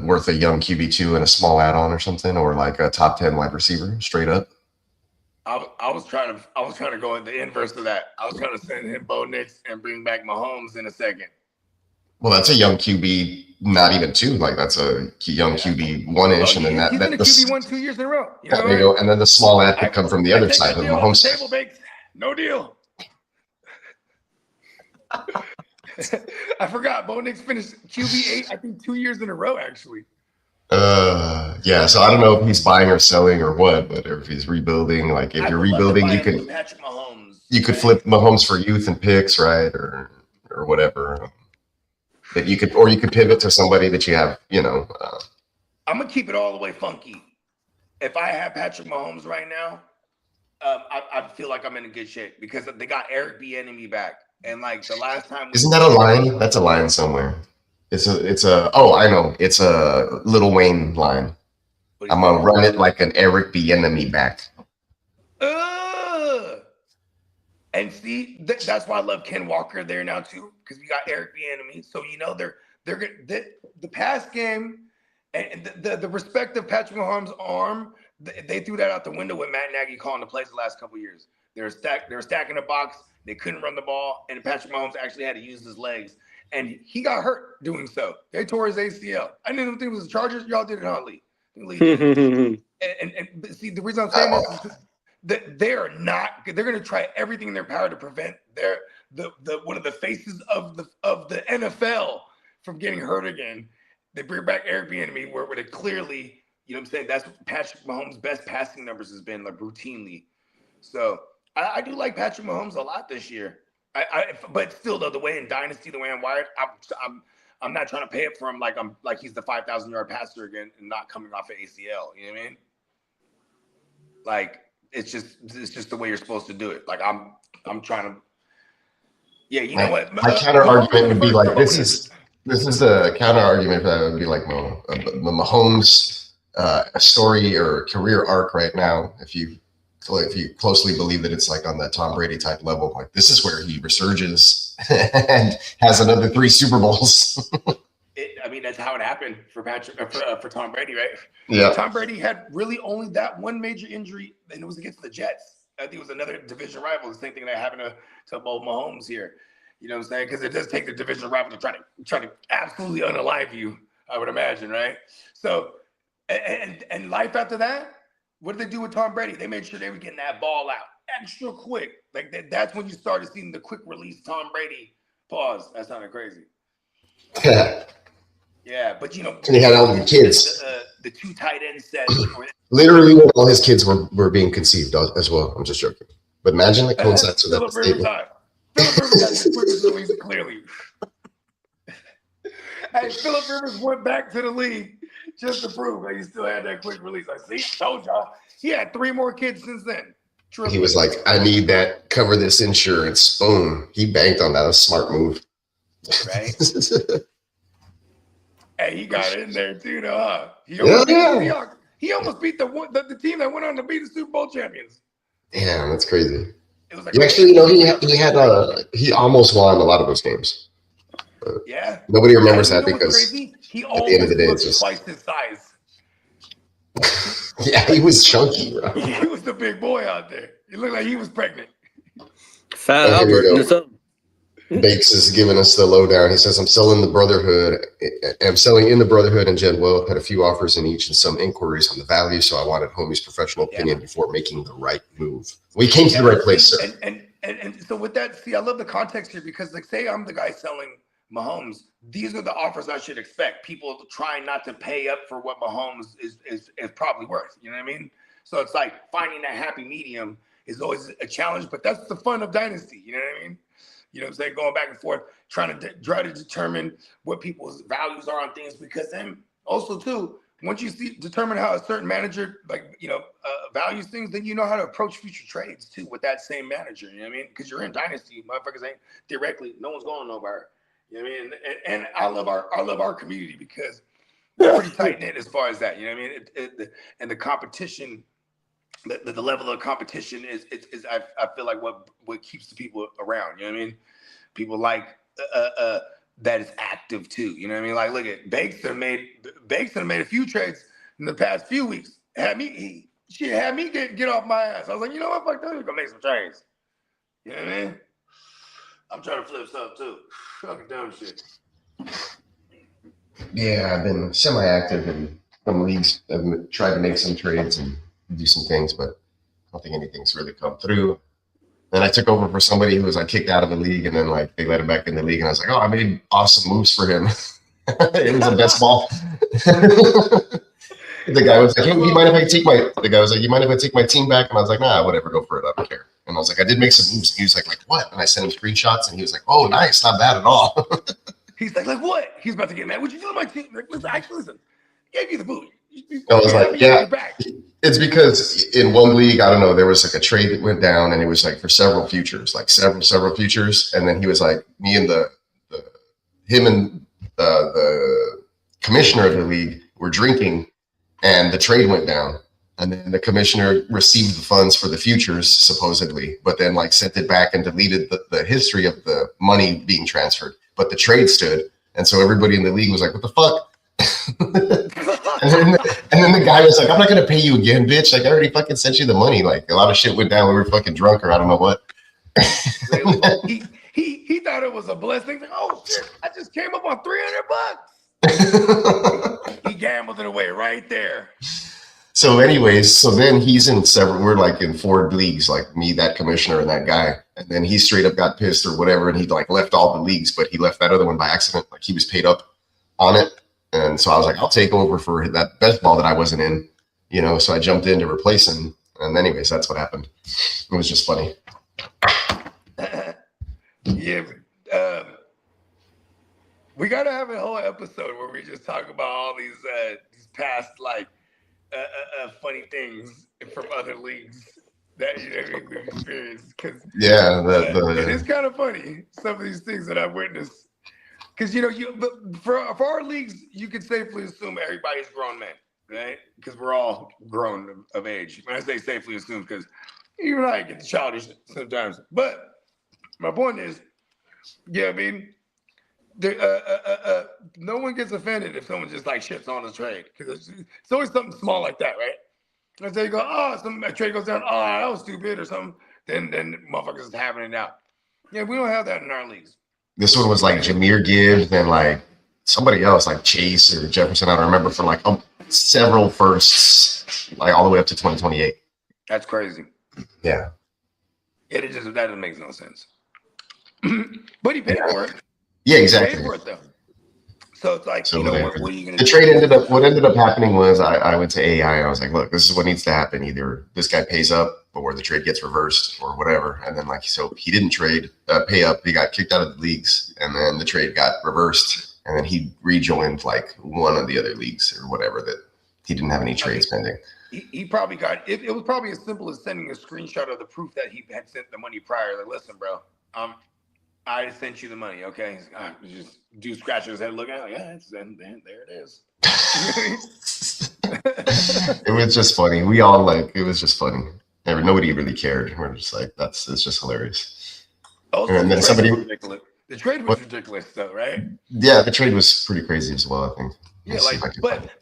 worth a young QB2 and a small add-on or something, or like a top 10 wide receiver straight up. I was trying to go in the inverse of that. I was trying to send him Bo Nix and bring back Mahomes in a second. Well, that's a young QB, not even two. Like that's a young QB 1-ish, and then he's been a QB1 2 years in a row. There you go. And then the small ad could come from the other side of the Mahomes side. No deal. I forgot. Bo Nix finished QB8, I think 2 years in a row, actually. Yeah. So I don't know if he's buying or selling or what, but if he's rebuilding, like if you're rebuilding, you could Patrick Mahomes. You could flip Mahomes for youth and picks, right, or whatever. That you could pivot to somebody that you have, I'm gonna keep it all the way funky. If I have Patrick Mahomes right now, I feel like I'm in a good shape because they got Eric Bieniemy back, and like the last time. Isn't that a line? That's a line somewhere. It's a. Oh, I know. It's a Lil Wayne line. I'm gonna run it like an Eric Bieniemy back. And see, that's why I love Ken Walker there now too, because we got Eric Bieniemy. So they're good. The pass game and the respect of Patrick Mahomes' arm, they threw that out the window with Matt Nagy calling the plays the last couple of years. They were stacking the box. They couldn't run the ball, and Patrick Mahomes actually had to use his legs, and he got hurt doing so. They tore his ACL. I didn't even think it was the Chargers. Y'all did it, huh, Lee? And see, the reason I'm saying this is that they're going to try everything in their power to prevent the one of the faces of the NFL from getting hurt again. They bring back Eric Bieniemy, where it clearly, you know what I'm saying, that's Patrick Mahomes' best passing numbers has been like routinely. So I do like Patrick Mahomes a lot this year. But still though, the way in Dynasty, the way I'm wired, I'm not trying to pay up for him like he's the 5,000 yard passer again and not coming off an ACL. You know what I mean? Like it's just the way you're supposed to do it. Like I'm trying to. Yeah, you know what? My counter argument would be like this is the counter argument for that would be like the Mahomes story or career arc right now. If you closely believe that it's like on that Tom Brady type level, like this is where he resurges and has another 3 Super Bowls. I mean, that's how it happened for Tom Brady, right? Yeah. Tom Brady had really only that one major injury, and it was against the Jets. I think it was another division rival. The same thing that happened to both Mahomes here. You know what I'm saying? Because it does take the division rival to try to absolutely unalive you, I would imagine, right? So, and life after that, what did they do with Tom Brady? They made sure they were getting that ball out extra quick. Like that's when you started seeing the quick release Tom Brady. Pause. That sounded crazy. Yeah. Yeah, but you know, and he had all the kids. The 2 tight end sets. Literally, when all his kids were being conceived as well. I'm just joking. But imagine that coincides with that statement. Phillip Rivers got the quickest release, clearly. Hey, Phillip Rivers went back to the league just to prove that he still had that quick release. I see, told y'all. He had 3 more kids since then. He was like, I need that, cover this insurance. Boom. He banked on that. That was a smart move. Right? Hey, he got in there too, though, huh? He almost beat the team that went on to be the Super Bowl champions. Damn, that's crazy. It was like he almost won a lot of those games. Yeah. Nobody remembers that because he at the end of the day, it's just twice his size. Yeah, he was chunky, bro. He was the big boy out there. It looked like he was pregnant. Fat Albert in his own. Bakes is giving us the lowdown. He says, I'm selling in the Brotherhood and Jed Well had a few offers in each and some inquiries on the value. So I wanted homie's professional opinion before making the right move. We came to the right place, sir. And so with that, see, I love the context here because like say I'm the guy selling Mahomes, these are the offers I should expect. People trying not to pay up for what Mahomes is probably worth. You know what I mean? So it's like finding that happy medium is always a challenge, but that's the fun of Dynasty. You know what I mean? You know what I'm saying? Going back and forth, trying to try to determine what people's values are on things, because then also too, once you determine how a certain manager values things, then you know how to approach future trades too with that same manager. You know what I mean? Because you're in Dynasty, motherfuckers ain't theoretically, no one's going nowhere. You know what I mean? And I love our community because we're pretty tight knit as far as that. You know what I mean? And the competition. The level of competition is I feel like what keeps the people around. You know what I mean? People like that is active too. You know what I mean? Like look at Bakes made a few trades in the past few weeks. Had me get off my ass. I was like, you know what? Fuck that. We're gonna make some trades. You know what I mean? I'm trying to flip stuff too. Fucking dumb shit. Yeah, I've been semi-active in some leagues. I've tried to make some trades and do some things, but I don't think anything's really come through. Then I took over for somebody who was like kicked out of the league, and then like they let him back in the league, and I was like, oh, I made awesome moves for him. It was the best ball. The guy was like, hey, you mind if I take my team back? And I was like, nah, whatever, go for it. I don't care. And I was like, I did make some moves. And he was like, what? And I sent him screenshots, and he was like, oh, nice, not bad at all. He's like what? He's about to get mad. What you do to my team? Like, listen, gave you the boot. I was like, yeah. It's because in one league, I don't know, there was like a trade that went down, and it was like for several futures, like several futures. And then he was like, me and the commissioner of the league were drinking, and the trade went down. And then the commissioner received the funds for the futures, supposedly, but then like sent it back and deleted the history of the money being transferred. But the trade stood. And so everybody in the league was like, what the fuck? and then the guy was like, I'm not going to pay you again, bitch. Like, I already fucking sent you the money. Like, a lot of shit went down. We were fucking drunk or I don't know what. he thought it was a blessing. Like, oh, shit, I just came up on $300. He gambled it away right there. So anyways, so then he's in several, we're like in 4 leagues, like me, that commissioner, and that guy. And then he straight up got pissed or whatever, and he like left all the leagues, but he left that other one by accident. Like he was paid up on it. And so I was like, I'll take over for that best ball that I wasn't in, you know. So I jumped in to replace him. And anyways, that's what happened. It was just funny. Yeah, we gotta have a whole episode where we just talk about all these past like funny things from other leagues that we've experienced. Cause Yeah, it is kind of funny some of these things that I've witnessed. Because but for our leagues, you can safely assume everybody's grown men, right? Because we're all grown of age. When I say safely assume, because even I get childish sometimes. But my point is, yeah, I mean, no one gets offended if someone just like shits on the trade, because it's always something small like that, right? And so you go, oh, a trade goes down, oh, that was stupid or something. Then motherfuckers is having it out. Yeah, we don't have that in our leagues. This one was like Jameer Gibbs and like somebody else, like Chase or Jefferson. I don't remember, for like several firsts, like all the way up to 2028. That's crazy. Yeah. That doesn't make no sense. But he paid for it. Yeah, He exactly. paid for it though. So it's like, So what are you gonna the do? trade what ended up happening was I went to AI and I was like, look, this is what needs to happen. Either this guy pays up or the trade gets reversed or whatever. And then so he didn't pay up. He got kicked out of the leagues, and then the trade got reversed, and then he rejoined like one of the other leagues or whatever, that he didn't have any trades pending. He probably got it. It was probably as simple as sending a screenshot of the proof that he had sent the money prior. Like, listen, bro, I sent you the money. Okay, just do scratch his head, looking at it, like, yeah, there it is. It was just funny. We all it was just funny. Nobody really cared. We're just like, it's just hilarious. Also, And then ridiculous. The trade was ridiculous, though, right? Yeah, the trade was pretty crazy as well, I think. Yeah,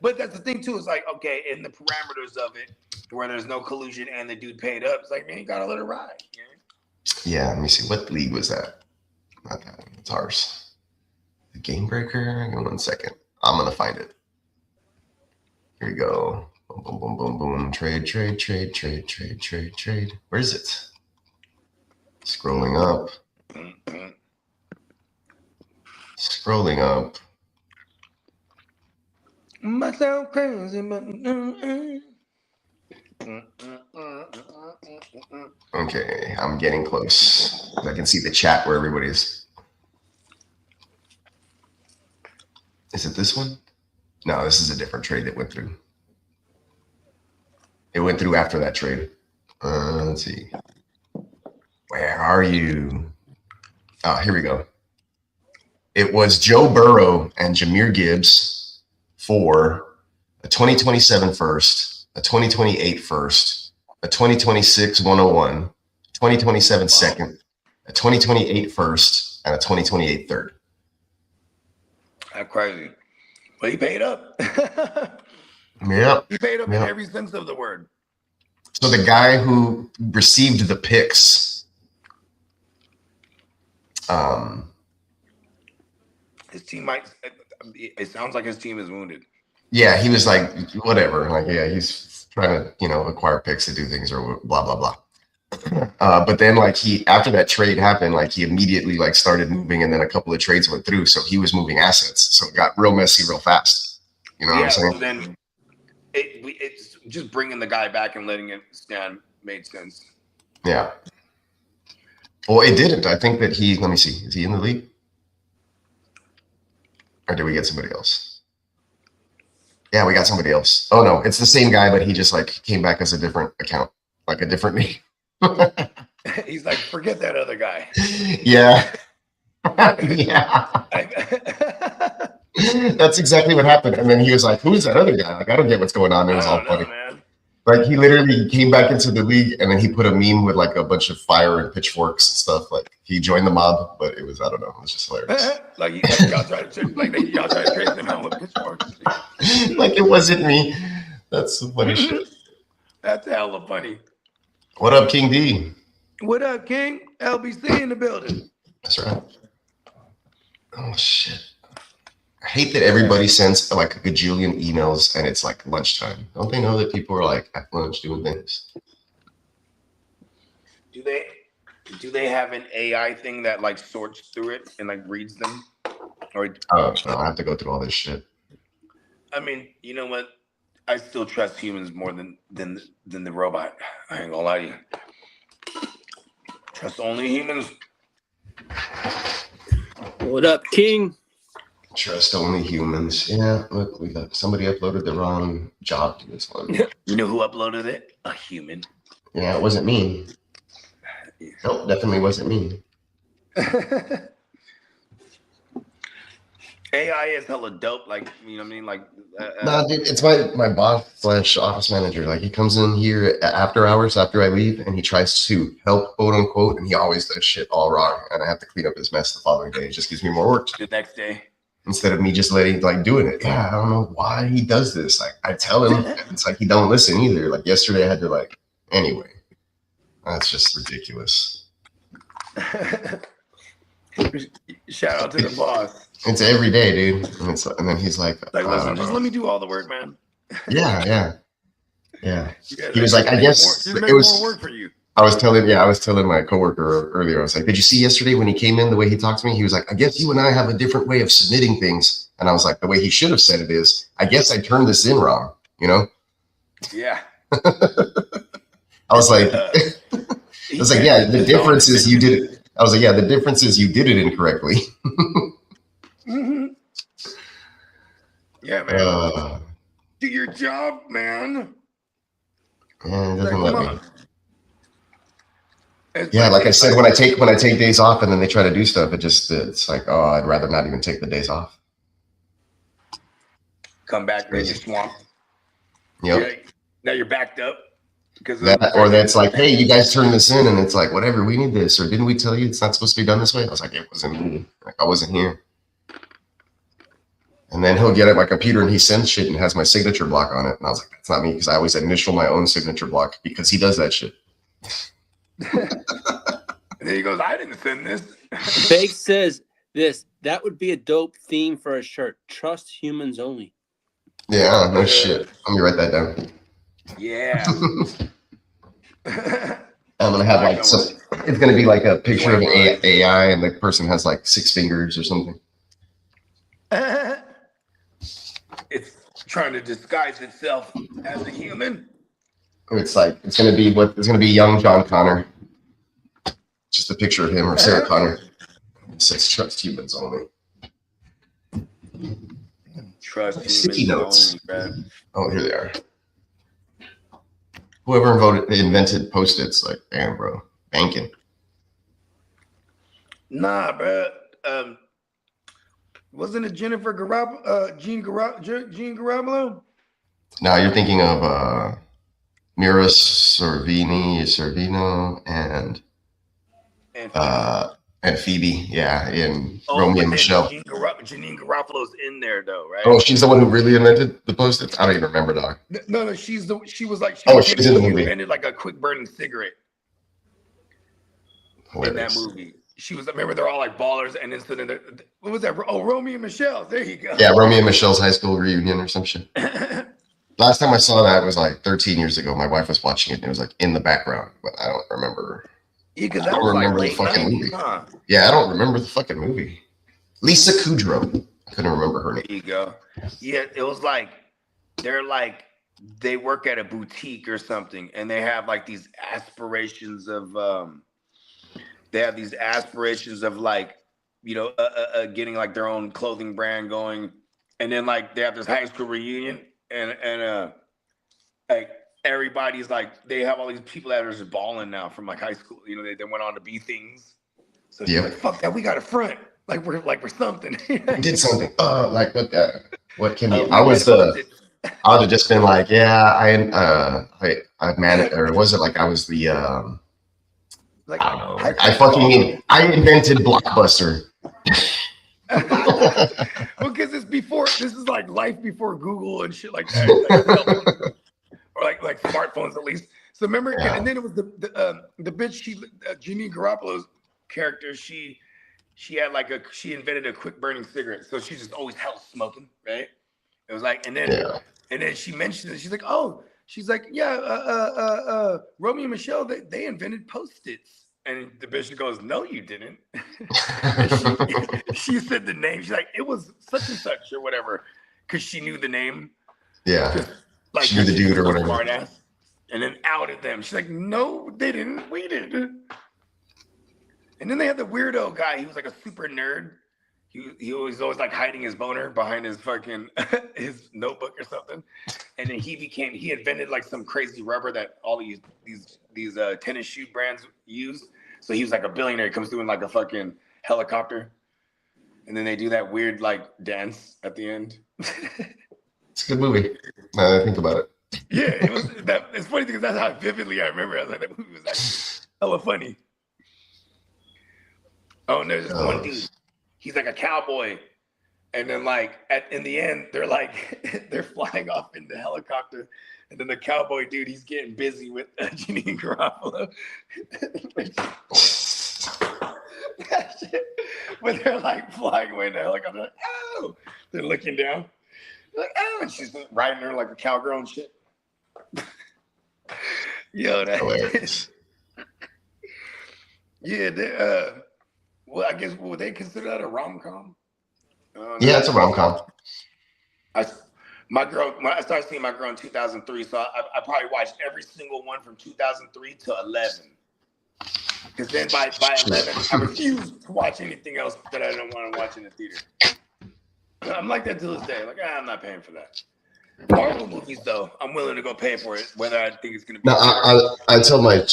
but that's the thing too. Is like, okay, in the parameters of it, where there's no collusion and the dude paid up, it's like, man, you gotta let it ride. Yeah, let me see. What league was that? Not that one. It's ours. The Game Breaker. Hang on 1 second. I'm gonna find it. Here we go. Boom, boom, boom, boom, boom. Trade. Where is it? Scrolling up. Myself crazy, but Okay, I'm getting close. I can see the chat where everybody is. Is it this one? No, this is a different trade that went through. It went through after that trade. Let's see. Where are you? Oh, here we go. It was Joe Burrow and Jameer Gibbs for a 2027 first, a 2028 first, a 2026 101, 2027 second, a 2028 first, and a 2028 third. That's crazy. But he paid up. Yeah. He paid up in every sense of the word. So the guy who received the picks, his team might. It sounds like his team is wounded. yeah, he was like, whatever. Like, yeah, he's trying to, acquire picks to do things or blah, blah, blah. But then after that trade happened, he immediately started moving, and then a couple of trades went through. So he was moving assets. So it got real messy real fast. You know what I'm saying? So then it's just bringing the guy back and letting it stand made sense. Yeah. Well, it didn't. I think that let me see. Is he in the league? Or did we get somebody else? Yeah, we got somebody else. Oh no, it's the same guy, but he just came back as a different account, a different name. He's like, forget that other guy. Yeah. Yeah. That's exactly what happened. And then he was like, who is that other guy? I don't get what's going on. It was all funny. Man. He literally came back into the league, and then he put a meme with a bunch of fire and pitchforks and stuff. He joined the mob, but it was, I don't know, it was just hilarious. Y'all try to trace him out with pitchforks. It wasn't me. That's some funny shit. That's hella funny. What up, King D? What up, King? LBC in the building. That's right. Oh shit. I hate that everybody sends like a gajillion emails and it's like lunchtime. Don't they know that people are like at lunch doing things? Do they have an AI thing that like sorts through it and like reads them? Or Oh, no, I have to go through all this shit. I mean, you know what? I still trust humans more than the robot. I ain't gonna lie to you. Trust only humans. What up, King? Trust only humans. Yeah, look, we got somebody uploaded the wrong job to this one. You know who uploaded it? A human. Yeah, it wasn't me. Nope, definitely wasn't me. AI is hella dope. Like, you know what I mean? Like, Nah, dude, it's my boss / office manager. Like, he comes in here after hours after I leave, and he tries to help, quote unquote, and he always does shit all wrong, and I have to clean up his mess the following day. It just gives me more work the next day. instead of me just doing it. Yeah, I don't know why he does this. Like, I tell him, and it's like he don't listen either. Like yesterday, I had to anyway. That's just ridiculous. Shout out to the boss. It's every day, dude. And then he's like, Listen, just let me do all the work, man. Yeah. He was like, I guess it was more work for you. I was telling my coworker earlier, I was like, did you see yesterday when he came in, the way he talked to me? He was like, I guess you and I have a different way of submitting things. And I was like, the way he should have said it is, I guess I turned this in wrong, you know? Yeah. I was like, yeah, the difference is you did it. I was like, yeah, the difference is you did it incorrectly. Mm-hmm. Yeah, man. Do your job, man. Yeah, it doesn't let me. It's Yeah, like I said, when I take days off and then they try to do stuff, it's like, oh, I'd rather not even take the days off. Come back and you're swamped. Yep. Yeah, now you're backed up. Or that's like, hey, you guys turn this in, and it's like, whatever, we need this, or didn't we tell you it's not supposed to be done this way? I was like, it wasn't me. Like, I wasn't here. And then he'll get at my computer and he sends shit and has my signature block on it. And I was like, that's not me, because I always initial my own signature block because he does that shit. And then he goes, I didn't send this. Fake says this. That would be a dope theme for a shirt. Trust humans only. Yeah, no shit. Let me write that down. Yeah. I'm gonna have it's gonna be like a picture of an AI and the person has like 6 fingers or something. It's trying to disguise itself as a human. It's gonna be young John Connor. Just a picture of him or Sarah Connor. It says trust humans only. Trust Sticky humans notes. only, man. Oh, here they are. Whoever invented Post-its, like, damn, bro, banking. Nah, bro. Wasn't it Jean Garoppolo? Now you're thinking of Mira Sorvino, and Phoebe, yeah, in Romeo and Michelle. Janine Garofalo's in there though, right? Oh, she's the one who really invented the Post-its? I don't even remember, dog. No, she was she's in the movie. Invented like a quick burning cigarette. Hilarious. In that movie. She was, remember, they're all like ballers, and instead of what was that? Oh, Romeo and Michelle. There you go. Yeah, Romeo and Michelle's high school reunion or some shit. Last time I saw that was like 13 years ago. My wife was watching it, and it was like in the background, but I don't remember. Yeah, because I don't remember the fucking movie. Yeah, I don't remember the fucking movie. Lisa Kudrow. I couldn't remember her name. There you go. Yeah, it was like they work at a boutique or something, and they have like these aspirations of like, you know, getting like their own clothing brand going, and then like they have this high school reunion, and like everybody's like, they have all these people that are just balling now from like high school, you know, they went on to be things. So she's like, fuck that, we got a front, like we're something. We did something. Like what can be? I would have just been like, yeah, I managed, or was it like I was the like, I don't know. I invented Blockbuster. Well, because this is like life before Google and shit like that. Or like smartphones at least. So remember, and then it was the bitch, Janine Garoppolo's character. She she invented a quick burning cigarette, so she's just always hell smoking, right? It was like, and then she mentioned it. She's like, oh, she's like, yeah, Romeo and Michelle, they invented Post-its. And the bishop goes, no, you didn't. she said the name. She's like, it was such and such or whatever, because she knew the name. Yeah. Like, she knew the dude or whatever. Smart ass, and then outed them. She's like, no, they didn't. We did. And then they had the weirdo guy. He was like a super nerd. He was always like hiding his boner behind his fucking his notebook or something. And then he invented like some crazy rubber that all these tennis shoe brands use. So he was like a billionaire. He comes through in like a fucking helicopter. And then they do that weird like dance at the end. It's a good movie. Now that I think about it. Yeah, it was that. It's funny because that's how vividly I remember. I was like, that movie was actually hella funny. Oh, and there's this one dude. He's like a cowboy, and then like in the end, they're like they're flying off in the helicopter, and then the cowboy dude, he's getting busy with Janine Garofalo. When they're like flying away in the helicopter, like, oh, they're looking down, they're like, oh, and she's riding her like a cowgirl and shit. Yo, that Hilarious. Yeah, well, I guess would they consider that a rom-com? Yeah, it's a rom-com. My girl, when I started seeing my girl in 2003, so I probably watched every single one from 2003 to 11. Because then by 11, I refused to watch anything else that I didn't want to watch in the theater. I'm like that to this day. Like, I'm not paying for that. Marvel movies, though, I'm willing to go pay for it, whether I think it's gonna be. No, I tell my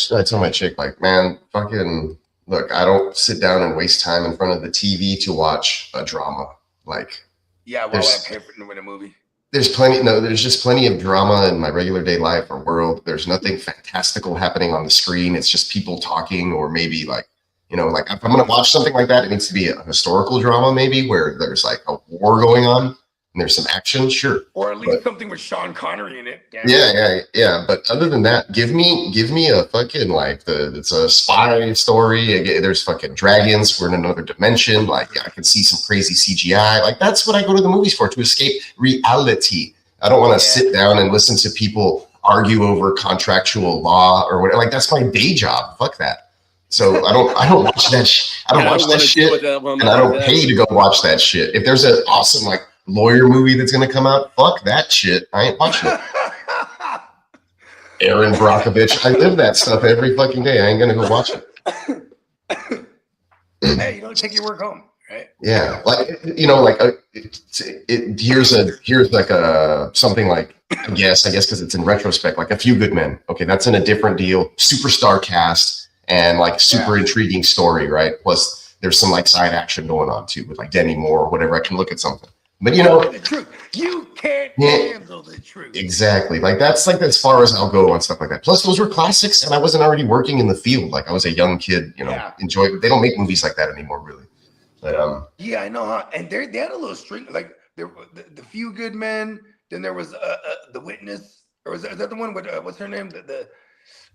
chick, like, man, fucking look, I don't sit down and waste time in front of the TV to watch a drama. Like, yeah, why would I pay for it in a movie? There's just plenty of drama in my regular day life or world. There's nothing fantastical happening on the screen. It's just people talking, or maybe like, like if I'm going to watch something like that, it needs to be a historical drama, maybe where there's like a war going on and there's some action, sure. Or at least something with Sean Connery in it. Yeah. But other than that, give me a fucking like it's a spy story. There's fucking dragons. We're in another dimension. Like I can see some crazy CGI. Like that's what I go to the movies for, to escape reality. I don't want to sit down and listen to people argue over contractual law or whatever. Like that's my day job. Fuck that. So I don't watch that. I don't watch that shit, and I don't pay to go watch that shit. If there's an awesome like lawyer movie that's gonna come out, fuck that shit. I ain't watching it. Aaron Brockovich, I live that stuff every fucking day. I ain't gonna go watch it. Hey, you don't take your work home, right? Yeah, like here's like a something like I guess because it's in retrospect, like A Few Good Men. Okay, that's in a different deal, superstar cast and like super intriguing story, right? Plus there's some like side action going on too with like Demi Moore or whatever. I can look at something. But the truth. You can't handle the truth. Exactly. Like that's like as far as I'll go on stuff like that. Plus those were classics, and I wasn't already working in the field. Like I was a young kid, enjoy. They don't make movies like that anymore, really. But yeah, I know. Huh? And they had a little string. Like there, the Few Good Men. Then there was The Witness, or is that the one with what's her name?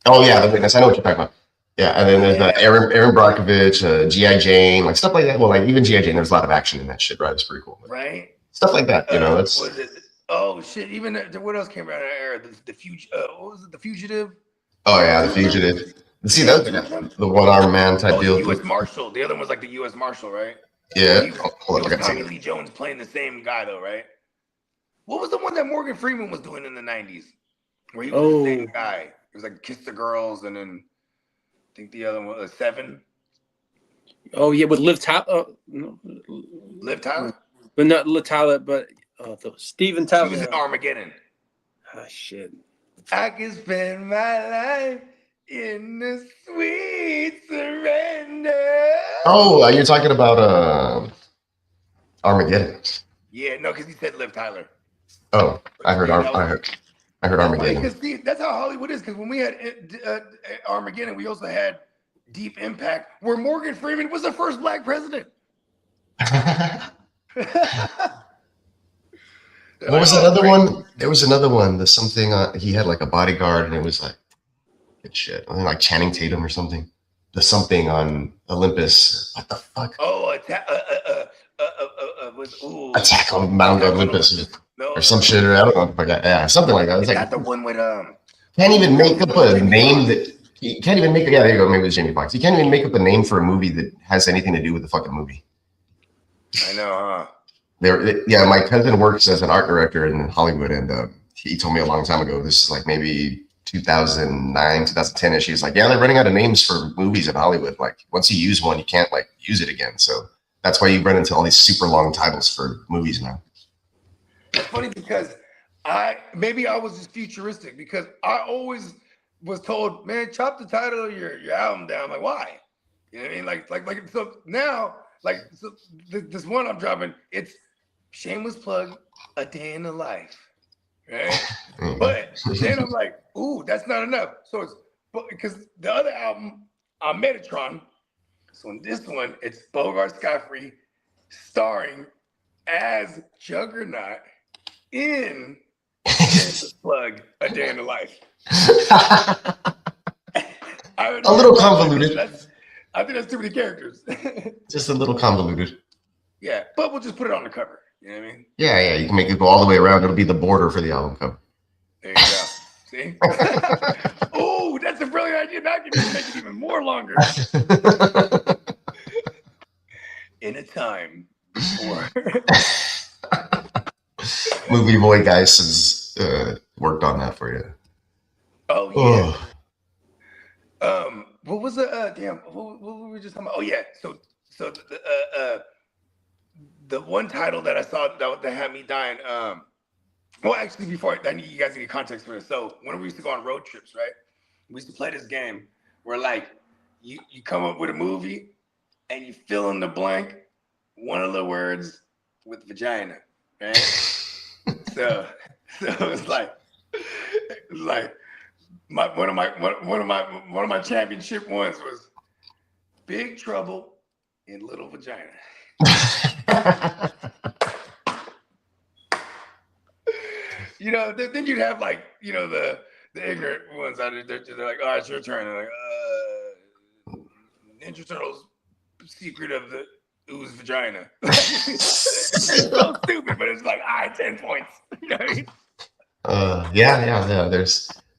Oh yeah, The Witness. I know what you're talking about. Yeah, and then there's Aaron Brockovich, G.I. Jane, like stuff like that. Well, like even G.I. Jane, there's a lot of action in that shit, right? It's pretty cool. Right. Stuff like that, It's oh shit! Even what else came out of that era? The what was it? The Fugitive. Oh yeah, The Fugitive. See, that's the one-armed man type deal. The U.S. Marshal. The other one was like the U.S. Marshal, right? Yeah. It was Tommy Lee Jones playing the same guy, though, right? What was the one that Morgan Freeman was doing in the '90s? Where he was the same guy. It was like Kiss the Girls, and then I think the other one was Seven. Oh yeah, with Liv Tyler. Liv Tyler. But not Liv Tyler, but Steven Tyler. She was in Armageddon. Oh shit. I can spend my life in the sweet surrender. Oh, you're talking about Armageddon. Yeah, no, because he said Liv Tyler. Oh, I heard Armageddon. Because that's how Hollywood is. Because when we had Armageddon, we also had Deep Impact, where Morgan Freeman was the first black president. What was that other one? There was another one. There's something he had like a bodyguard, and it was like good shit. I mean, like Channing Tatum or something. the something on Olympus. What the fuck? Oh, Attack on Mount Olympus No, or some shit. Or I don't know. If I got, yeah, something like that. It's is like that the one with can't even make up a Jamie name Foxx? that you can't even make. Yeah, there you go. Maybe it's Jamie Foxx. You can't even make up a name for a movie that has anything to do with the fucking movie. I know, huh? Yeah, my cousin works as an art director in Hollywood, and he told me a long time ago. This is like maybe 2009, 2010ish. He's like, yeah, they're running out of names for movies in Hollywood. Like once you use one, you can't like use it again. So that's why you run into all these super long titles for movies now. It's funny because maybe I was just futuristic because I always was told, man, chop the title of your album down. I'm like, why? You know what I mean? Like so now, this one I'm dropping, it's shameless plug, A Day in the Life. Right? But then I'm like, ooh, that's not enough. So it's because the other album, Metatron. So in this one, it's Bogart Scott-Free starring as Juggernaut in plug A Day in the Life. A little convoluted. I think that's too many characters. Just a little convoluted. Yeah, but we'll just put it on the cover. You know what I mean? Yeah. You can make it go all the way around. It'll be the border for the album cover. There you go. See? Oh, that's a brilliant idea. Now I can just make it even more longer. In a time for Movie Boy Guys has worked on that for you. Oh yeah. What was the damn? What were we just talking about? Oh yeah. So the one title that I saw that had me dying. Well, actually, before I need you guys to get context for this. So when we used to go on road trips, right? We used to play this game where like you come up with a movie and you fill in the blank one of the words with vagina, right? so it's like one of my championship ones was Big Trouble in Little Vagina. You know, then you'd have like, you know, the ignorant ones out there. They're like, oh, it's your turn. They're like, Ninja Turtles, Secret of the Ooze Vagina. It's so stupid, but it's like, all right, 10 points. You know what I mean? Yeah.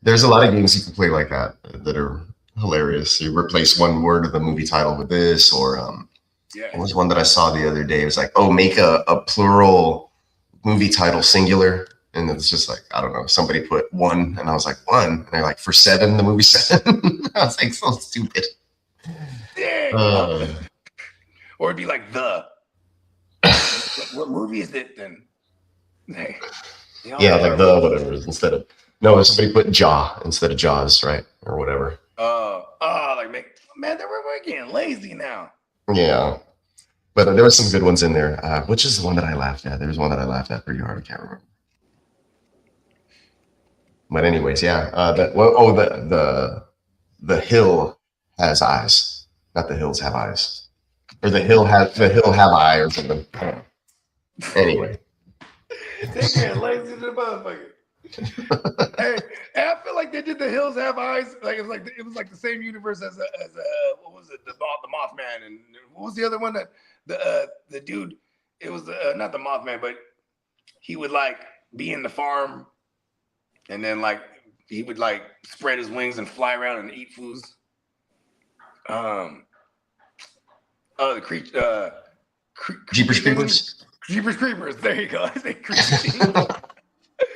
There's a lot of games you can play like that are hilarious. You replace one word of the movie title with this, or there was one that I saw the other day. It was like, oh, make a plural movie title singular. And it's just like, I don't know, somebody put one, and I was like, one. And they're like, for seven, the movie seven. I was like, so stupid. Or it'd be like what movie is it then? Yeah, like the whatever instead of somebody put Jaw instead of Jaws, right? Or whatever. Man, we're getting lazy now. Yeah. But there were some good ones in there. Which is the one that I laughed at? There was one that I laughed at pretty hard. I can't remember. But anyways, yeah. The hill has eyes. Not the hills have eyes. Or the hill have eye or something. I don't know. Anyway. They getting lazy to the motherfucker. Hey, and I feel like they did The Hills Have Eyes. Like it was like the same universe as what was it? The Mothman, and what was the other one that the dude? It was not the Mothman, but he would like be in the farm, and then like he would like spread his wings and fly around and eat foods. The creature. Jeepers Creepers. Jeepers Creepers. There you go.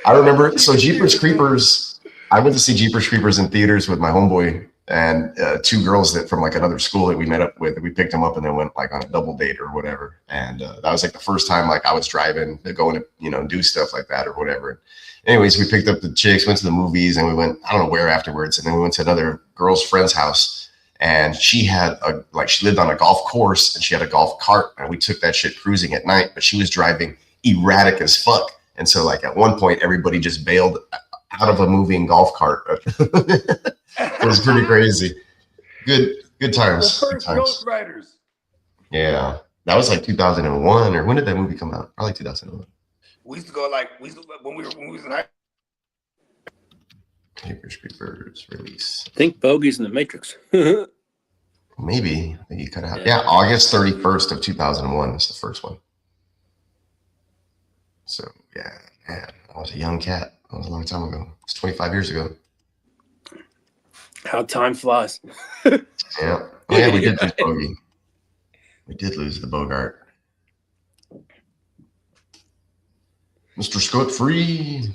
I remember. So Jeepers Creepers. I went to see Jeepers Creepers in theaters with my homeboy and two girls that from like another school that we met up with. We picked them up and then went like on a double date or whatever. And that was like the first time like I was driving, going to do stuff like that or whatever. Anyways, we picked up the chicks, went to the movies, and we went I don't know where afterwards. And then we went to another girl's friend's house. And she had she lived on a golf course and she had a golf cart, and we took that shit cruising at night, but she was driving erratic as fuck. And so like at one point, everybody just bailed out of a moving golf cart. It was pretty crazy. Good times. The first Ghost Riders. Yeah. That was like 2001, or when did that movie come out? Probably 2001. We used to go when we was in high. Jeepers Creepers release. Think Bogey's in the Matrix. Maybe you cut out. Yeah, August 31st of 2001 is the first one. So yeah, man, I was a young cat. That was a long time ago. It's 25 years ago. How time flies. Yeah. Oh yeah, we did lose Bogey. We did lose the Bogart. Mr. Scott Free.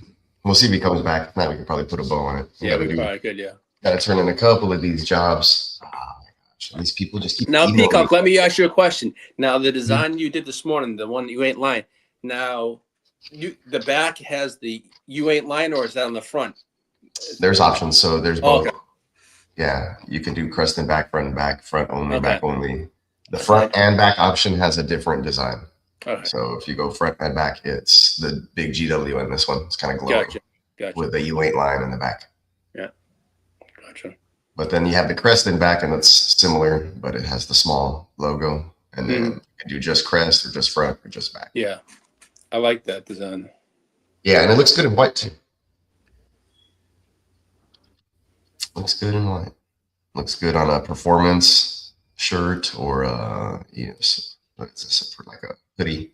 We'll see if he comes back. If not, we can probably put a bow on it. Yeah, we probably could, yeah. Gotta turn in a couple of these jobs. Oh my gosh. These people just keep Now, emailing Peacock, me. let me ask you a question. Now, the design you did this morning, the one you ain't lying. Now, the back has the you ain't lying, or is that on the front? There's options. So there's both. Okay. Yeah, you can do crest and back, front only, Okay. back only. The front and back option has a different design. Okay. So if you go front and back, it's the big GW in this one. It's kind of glowing Gotcha. with the you ain't lying in the back. Yeah. Gotcha. But then you have the crest in back, and it's similar, but it has the small logo. And then you can do just crest or just front or just back. Yeah. I like that design. Yeah, and it looks good in white too. Looks good in white. Looks good on a performance shirt or it's like a hoodie,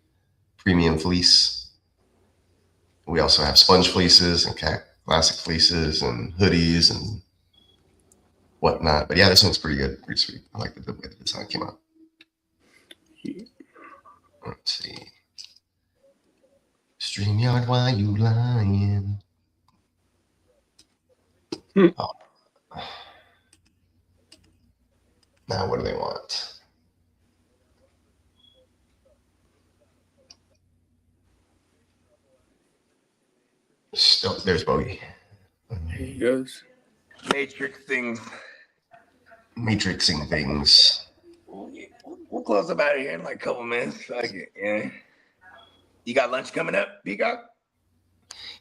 premium fleece. We also have sponge fleeces and classic fleeces and hoodies and whatnot. But yeah, this one's pretty good, pretty sweet. I like the way the design came out. Let's see. StreamYard, why you lying? Oh. Now, what do they want? Still, there's Bogey. Here he goes. Matrix things. Matrixing things. We'll close up out of here in like a couple minutes. Like, yeah. You got lunch coming up, Peacock?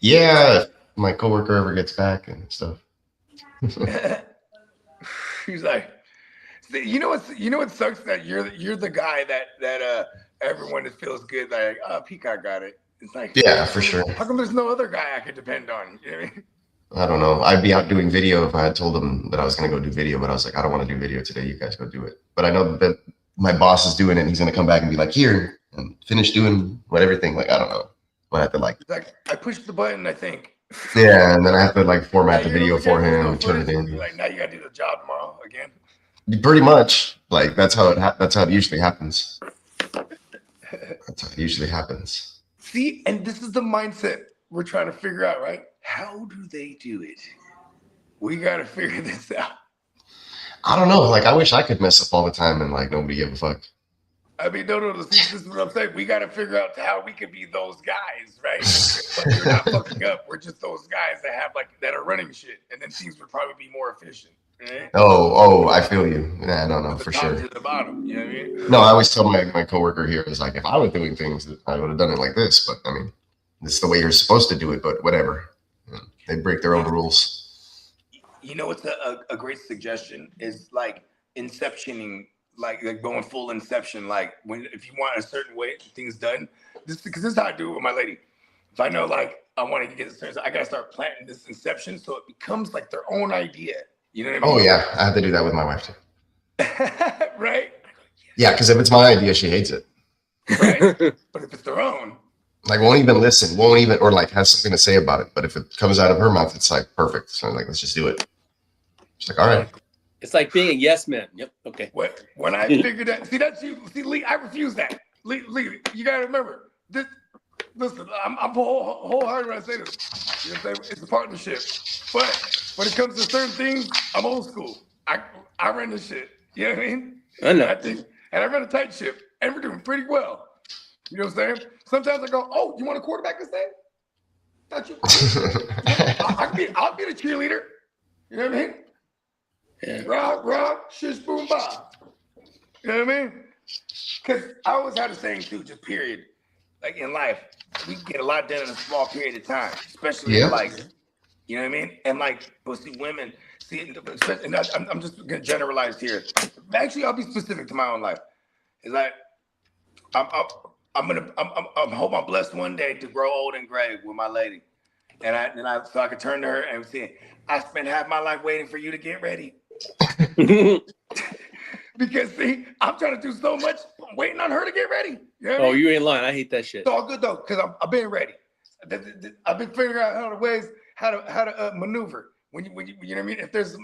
Yeah, if my coworker ever gets back and stuff. He's like, you know what sucks, that you're the guy that everyone just feels good, like, oh, Peacock got it. It's like, Yeah, for sure. How come there's no other guy I could depend on? You know what I mean? I don't know. I'd be out doing video if I had told them that I was going to go do video, but I was like, I don't want to do video today. You guys go do it. But I know that my boss is doing it, and he's going to come back and be like, here, and finish doing everything. Like, I don't know. I have to like. It's like, I pushed the button, I think. Yeah, and then I have to like format the video for him, and turn it in. Like, now you gotta do the job tomorrow again. Pretty much, like that's how it usually happens. That's how it usually happens. See, and this is the mindset we're trying to figure out, right? How do they do it? We gotta figure this out. I don't know. Like, I wish I could mess up all the time and like nobody give a fuck. I mean, no. This is what I'm saying. We got to figure out how we can be those guys, right? But we're not fucking up. We're just those guys that are running shit, and then things would probably be more efficient. Right? Oh, I feel you. Yeah, no, for sure. To the bottom, you know what I mean? No, I always tell my coworker here is like, if I was doing things, I would have done it like this. But I mean, this is the way you're supposed to do it. But whatever, they break their own rules. You know what's a great suggestion is like inceptioning. Like going full inception, like if you want a certain way things done, because this is how I do it with my lady. If I know like I want to get this, I gotta start planting this inception so it becomes like their own idea. You know what I mean? Oh yeah, I have to do that with my wife too. Right? Yeah, because if it's my idea, she hates it. Right. But if it's their own, like won't even listen, or like has something to say about it. But if it comes out of her mouth, it's like perfect. So I'm like, let's just do it. She's like, all right. It's like being a yes man. Yep. Okay. When I figured that, see, Lee, I refuse that. Lee, you gotta remember this. Listen, I'm wholehearted when I say this. You know what I'm saying? It's a partnership. But when it comes to certain things, I'm old school. I run this shit. You know what I mean? I know. And I run a tight ship, and we're doing pretty well. You know what I'm saying? Sometimes I go, oh, you want to quarterback this thing? Got you. I'll be the cheerleader. You know what I mean? Yeah. Rock, shish, boom, ba. You know what I mean? Because I always had a saying too, just period. Like in life, we can get a lot done in a small period of time, especially like, you know what I mean? And like, but see, women, and I'm just gonna generalize here. Actually, I'll be specific to my own life. It's like, I'm hope I'm blessed one day to grow old and gray with my lady, so I could turn to her and say, I spent half my life waiting for you to get ready. Because see, I'm trying to do so much. I'm waiting on her to get ready. You know what I Oh, mean? you ain't lying. I hate that shit. It's all good though, because I've been ready. I've been figuring out how to maneuver. When you know what I mean? If there's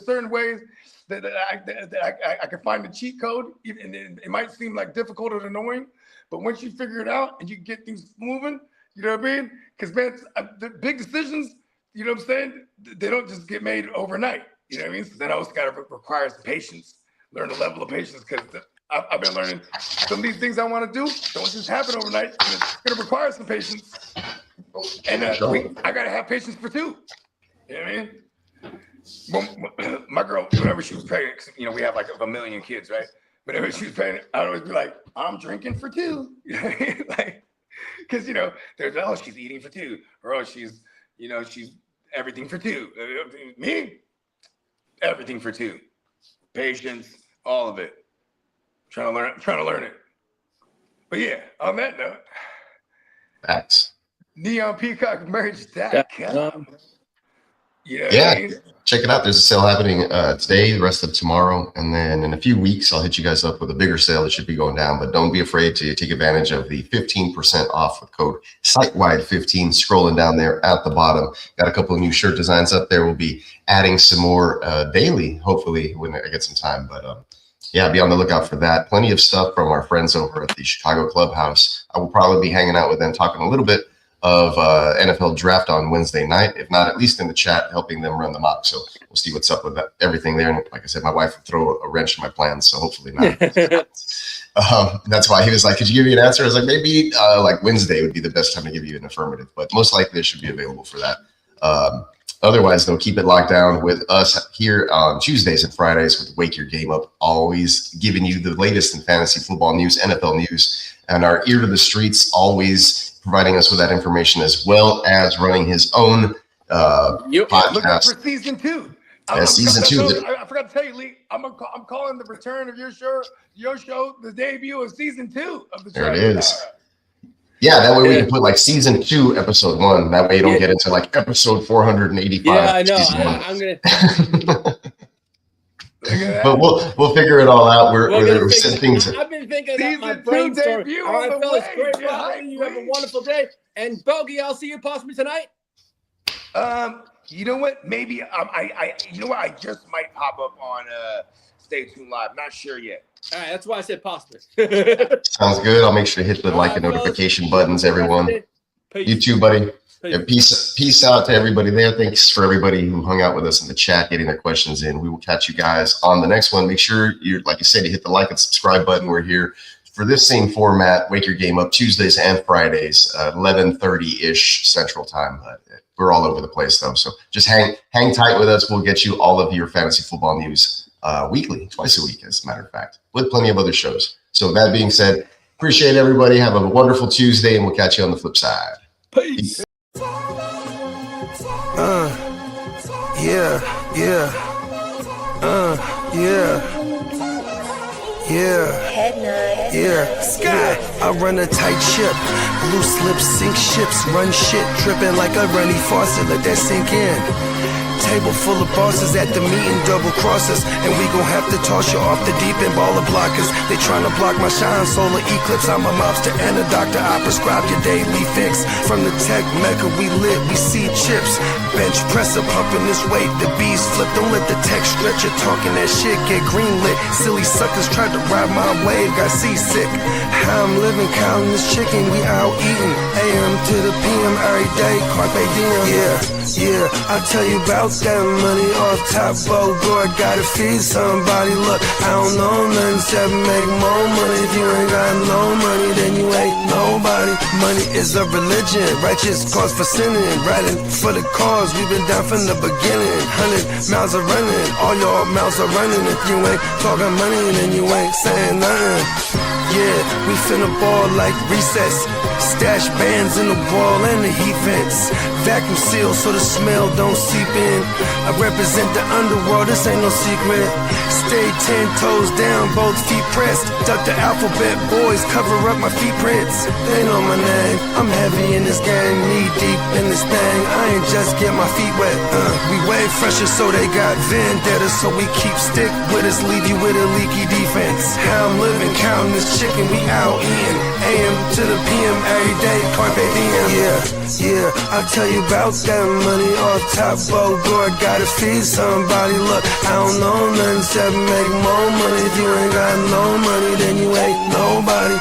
certain ways that I can find the cheat code, and it might seem like difficult or annoying, but once you figure it out and you get things moving, you know what I mean? Because man, the big decisions, you know what I'm saying? They don't just get made overnight. You know what I mean? So that always got to require some patience. Learn the level of patience, because I've been learning some of these things I want to do don't just happen overnight. It's going to require some patience. And I got to have patience for two. You know what I mean? Well, my girl, whenever she was pregnant, you know, we have like a million kids, right? Whenever she was pregnant, I'd always be like, I'm drinking for two. You know what I mean? Like, because, you know, there's, oh, she's eating for two. Or, oh, she's everything for two. Me, everything for two. Patience, all of it. Trying to learn it. But yeah, on that note, Facts. NeonPeacockMerch.com. You know Yeah, what I mean? check it out. There's a sale happening today, the rest of tomorrow, and then in a few weeks, I'll hit you guys up with a bigger sale that should be going down. But don't be afraid to take advantage of the 15% off with code SiteWide15. Scrolling down there at the bottom, got a couple of new shirt designs up there. We'll be adding some more daily, hopefully, when I get some time. But yeah, be on the lookout for that. Plenty of stuff from our friends over at the Chicago Clubhouse. I will probably be hanging out with them, talking a little bit of NFL draft on Wednesday night, if not at least in the chat, helping them run the mock. So we'll see what's up with everything there. And like I said, my wife would throw a wrench in my plans, so hopefully not. That's why he was like, could you give me an answer? I was like, maybe like Wednesday would be the best time to give you an affirmative, but most likely it should be available for that. Otherwise, though, keep it locked down with us here on Tuesdays and Fridays with Wake Your Game Up, always giving you the latest in fantasy football news, NFL news, and our ear to the streets, always providing us with that information, as well as running his own podcast. Looking for season 2. Season 2. I forgot to tell you, Lee. I'm calling the return of your show, the debut of season 2 of the show. There it is. Yeah, that way we can put like season 2, episode 1. That way you don't get into like episode 485. Yeah, I know. I'm gonna. But we'll figure it all out. We're setting things. I've been thinking about my brainstorm. All right, fellas, great job. You have a wonderful day. And Bogey, I'll see you possibly tonight. You know what? Maybe you know what? I just might pop up on Stay Tuned Live. Not sure yet. All right, that's why I said possibly. Sounds good. I'll make sure to hit the like and notification buttons, everyone. Peace. You too, buddy. Yeah, peace out to everybody there. Thanks for everybody who hung out with us in the chat, getting their questions in. We will catch you guys on the next one. Make sure you, like you said, you hit the like and subscribe button. We're here for this same format. Wake Your Game Up Tuesdays and Fridays, 11:30-ish Central Time. We're all over the place though, so just hang tight with us. We'll get you all of your fantasy football news weekly, twice a week, as a matter of fact, with plenty of other shows. So that being said, appreciate everybody. Have a wonderful Tuesday, and we'll catch you on the flip side. Peace. Sky, I run a tight ship. Loose lips sink ships, run shit, tripping like a runny faucet. Let that sink in. Table full of bosses at the meeting, double crosses, and we gon' have to toss you off the deep end, baller blockers. They tryna block my shine, solar eclipse. I'm a mobster and a doctor. I prescribe your daily fix. From the tech mecca, we lit, we see chips. Bench presser pumping this weight, the bees flip. Don't let the tech stretch. You're talking that shit, get green lit. Silly suckers tried to ride my wave, got seasick. How I'm living, counting this chicken, we out eating. AM to the PM every day, carpe diem. Yeah, I'll tell you about that money off top, Bogart, gotta feed somebody. Look, I don't know nothing except make more money. If you ain't got no money, then you ain't nobody. Money is a religion, righteous cause for sinning, riding for the cause, we've been down from the beginning. 100 miles are running, all your mouths are running. If you ain't talking money, then you ain't saying nothing. Yeah, we finna ball like recess. Stash bands in the wall and the heat vents. vacuum sealed so the smell don't seep in. I represent the underworld, this ain't no secret. Stay 10 toes down, both feet pressed. Duck the alphabet, boys, cover up my feet prints. They know my name, I'm heavy in this game, knee deep in this thing. I ain't just get my feet wet. We way fresher, so they got vendetta. So we keep stick with us, leave you with a leaky defense. How I'm living, counting this chicken, we out in. AM to the PM every day, carpe diem. Yeah, I'll tell you about that money off top. Bogor, gotta feed somebody. Look, I don't know nothing except make more money. If you ain't got no money, then you ain't nobody.